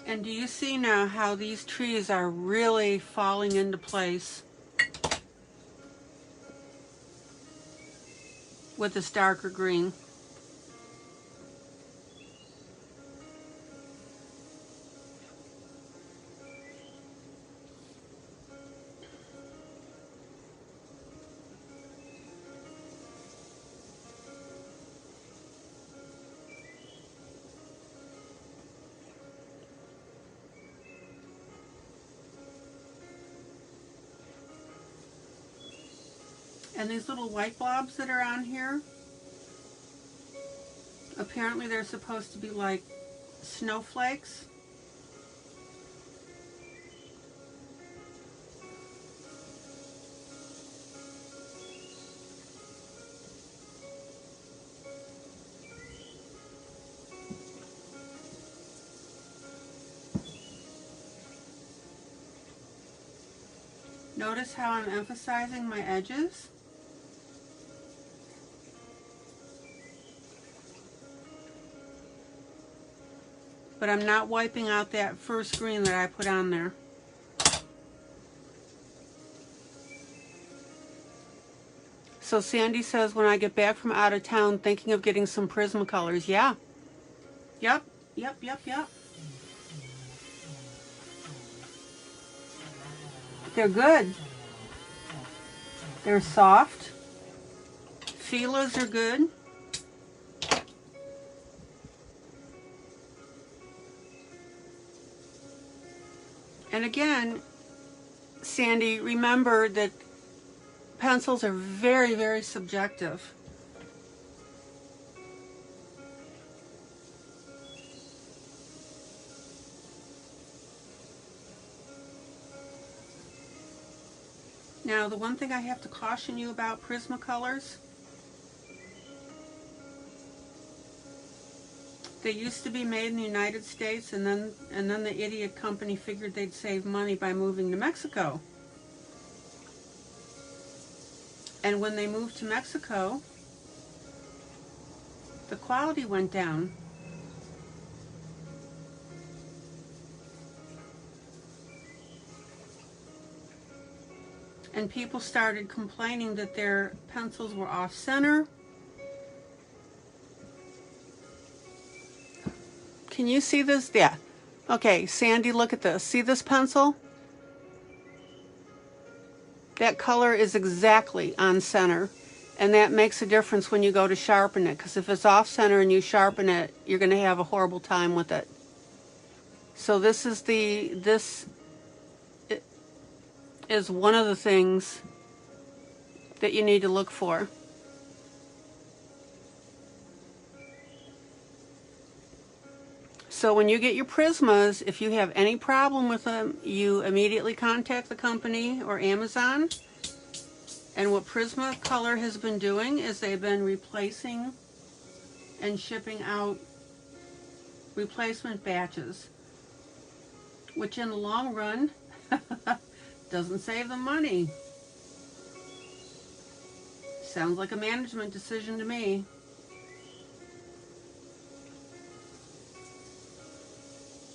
And do you see now how these trees are really falling into place with this darker green? And these little white blobs that are on here, apparently they're supposed to be like snowflakes. Notice how I'm emphasizing my edges? But I'm not wiping out that first green that I put on there. So Sandy says, when I get back from out of town, thinking of getting some Prismacolors. Yeah. Yep. They're good. They're soft. Feelas are good. And again, Sandy, remember that pencils are very, very subjective. Now, the one thing I have to caution you about Prismacolors, they used to be made in the United States, and then the idiot company figured they'd save money by moving to Mexico. And when they moved to Mexico, the quality went down. And people started complaining that their pencils were off center. Can you see this? Yeah. Okay, Sandy, look at this. See this pencil? That color is exactly on center. And that makes a difference when you go to sharpen it, because if it's off center and you sharpen it, you're going to have a horrible time with it. So this is one of the things that you need to look for. So when you get your Prismas, if you have any problem with them, you immediately contact the company or Amazon. And what Prismacolor has been doing is they've been replacing and shipping out replacement batches, which in the long run doesn't save them money. Sounds like a management decision to me.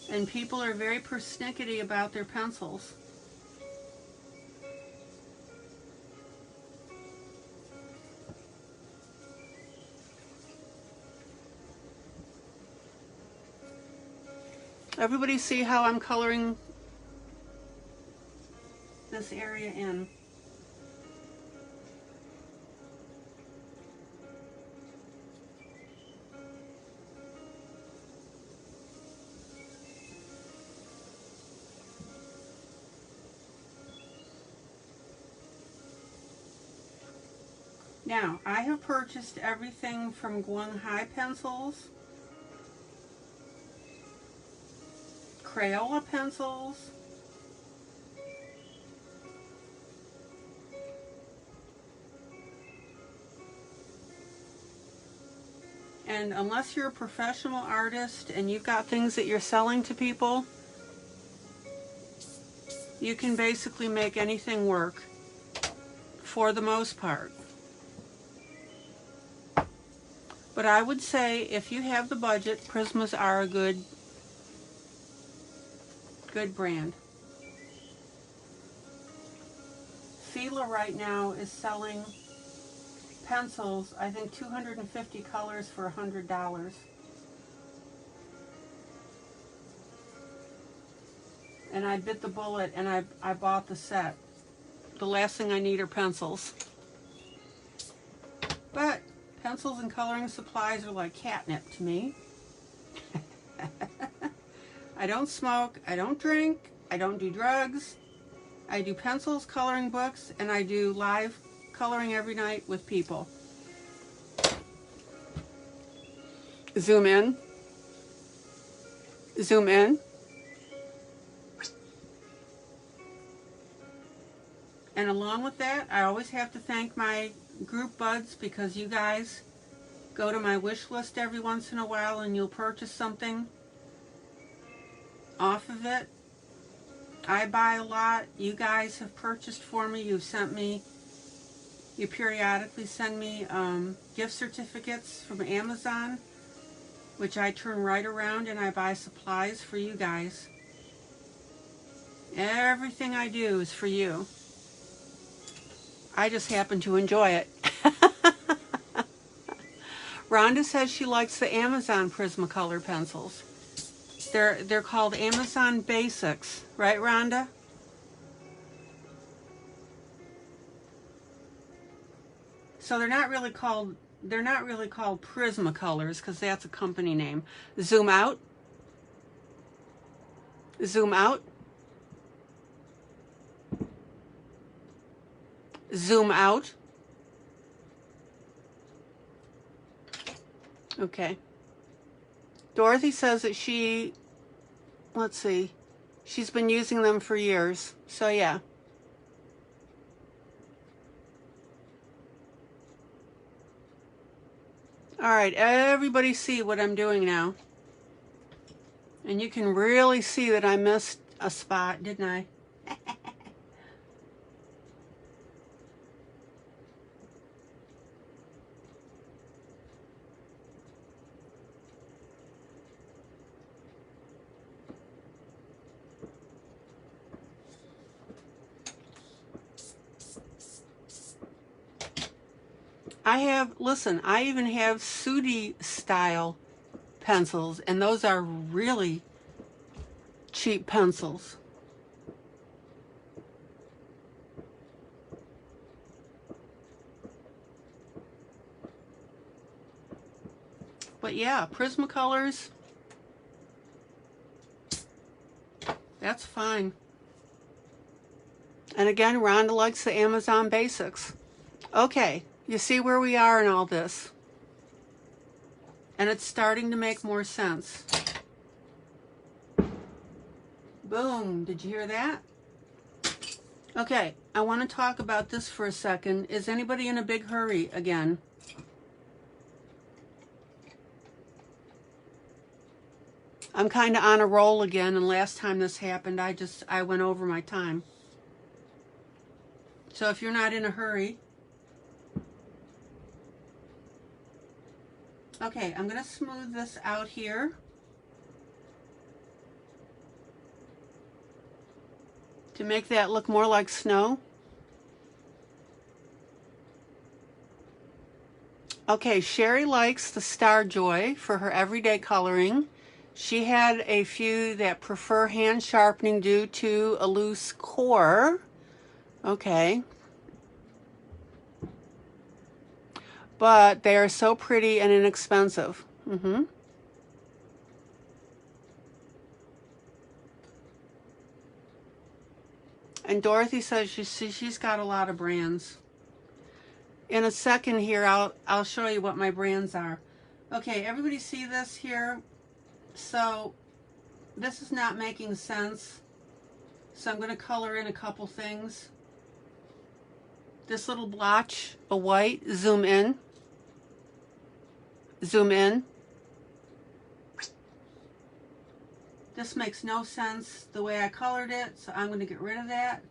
And people are very persnickety about their pencils. Everybody see how I'm coloring this area in? Now, I have purchased everything from Guanghai pencils, Crayola pencils, and unless you're a professional artist and you've got things that you're selling to people, you can basically make anything work for the most part. But I would say if you have the budget, Prismas are a good Good brand. Fila right now is selling pencils, I think 250 colors for $100. And I bit the bullet and I bought the set. The last thing I need are pencils. But pencils and coloring supplies are like catnip to me. I don't smoke, I don't drink, I don't do drugs. I do pencils, coloring books, and I do live coloring every night with people. Zoom in. Zoom in. And along with that, I always have to thank my group buds, because you guys go to my wish list every once in a while and you'll purchase something off of it. I buy a lot. You guys have purchased for me. You've sent me, you periodically send me gift certificates from Amazon, which I turn right around and I buy supplies for you guys. Everything I do is for you. I just happen to enjoy it. Rhonda says she likes the Amazon Prismacolor pencils. They're called Amazon Basics, right, Rhonda? So they're not really called Prismacolors, because that's a company name. Zoom out. Zoom out. Zoom out. Okay. Dorothy says that let's see, she's been using them for years. So yeah. All right, everybody see what I'm doing now. And you can really see that I missed a spot, didn't I? Listen, I even have Sudi style pencils, and those are really cheap pencils. But yeah, Prismacolors, that's fine. And again, Rhonda likes the Amazon Basics. Okay, you see where we are in all this. And it's starting to make more sense. Boom, did you hear that? Okay, I want to talk about this for a second. Is anybody in a big hurry again? I'm kind of on a roll again, and last time this happened, I went over my time. So if you're not in a hurry, okay, I'm going to smooth this out here. To make that look more like snow. Okay, Sherry likes the Star Joy for her everyday coloring. She had a few that prefer hand sharpening due to a loose core. Okay. But they are so pretty and inexpensive. And Dorothy says she's got a lot of brands. In a second here, I'll show you what my brands are. Okay, everybody see this here? So this is not making sense. So I'm going to color in a couple things. This little blotch of white, zoom in. Zoom in. This makes no sense the way I colored it, so I'm going to get rid of that.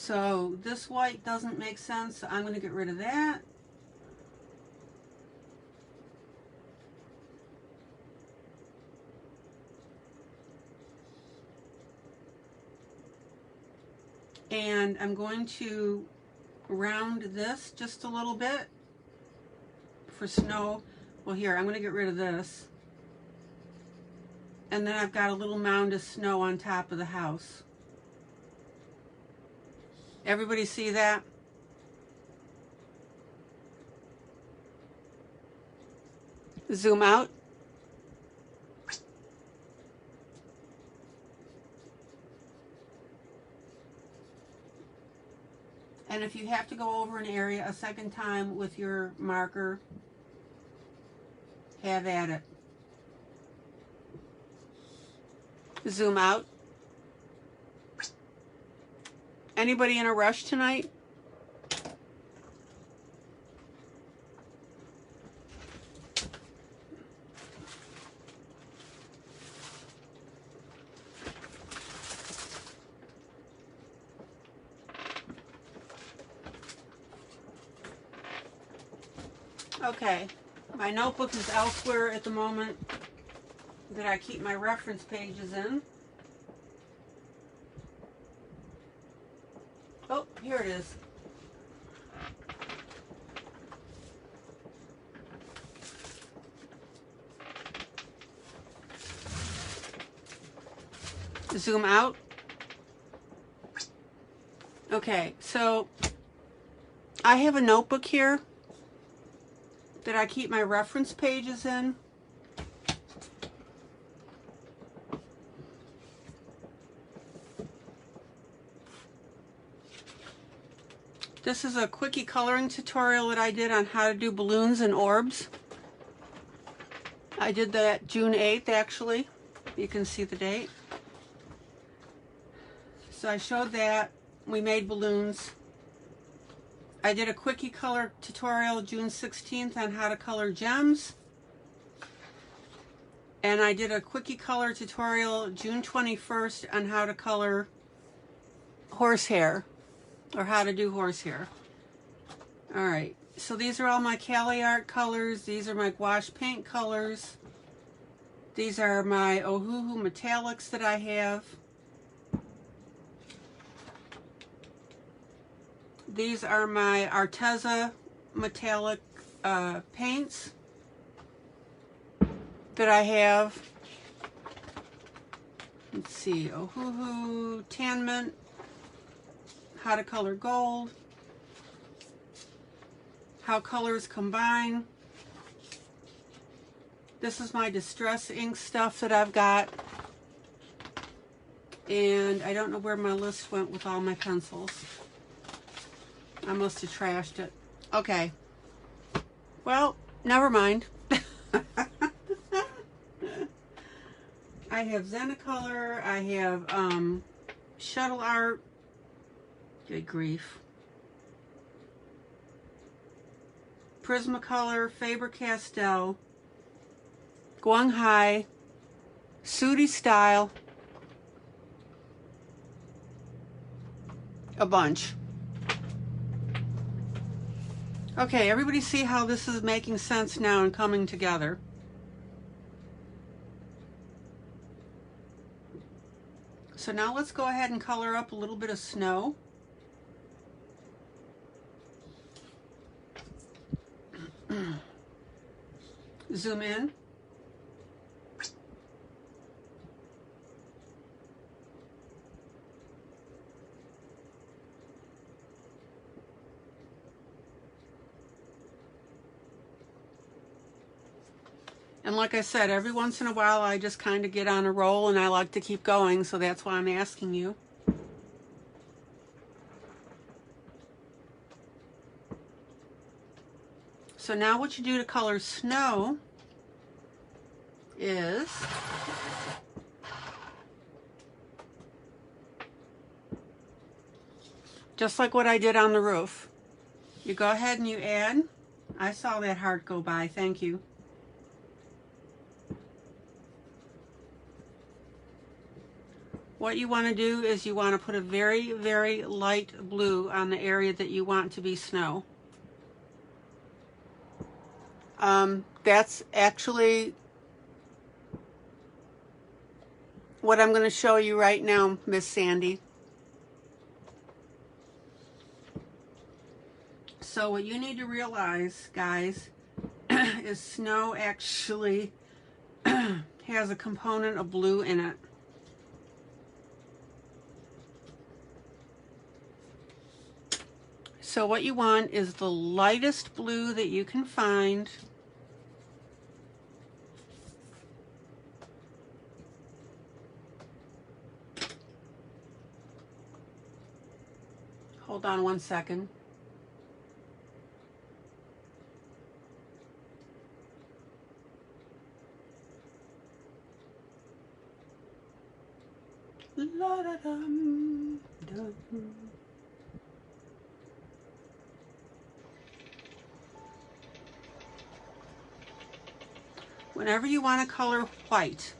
So this white doesn't make sense, so I'm going to get rid of that. And I'm going to round this just a little bit for snow. Well, here, I'm going to get rid of this. And then I've got a little mound of snow on top of the house. Everybody see that? Zoom out. And if you have to go over an area a second time with your marker, have at it. Zoom out. Anybody in a rush tonight? Okay, my notebook is elsewhere at the moment that I keep my reference pages in. Oh, here it is. Zoom out. Okay, so I have a notebook here that I keep my reference pages in. This is a quickie coloring tutorial that I did on how to do balloons and orbs. I did that June 8th actually. You can see the date. So I showed that. We made balloons. I did a quickie color tutorial June 16th on how to color gems. And I did a quickie color tutorial June 21st on how to color horsehair, or how to do horsehair. Alright, so these are all my Cali Art colors. These are my gouache paint colors. These are my Ohuhu metallics that I have. These are my Arteza metallic paints that I have. Let's see, Ohuhu, Tan Mint, how to color gold, how colors combine. This is my distress ink stuff that I've got. And I don't know where my list went with all my pencils. I must have trashed it. Okay. Well, never mind. I have Zenicolor. I have Shuttle Art. Good grief. Prismacolor, Faber-Castell, Guanghai, Sooty Style, a bunch. Okay, everybody see how this is making sense now and coming together? So now let's go ahead and color up a little bit of snow. Zoom in. And like I said, every once in a while I just kind of get on a roll and I like to keep going, so that's why I'm asking you. So now what you do to color snow is just like what I did on the roof. You go ahead and you add. I saw that heart go by, thank you. What you want to do is you want to put a very, very light blue on the area that you want to be snow. That's actually what I'm going to show you right now, Miss Sandy. So what you need to realize, guys, is snow actually has a component of blue in it. So what you want is the lightest blue that you can find. Hold on one second. La-da-dum, dum. Whenever you want to color white,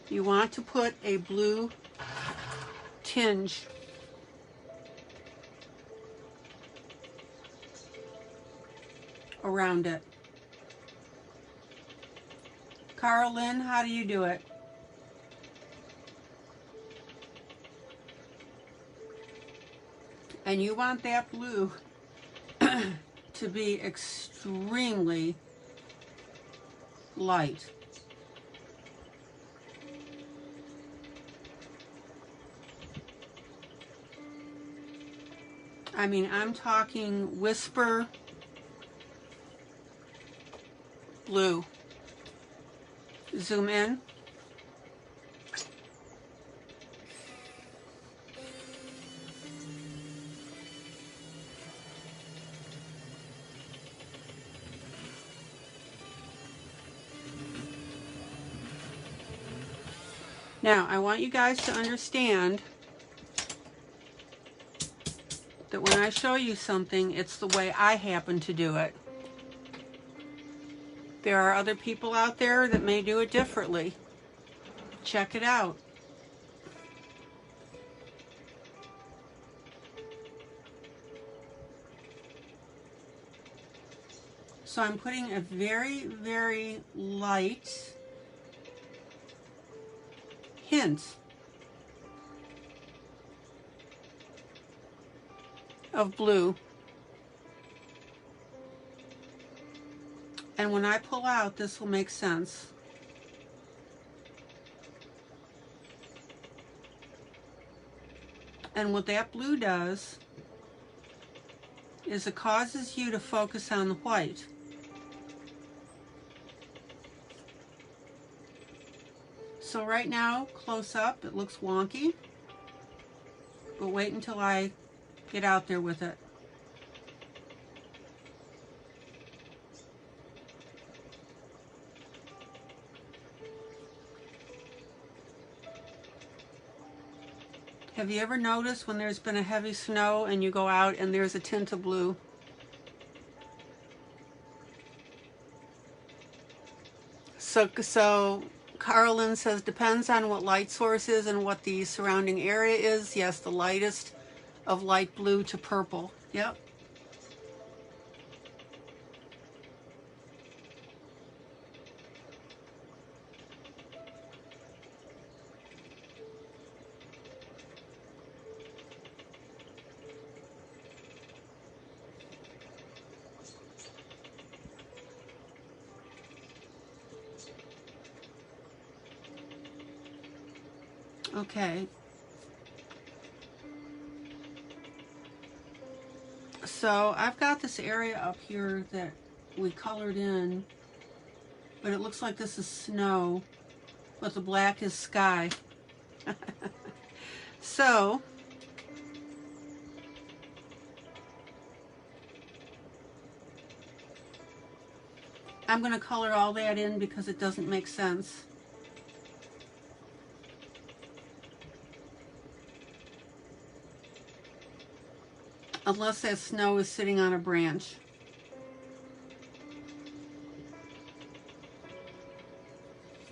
you want to put a blue tinge around it. ILene, how do you do it? And you want that blue to be extremely light. I mean, I'm talking whisper blue. Zoom in. Now, I want you guys to understand that when I show you something, it's the way I happen to do it. There are other people out there that may do it differently. Check it out. So I'm putting a very, very light hint of blue. And when I pull out, this will make sense. And what that blue does is it causes you to focus on the white. So right now, close up, it looks wonky, but wait until I get out there with it. Have you ever noticed when there's been a heavy snow and you go out and there's a tint of blue? So ILene says, depends on what light source is and what the surrounding area is. Yes, the lightest of light blue to purple. Yep. Okay. So I've got this area up here that we colored in, but it looks like this is snow, but the black is sky. So I'm going to color all that in because it doesn't make sense. Unless that snow is sitting on a branch.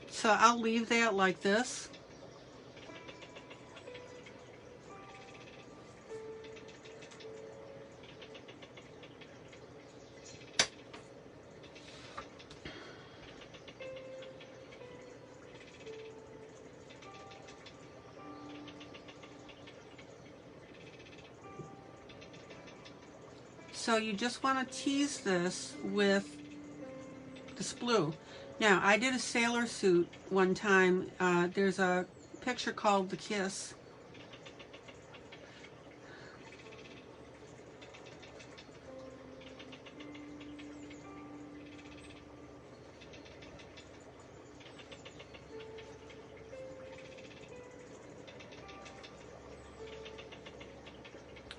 So I'll leave that like this. So you just want to tease this with this blue. Now, I did a sailor suit one time. There's a picture called The Kiss.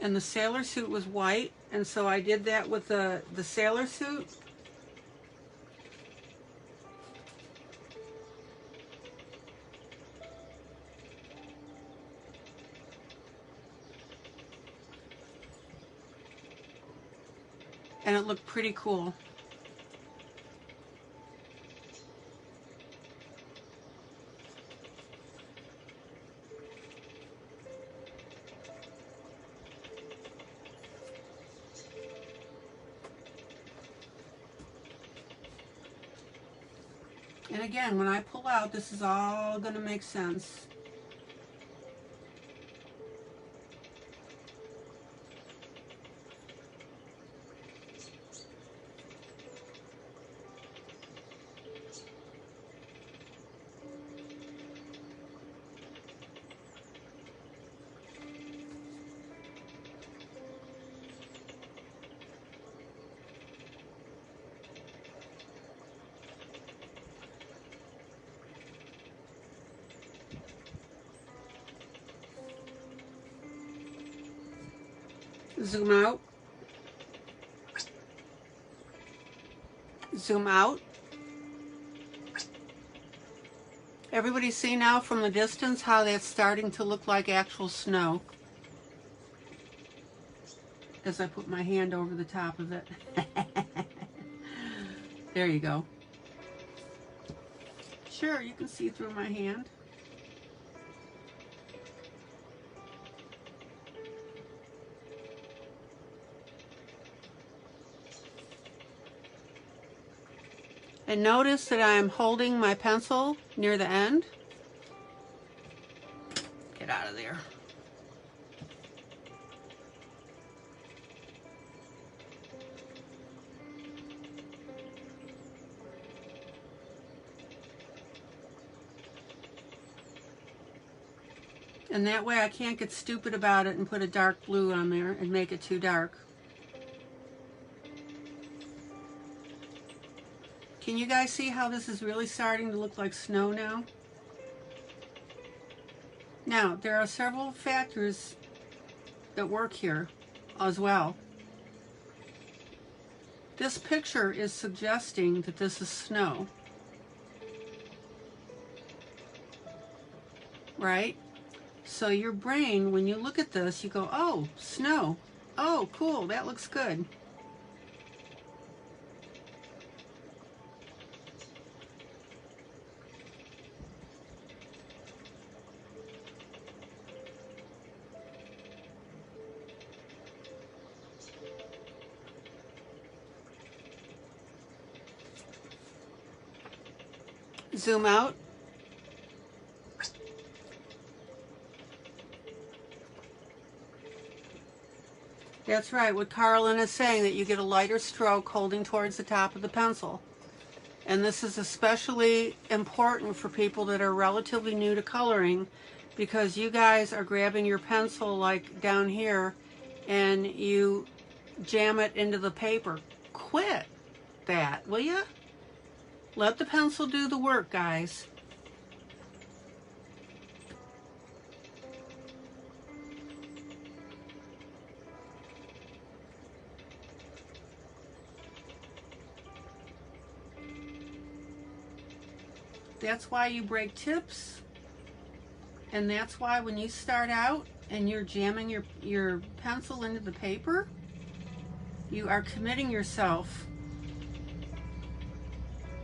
And the sailor suit was white, and so I did that with the sailor suit. And it looked pretty cool. And again, when I pull out, this is all going to make sense. Zoom out. Zoom out. Everybody see now from the distance how that's starting to look like actual snow as I put my hand over the top of it. There you go. Sure, you can see through my hand. And notice that I am holding my pencil near the end. Get out of there. And that way I can't get stupid about it and put a dark blue on there and make it too dark. Can you guys see how this is really starting to look like snow now? Now, there are several factors that work here as well. This picture is suggesting that this is snow, right? So your brain, when you look at this, you go, oh, snow. Oh, cool, that looks good. Zoom out. That's right, what Carolyn is saying, that you get a lighter stroke holding towards the top of the pencil. And this is especially important for people that are relatively new to coloring, because you guys are grabbing your pencil like down here and you jam it into the paper. Quit that, will you? Let the pencil do the work, guys. That's why you break tips, and that's why when you start out and you're jamming your pencil into the paper, you are committing yourself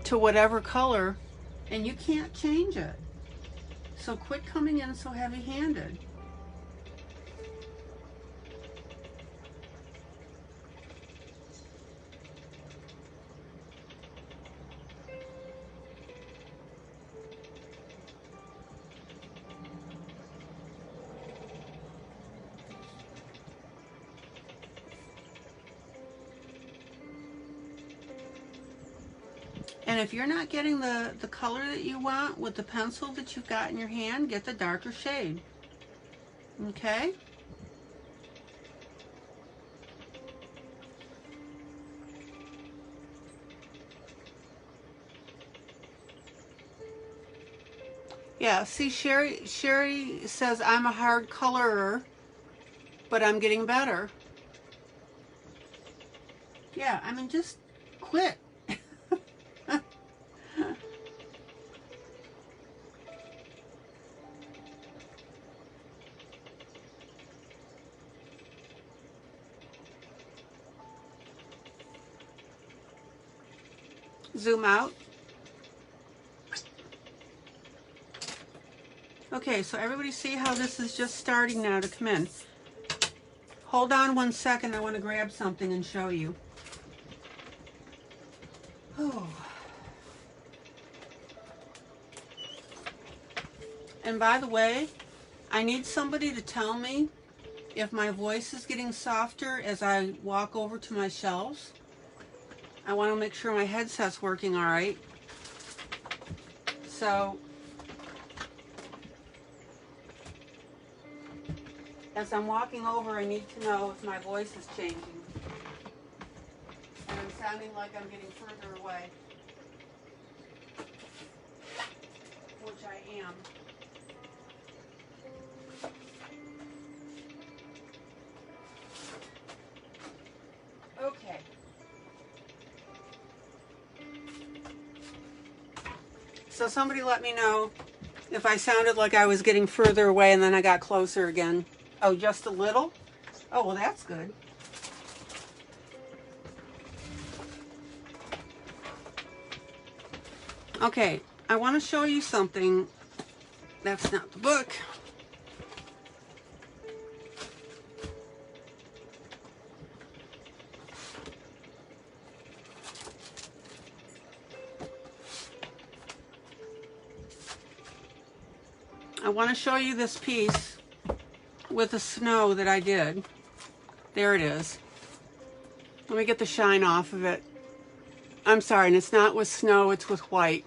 to whatever color, and you can't change it. So quit coming in so heavy-handed. And if you're not getting the color that you want with the pencil that you've got in your hand, get the darker shade. Okay? Yeah, see, Sherry says, I'm a hard colorer, but I'm getting better. Yeah, I mean, just quit. Zoom out. Okay, so everybody see how this is just starting now to come in. Hold on 1 second, I want to grab something and show you. Oh. And by the way, I need somebody to tell me if my voice is getting softer as I walk over to my shelves. I want to make sure my headset's working all right. So, as I'm walking over, I need to know if my voice is changing. And I'm sounding like I'm getting further away. Which I am. Okay. So somebody let me know if I sounded like I was getting further away and then I got closer again. Oh, just a little? Oh, well, that's good. Okay, I want to show you something. That's not the book. I want to show you this piece with the snow that I did. There it is. Let me get the shine off of it. I'm sorry, and it's not with snow, it's with white.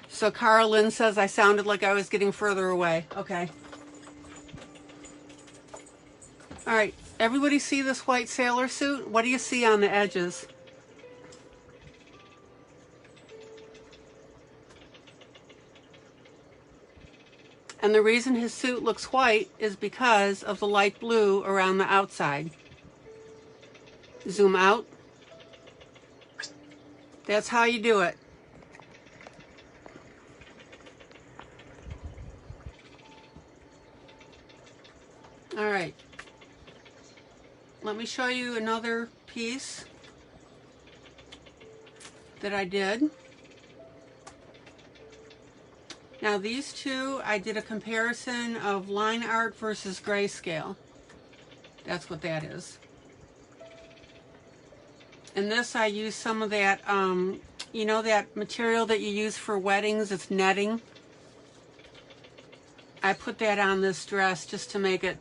So Carolyn says I sounded like I was getting further away. Okay. All right, everybody see this white sailor suit? What do you see on the edges? And the reason his suit looks white is because of the light blue around the outside. Zoom out. That's how you do it. All right. Let me show you another piece that I did. Now these two, I did a comparison of line art versus grayscale. That's what that is. And this, I used some of that, you know that material that you use for weddings, it's netting? I put that on this dress just to make it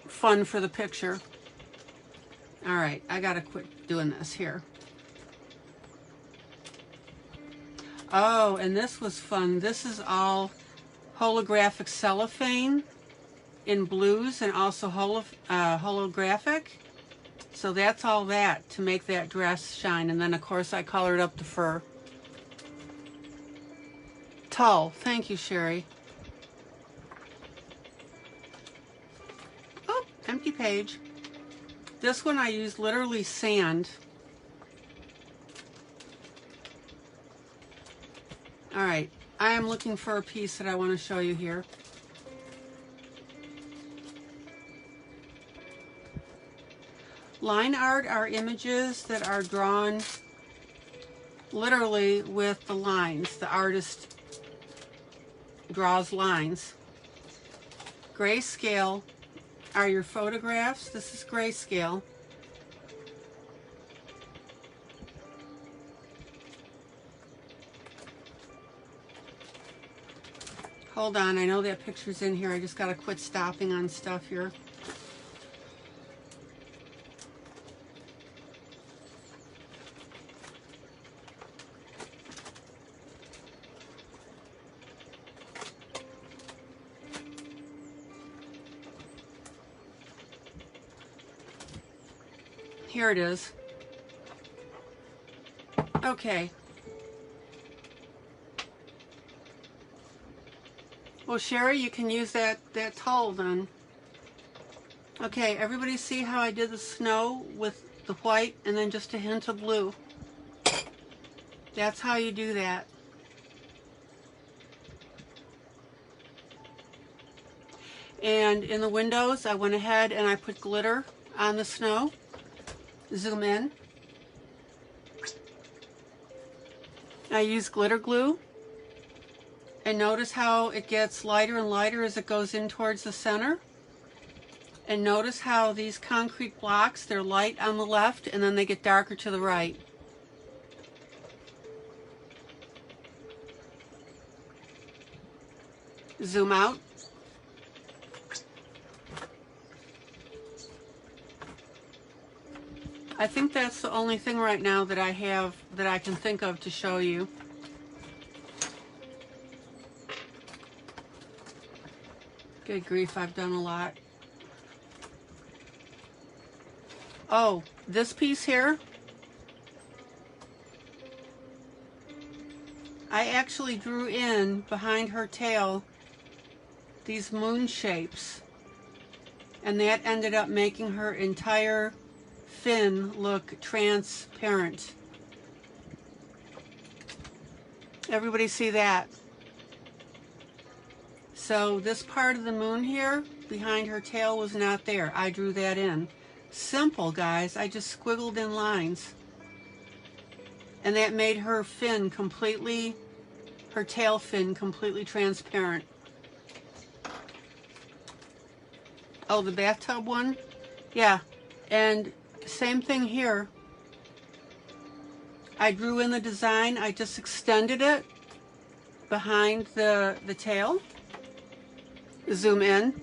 fun for the picture. All right, I gotta quit doing this here. Oh, and this was fun. This is all holographic cellophane in blues and also holographic. So that's all that to make that dress shine. And then, of course, I colored up the fur. Tulle. Thank you, Sherry. Oh, empty page. This one I used literally sand. All right, I am looking for a piece that I want to show you here. Line art are images that are drawn literally with the lines. The artist draws lines. Grayscale are your photographs. This is grayscale. Hold on, I know that picture's in here. I just gotta quit stopping on stuff here. Here it is. Okay. Well, Sherry, you can use that towel then. Okay, everybody see how I did the snow with the white and then just a hint of blue? That's how you do that. And in the windows, I went ahead and I put glitter on the snow. Zoom in. I use glitter glue. And notice how it gets lighter and lighter as it goes in towards the center. And notice how these concrete blocks, they're light on the left and then they get darker to the right. Zoom out. I think that's the only thing right now that I have that I can think of to show you. Good grief, I've done a lot. Oh, this piece here, I actually drew in behind her tail these moon shapes, and that ended up making her entire fin look transparent. Everybody see that? So this part of the moon here behind her tail was not there. I drew that in. Simple, guys. I just squiggled in lines. And that made her fin completely, her tail fin completely transparent. Oh, the bathtub one? Yeah. And same thing here. I drew in the design. I just extended it behind the tail. Zoom in.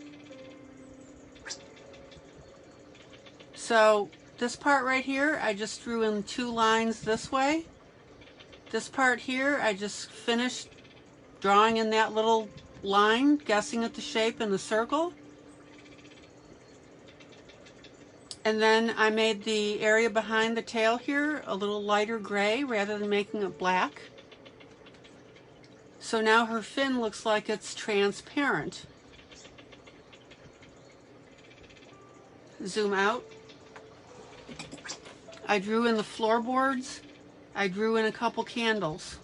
So this part right here, I just drew in 2 lines this way. This part here, I just finished drawing in that little line, guessing at the shape in the circle. And then I made the area behind the tail here a little lighter gray rather than making it black. So now her fin looks like it's transparent. Zoom out. I drew in the floorboards. I drew in a couple candles.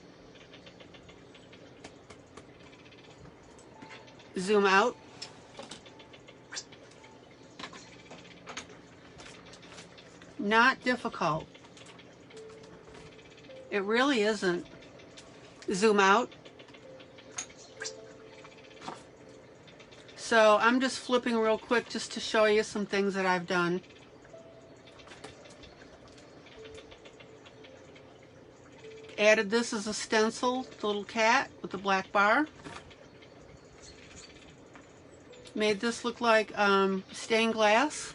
Zoom out. Not difficult. It really isn't. Zoom out. So I'm just flipping real quick just to show you some things that I've done. Added this as a stencil, the little cat with the black bar. Made this look like stained glass.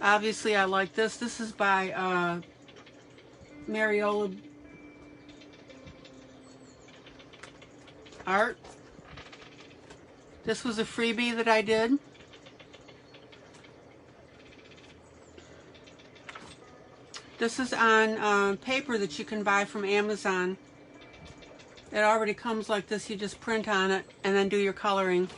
Obviously I like this. This is by Mariola Art. This was a freebie that I did. This is on paper that you can buy from Amazon. It already comes like this. You just print on it and then do your coloring.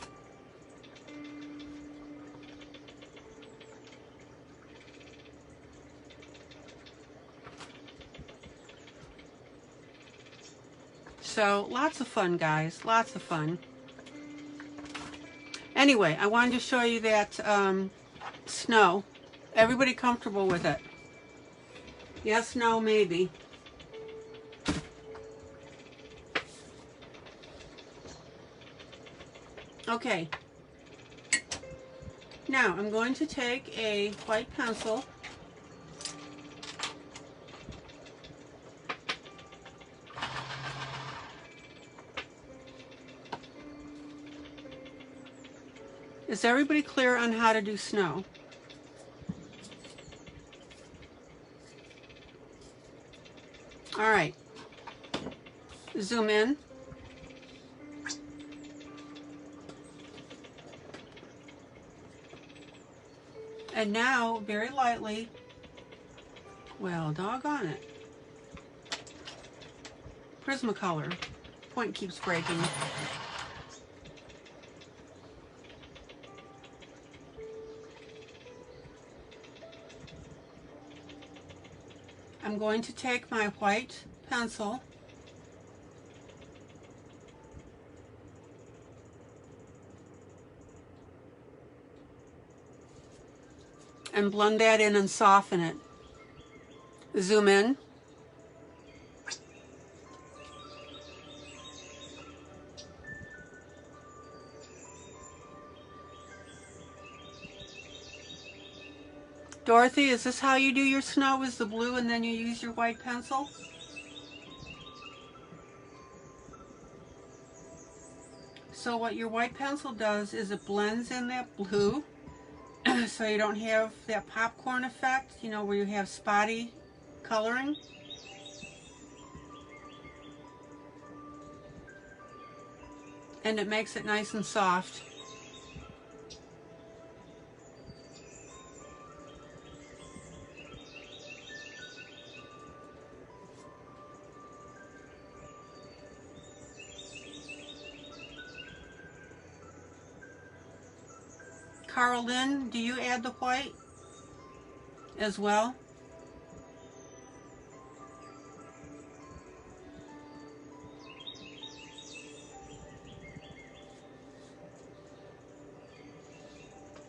So lots of fun, guys. Lots of fun. Anyway, I wanted to show you that snow. Everybody comfortable with it? Yes, no, maybe. Okay. Now I'm going to take a white pencil . Is everybody clear on how to do snow? All right. Zoom in. And now, very lightly, well, doggone it, Prismacolor. Point keeps breaking. I'm going to take my white pencil and blend that in and soften it. Zoom in. Dorothy, is this how you do your snow? Is the blue and then you use your white pencil? So what your white pencil does is it blends in that blue so you don't have that popcorn effect, you know, where you have spotty coloring. And it makes it nice and soft. Carolyn, do you add the white as well?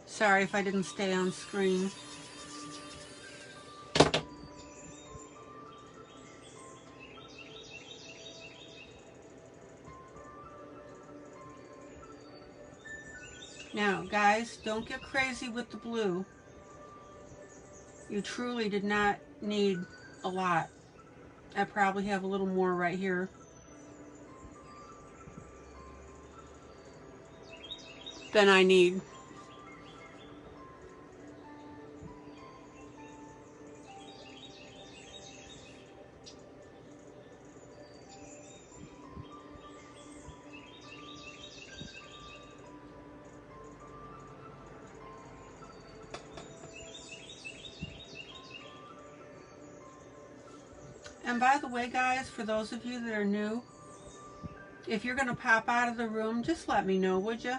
Sorry if I didn't stay on screen. Now, guys, don't get crazy with the blue. You truly did not need a lot. I probably have a little more right here. Than I need. And by the way, guys, for those of you that are new, if you're going to pop out of the room, just let me know, would you?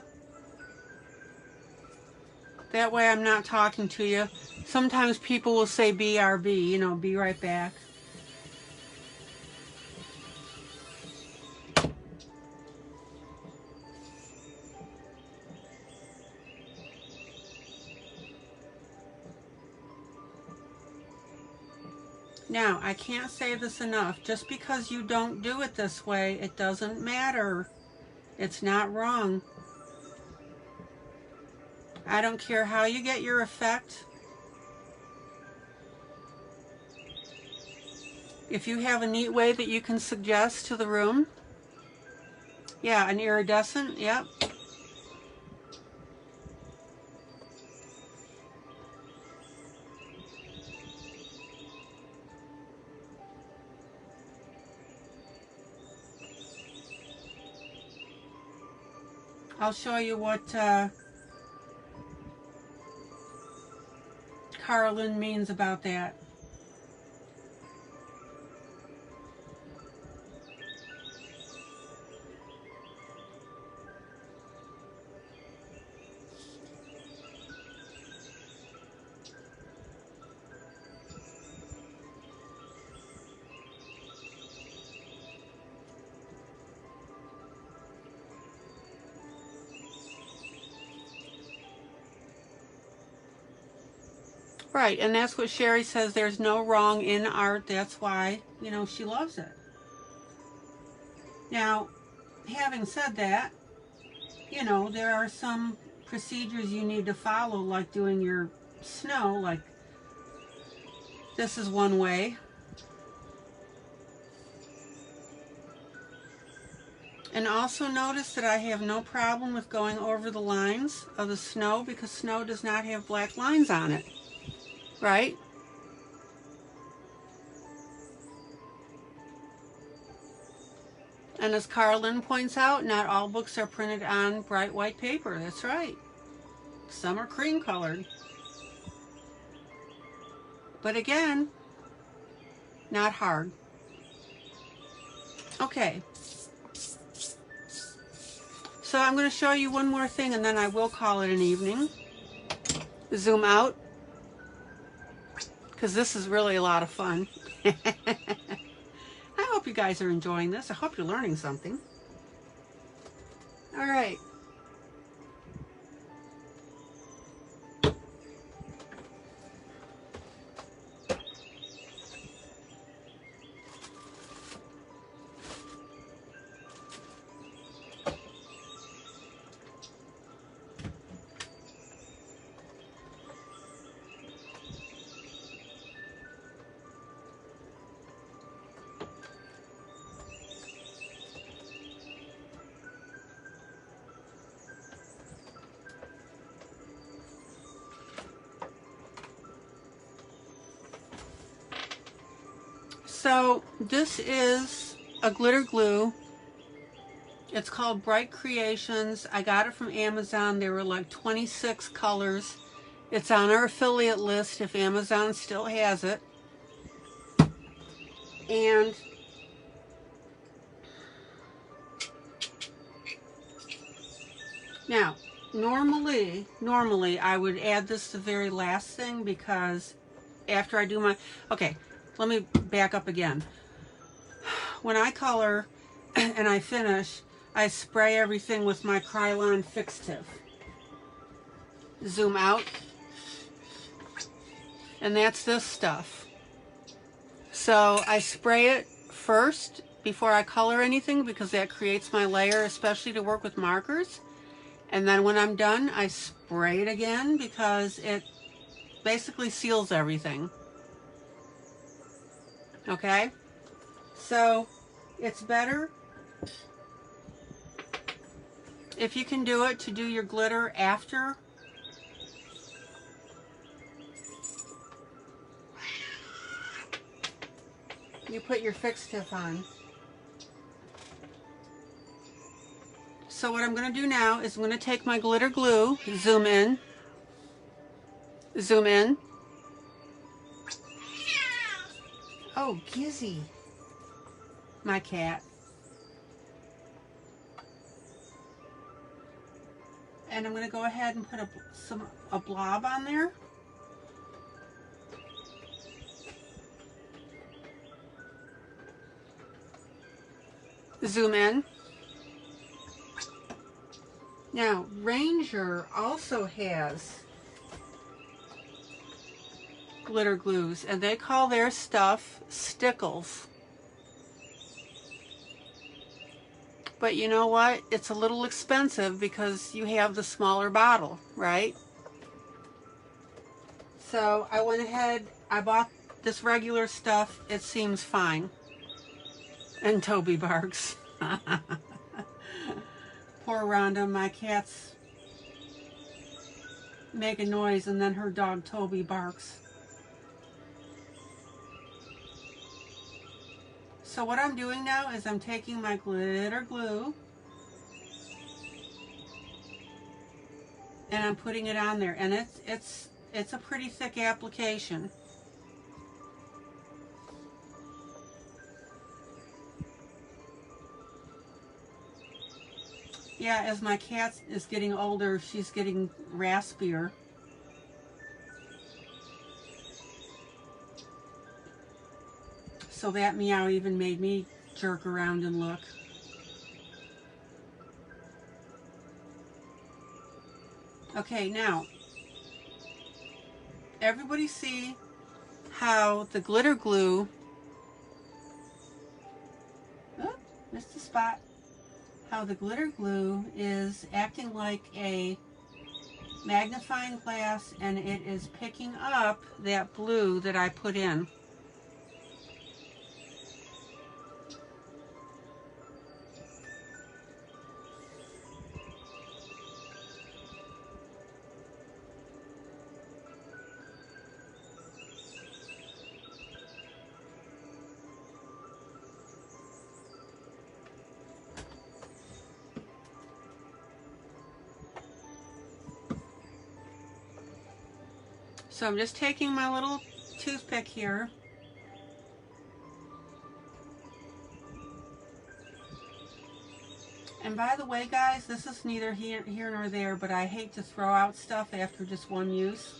That way I'm not talking to you. Sometimes people will say BRB, you know, be right back. Now, I can't say this enough. Just because you don't do it this way, it doesn't matter. It's not wrong. I don't care how you get your effect. If you have a neat way that you can suggest to the room. Yeah, an iridescent, yep. I'll show you what Carolyn means about that. Right, and that's what Sherry says, there's no wrong in art. That's why, you know, she loves it. Now, having said that, you know, there are some procedures you need to follow, like doing your snow, like this is one way. And also notice that I have no problem with going over the lines of the snow because snow does not have black lines on it. Right? And as Carolyn points out, not all books are printed on bright white paper. That's right. Some are cream colored. But again, not hard. Okay. So I'm going to show you one more thing and then I will call it an evening. Zoom out, because this is really a lot of fun. I hope you guys are enjoying this. I hope you're learning something. All right. So this is a glitter glue. It's called Bright Creations. I got it from Amazon. There were like 26 colors. It's on our affiliate list if Amazon still has it. And now, normally I would add this the very last thing, because after I do my, okay, let me back up again. When I color and I finish, I spray everything with my Krylon fixative. Zoom out. And that's this stuff. So I spray it first before I color anything, because that creates my layer, especially to work with markers. And then when I'm done, I spray it again, because it basically seals everything. Okay? So it's better if you can do it to do your glitter after. You put your fixative on. So what I'm going to do now is I'm going to take my glitter glue, zoom in, zoom in. Oh, Gizzy, my cat. And I'm going to go ahead and put a blob on there. Zoom in. Now, Ranger also has glitter glues, and they call their stuff stickles. But you know what? It's a little expensive because you have the smaller bottle, right? So I went ahead, I bought this regular stuff. It seems fine. And Toby barks. Poor Rhonda, my cat's make a noise and then her dog Toby barks. So what I'm doing now is I'm taking my glitter glue and I'm putting it on there, and it's a pretty thick application. Yeah, as my cat is getting older, she's getting raspier. So that meow even made me jerk around and look. Okay, now, everybody see how the glitter glue, oh, missed the spot, how the glitter glue is acting like a magnifying glass, and it is picking up that blue that I put in. So I'm just taking my little toothpick here. And by the way, guys, this is neither here nor there, but I hate to throw out stuff after just one use.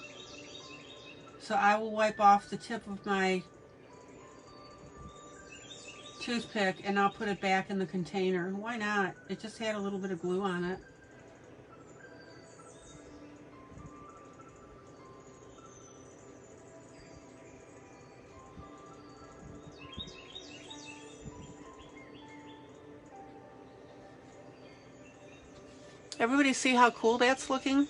So I will wipe off the tip of my toothpick and I'll put it back in the container. Why not? It just had a little bit of glue on it. Everybody see how cool that's looking?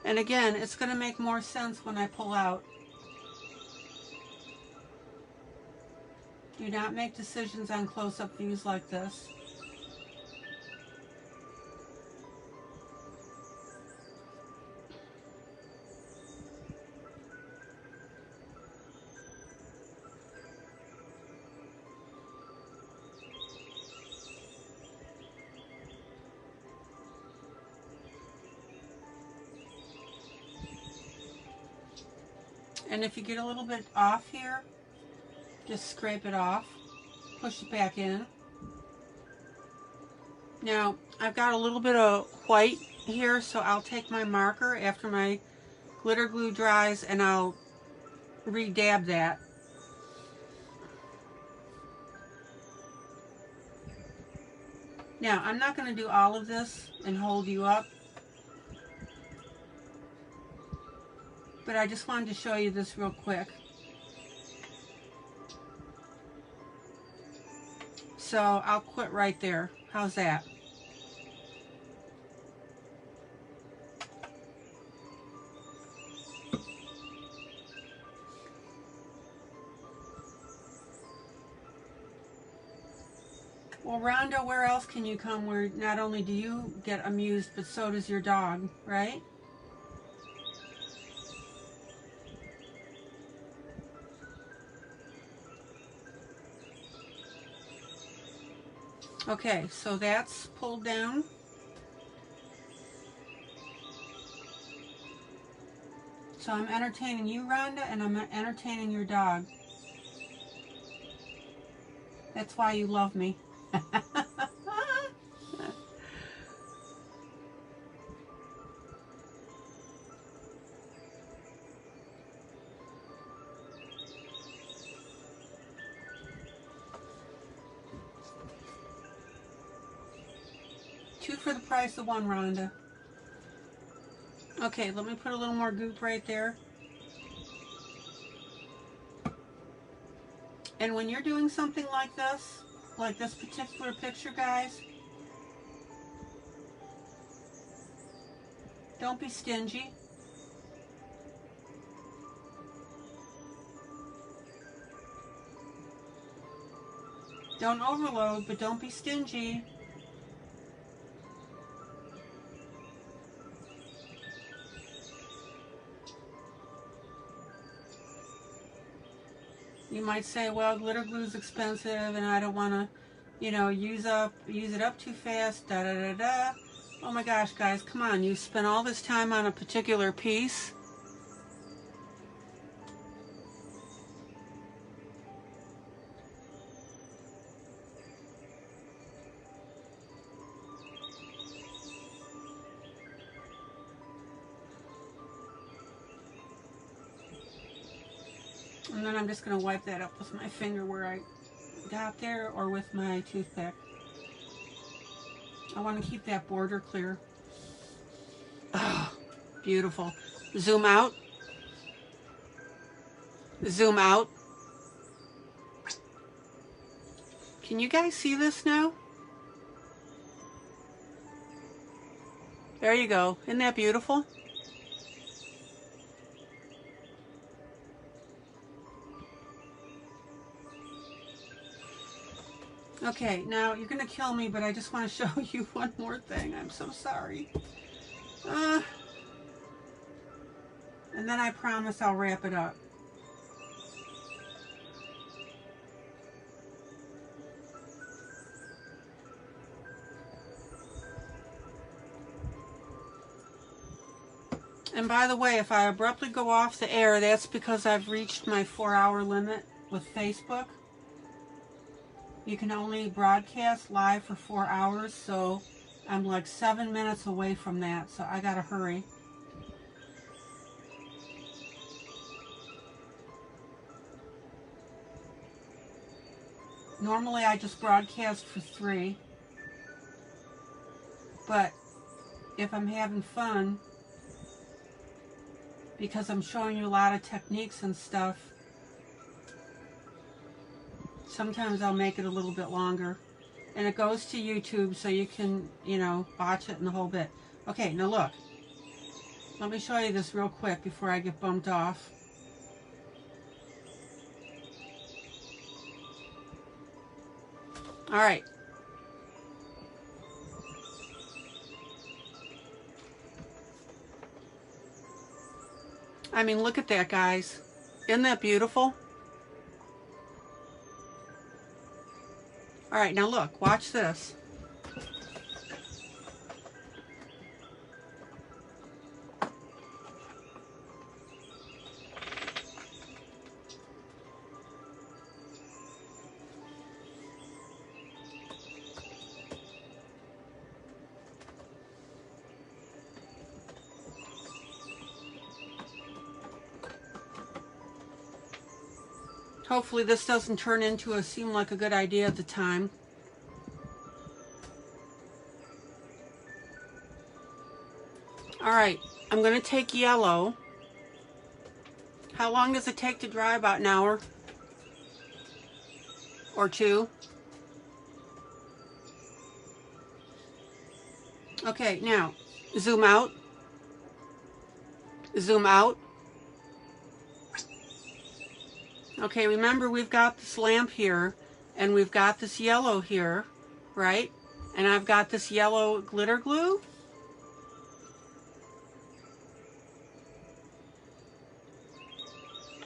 And again, it's going to make more sense when I pull out. Do not make decisions on close-up views like this. And if you get a little bit off here, just scrape it off, push it back in. Now, I've got a little bit of white here, so I'll take my marker after my glitter glue dries and I'll re-dab that. Now, I'm not going to do all of this and hold you up, but I just wanted to show you this real quick. So I'll quit right there. How's that? Well, Rhonda, where else can you come where not only do you get amused, but so does your dog, right? Okay, so that's pulled down. So I'm entertaining you, Rhonda, and I'm entertaining your dog. That's why you love me. Two for the price of one, Rhonda. Okay, let me put a little more goop right there. And when you're doing something like this particular picture, guys, don't be stingy. Don't overload, but don't be stingy. You might say, well, glitter glue is expensive and I don't want to, you know, use it up too fast, da da da da. Oh my gosh, guys, come on. You spent all this time on a particular piece. And then I'm just going to wipe that up with my finger where I got there, or with my toothpick. I want to keep that border clear. Oh, beautiful. Zoom out. Zoom out. Can you guys see this now? There you go. Isn't that beautiful? Okay, now you're gonna kill me, but I just want to show you one more thing. I'm so sorry. And then I promise I'll wrap it up. And by the way, if I abruptly go off the air, that's because I've reached my 4-hour limit with Facebook. You can only broadcast live for 4 hours, so I'm like 7 minutes away from that, so I gotta hurry. Normally I just broadcast for 3, but if I'm having fun, because I'm showing you a lot of techniques and stuff, sometimes I'll make it a little bit longer. And it goes to YouTube, so you can, you know, watch it in the whole bit. Okay, now look. Let me show you this real quick before I get bumped off. All right. I mean, look at that, guys. Isn't that beautiful? All right, now look, watch this. Hopefully this doesn't turn into seem like a good idea at the time. All right, I'm going to take yellow. How long does it take to dry? About an hour or 2. Okay, now zoom out. Zoom out. Okay, remember we've got this lamp here, and we've got this yellow here, right? And I've got this yellow glitter glue.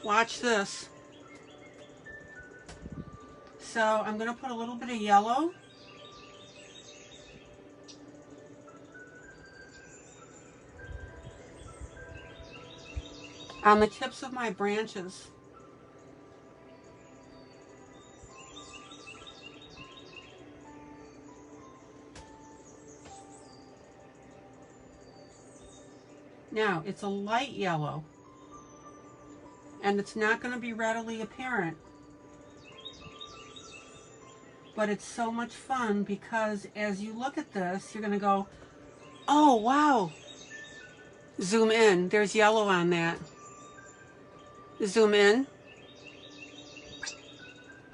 Watch this. So I'm going to put a little bit of yellow. On the tips of my branches. Now, it's a light yellow, and it's not going to be readily apparent, but it's so much fun because as you look at this, you're going to go, oh, wow. Zoom in. There's yellow on that. Zoom in.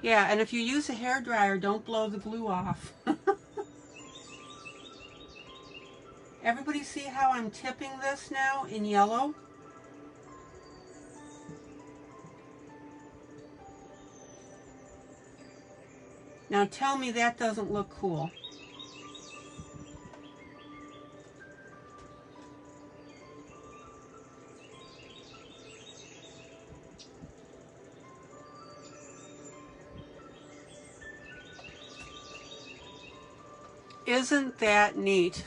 Yeah, and if you use a hairdryer, don't blow the glue off. Everybody see how I'm tipping this now in yellow? Now tell me that doesn't look cool. Isn't that neat?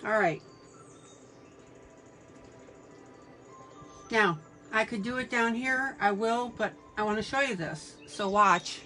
All right. Now, I could do it down here. I will, but I want to show you this. So watch.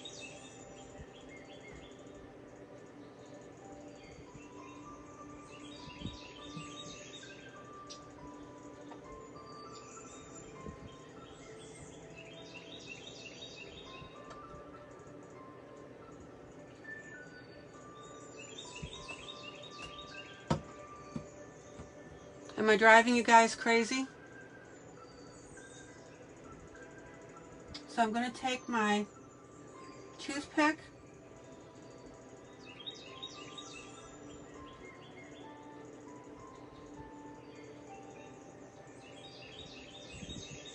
Am I driving you guys crazy? So I'm going to take my toothpick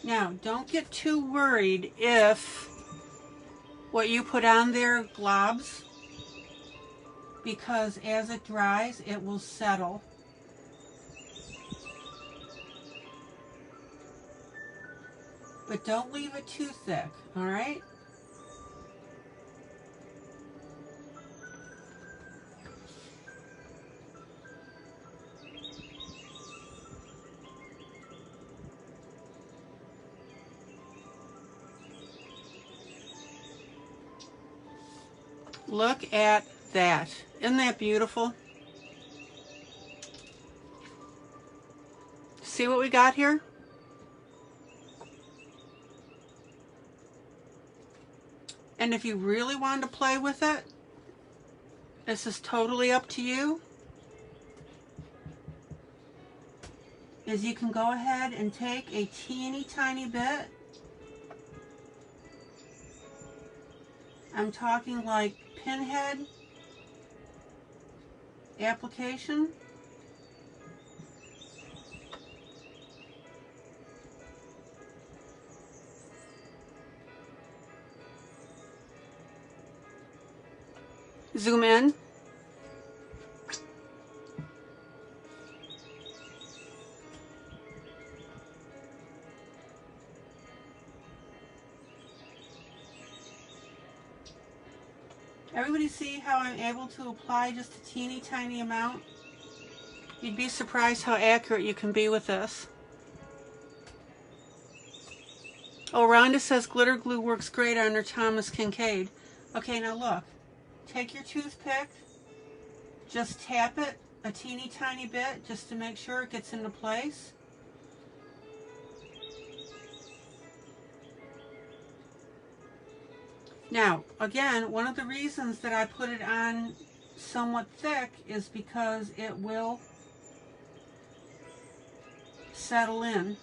now. Don't get too worried if what you put on there globs, because as it dries it will settle. But don't leave it too thick, all right? Look at that. Isn't that beautiful? See what we got here? And if you really want to play with it, this is totally up to you, is you can go ahead and take a teeny tiny bit. I'm talking like pinhead application. Zoom in. Everybody see how I'm able to apply just a teeny tiny amount? You'd be surprised how accurate you can be with this. Oh, Rhonda says glitter glue works great on her Thomas Kincaid. Okay, now look. Take your toothpick, just tap it a teeny tiny bit just to make sure it gets into place. Now, again, one of the reasons that I put it on somewhat thick is because it will settle in.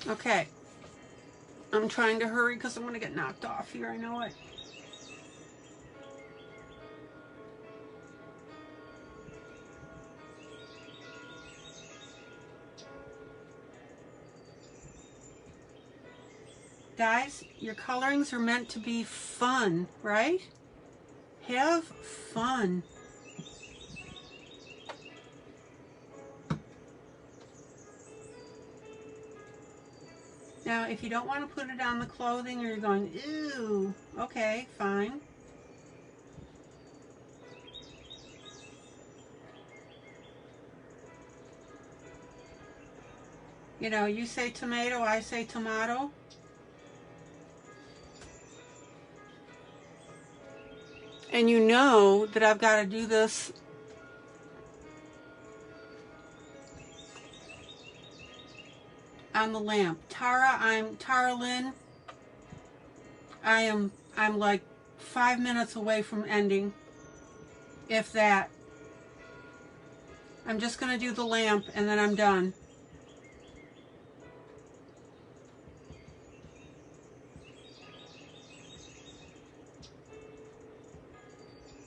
Okay, I'm trying to hurry because I'm going to get knocked off here, I know it. Guys, your colorings are meant to be fun, right? Have fun. Now, if you don't want to put it on the clothing or you're going, ew, okay, fine. You know, you say tomato, I say tomato. And you know that I've got to do this on the lamp. Tara, I'm Tara Lynn. I'm like 5 minutes away from ending, if that. I'm just going to do the lamp and then I'm done.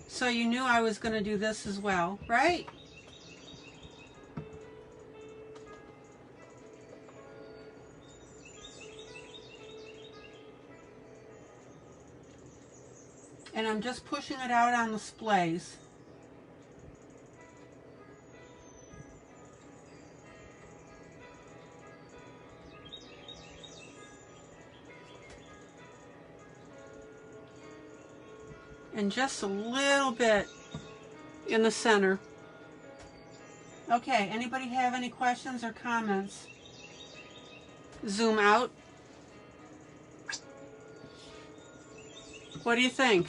So you knew I was going to do this as well, right? And I'm just pushing it out on the splays. And just a little bit in the center. Okay, anybody have any questions or comments? Zoom out. What do you think?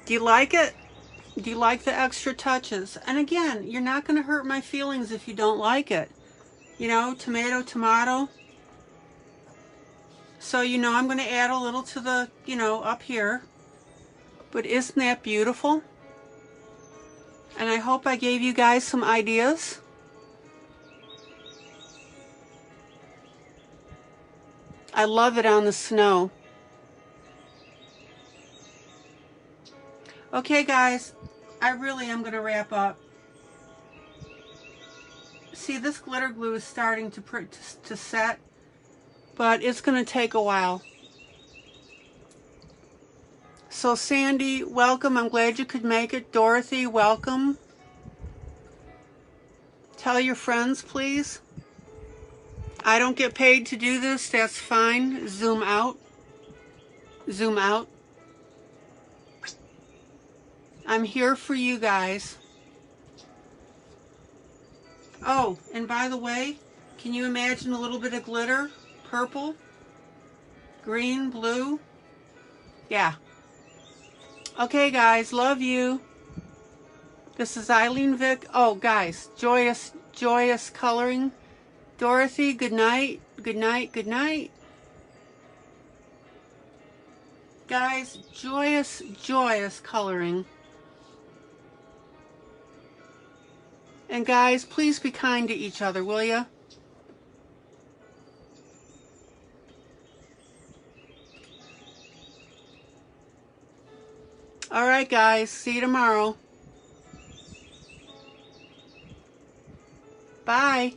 Do you like it? Do you like the extra touches? And again, you're not going to hurt my feelings if you don't like it. You know, tomato, tomato. So, you know, I'm going to add a little to the, you know, up here. But isn't that beautiful? And I hope I gave you guys some ideas. I love it on the snow. Okay, guys, I really am going to wrap up. See, this glitter glue is starting to set, but it's going to take a while. So Sandy, welcome. I'm glad you could make it. Dorothy, welcome. Tell your friends, please. I don't get paid to do this. That's fine. Zoom out. Zoom out. I'm here for you guys. Oh, and by the way, can you imagine a little bit of glitter? Purple, green, blue. Yeah. Okay, guys, love you. This is ILene Vick. Oh, guys, joyous coloring. Dorothy, good night. Good night, good night. Guys, joyous coloring. And guys, please be kind to each other, will ya? All right, guys, see you tomorrow. Bye.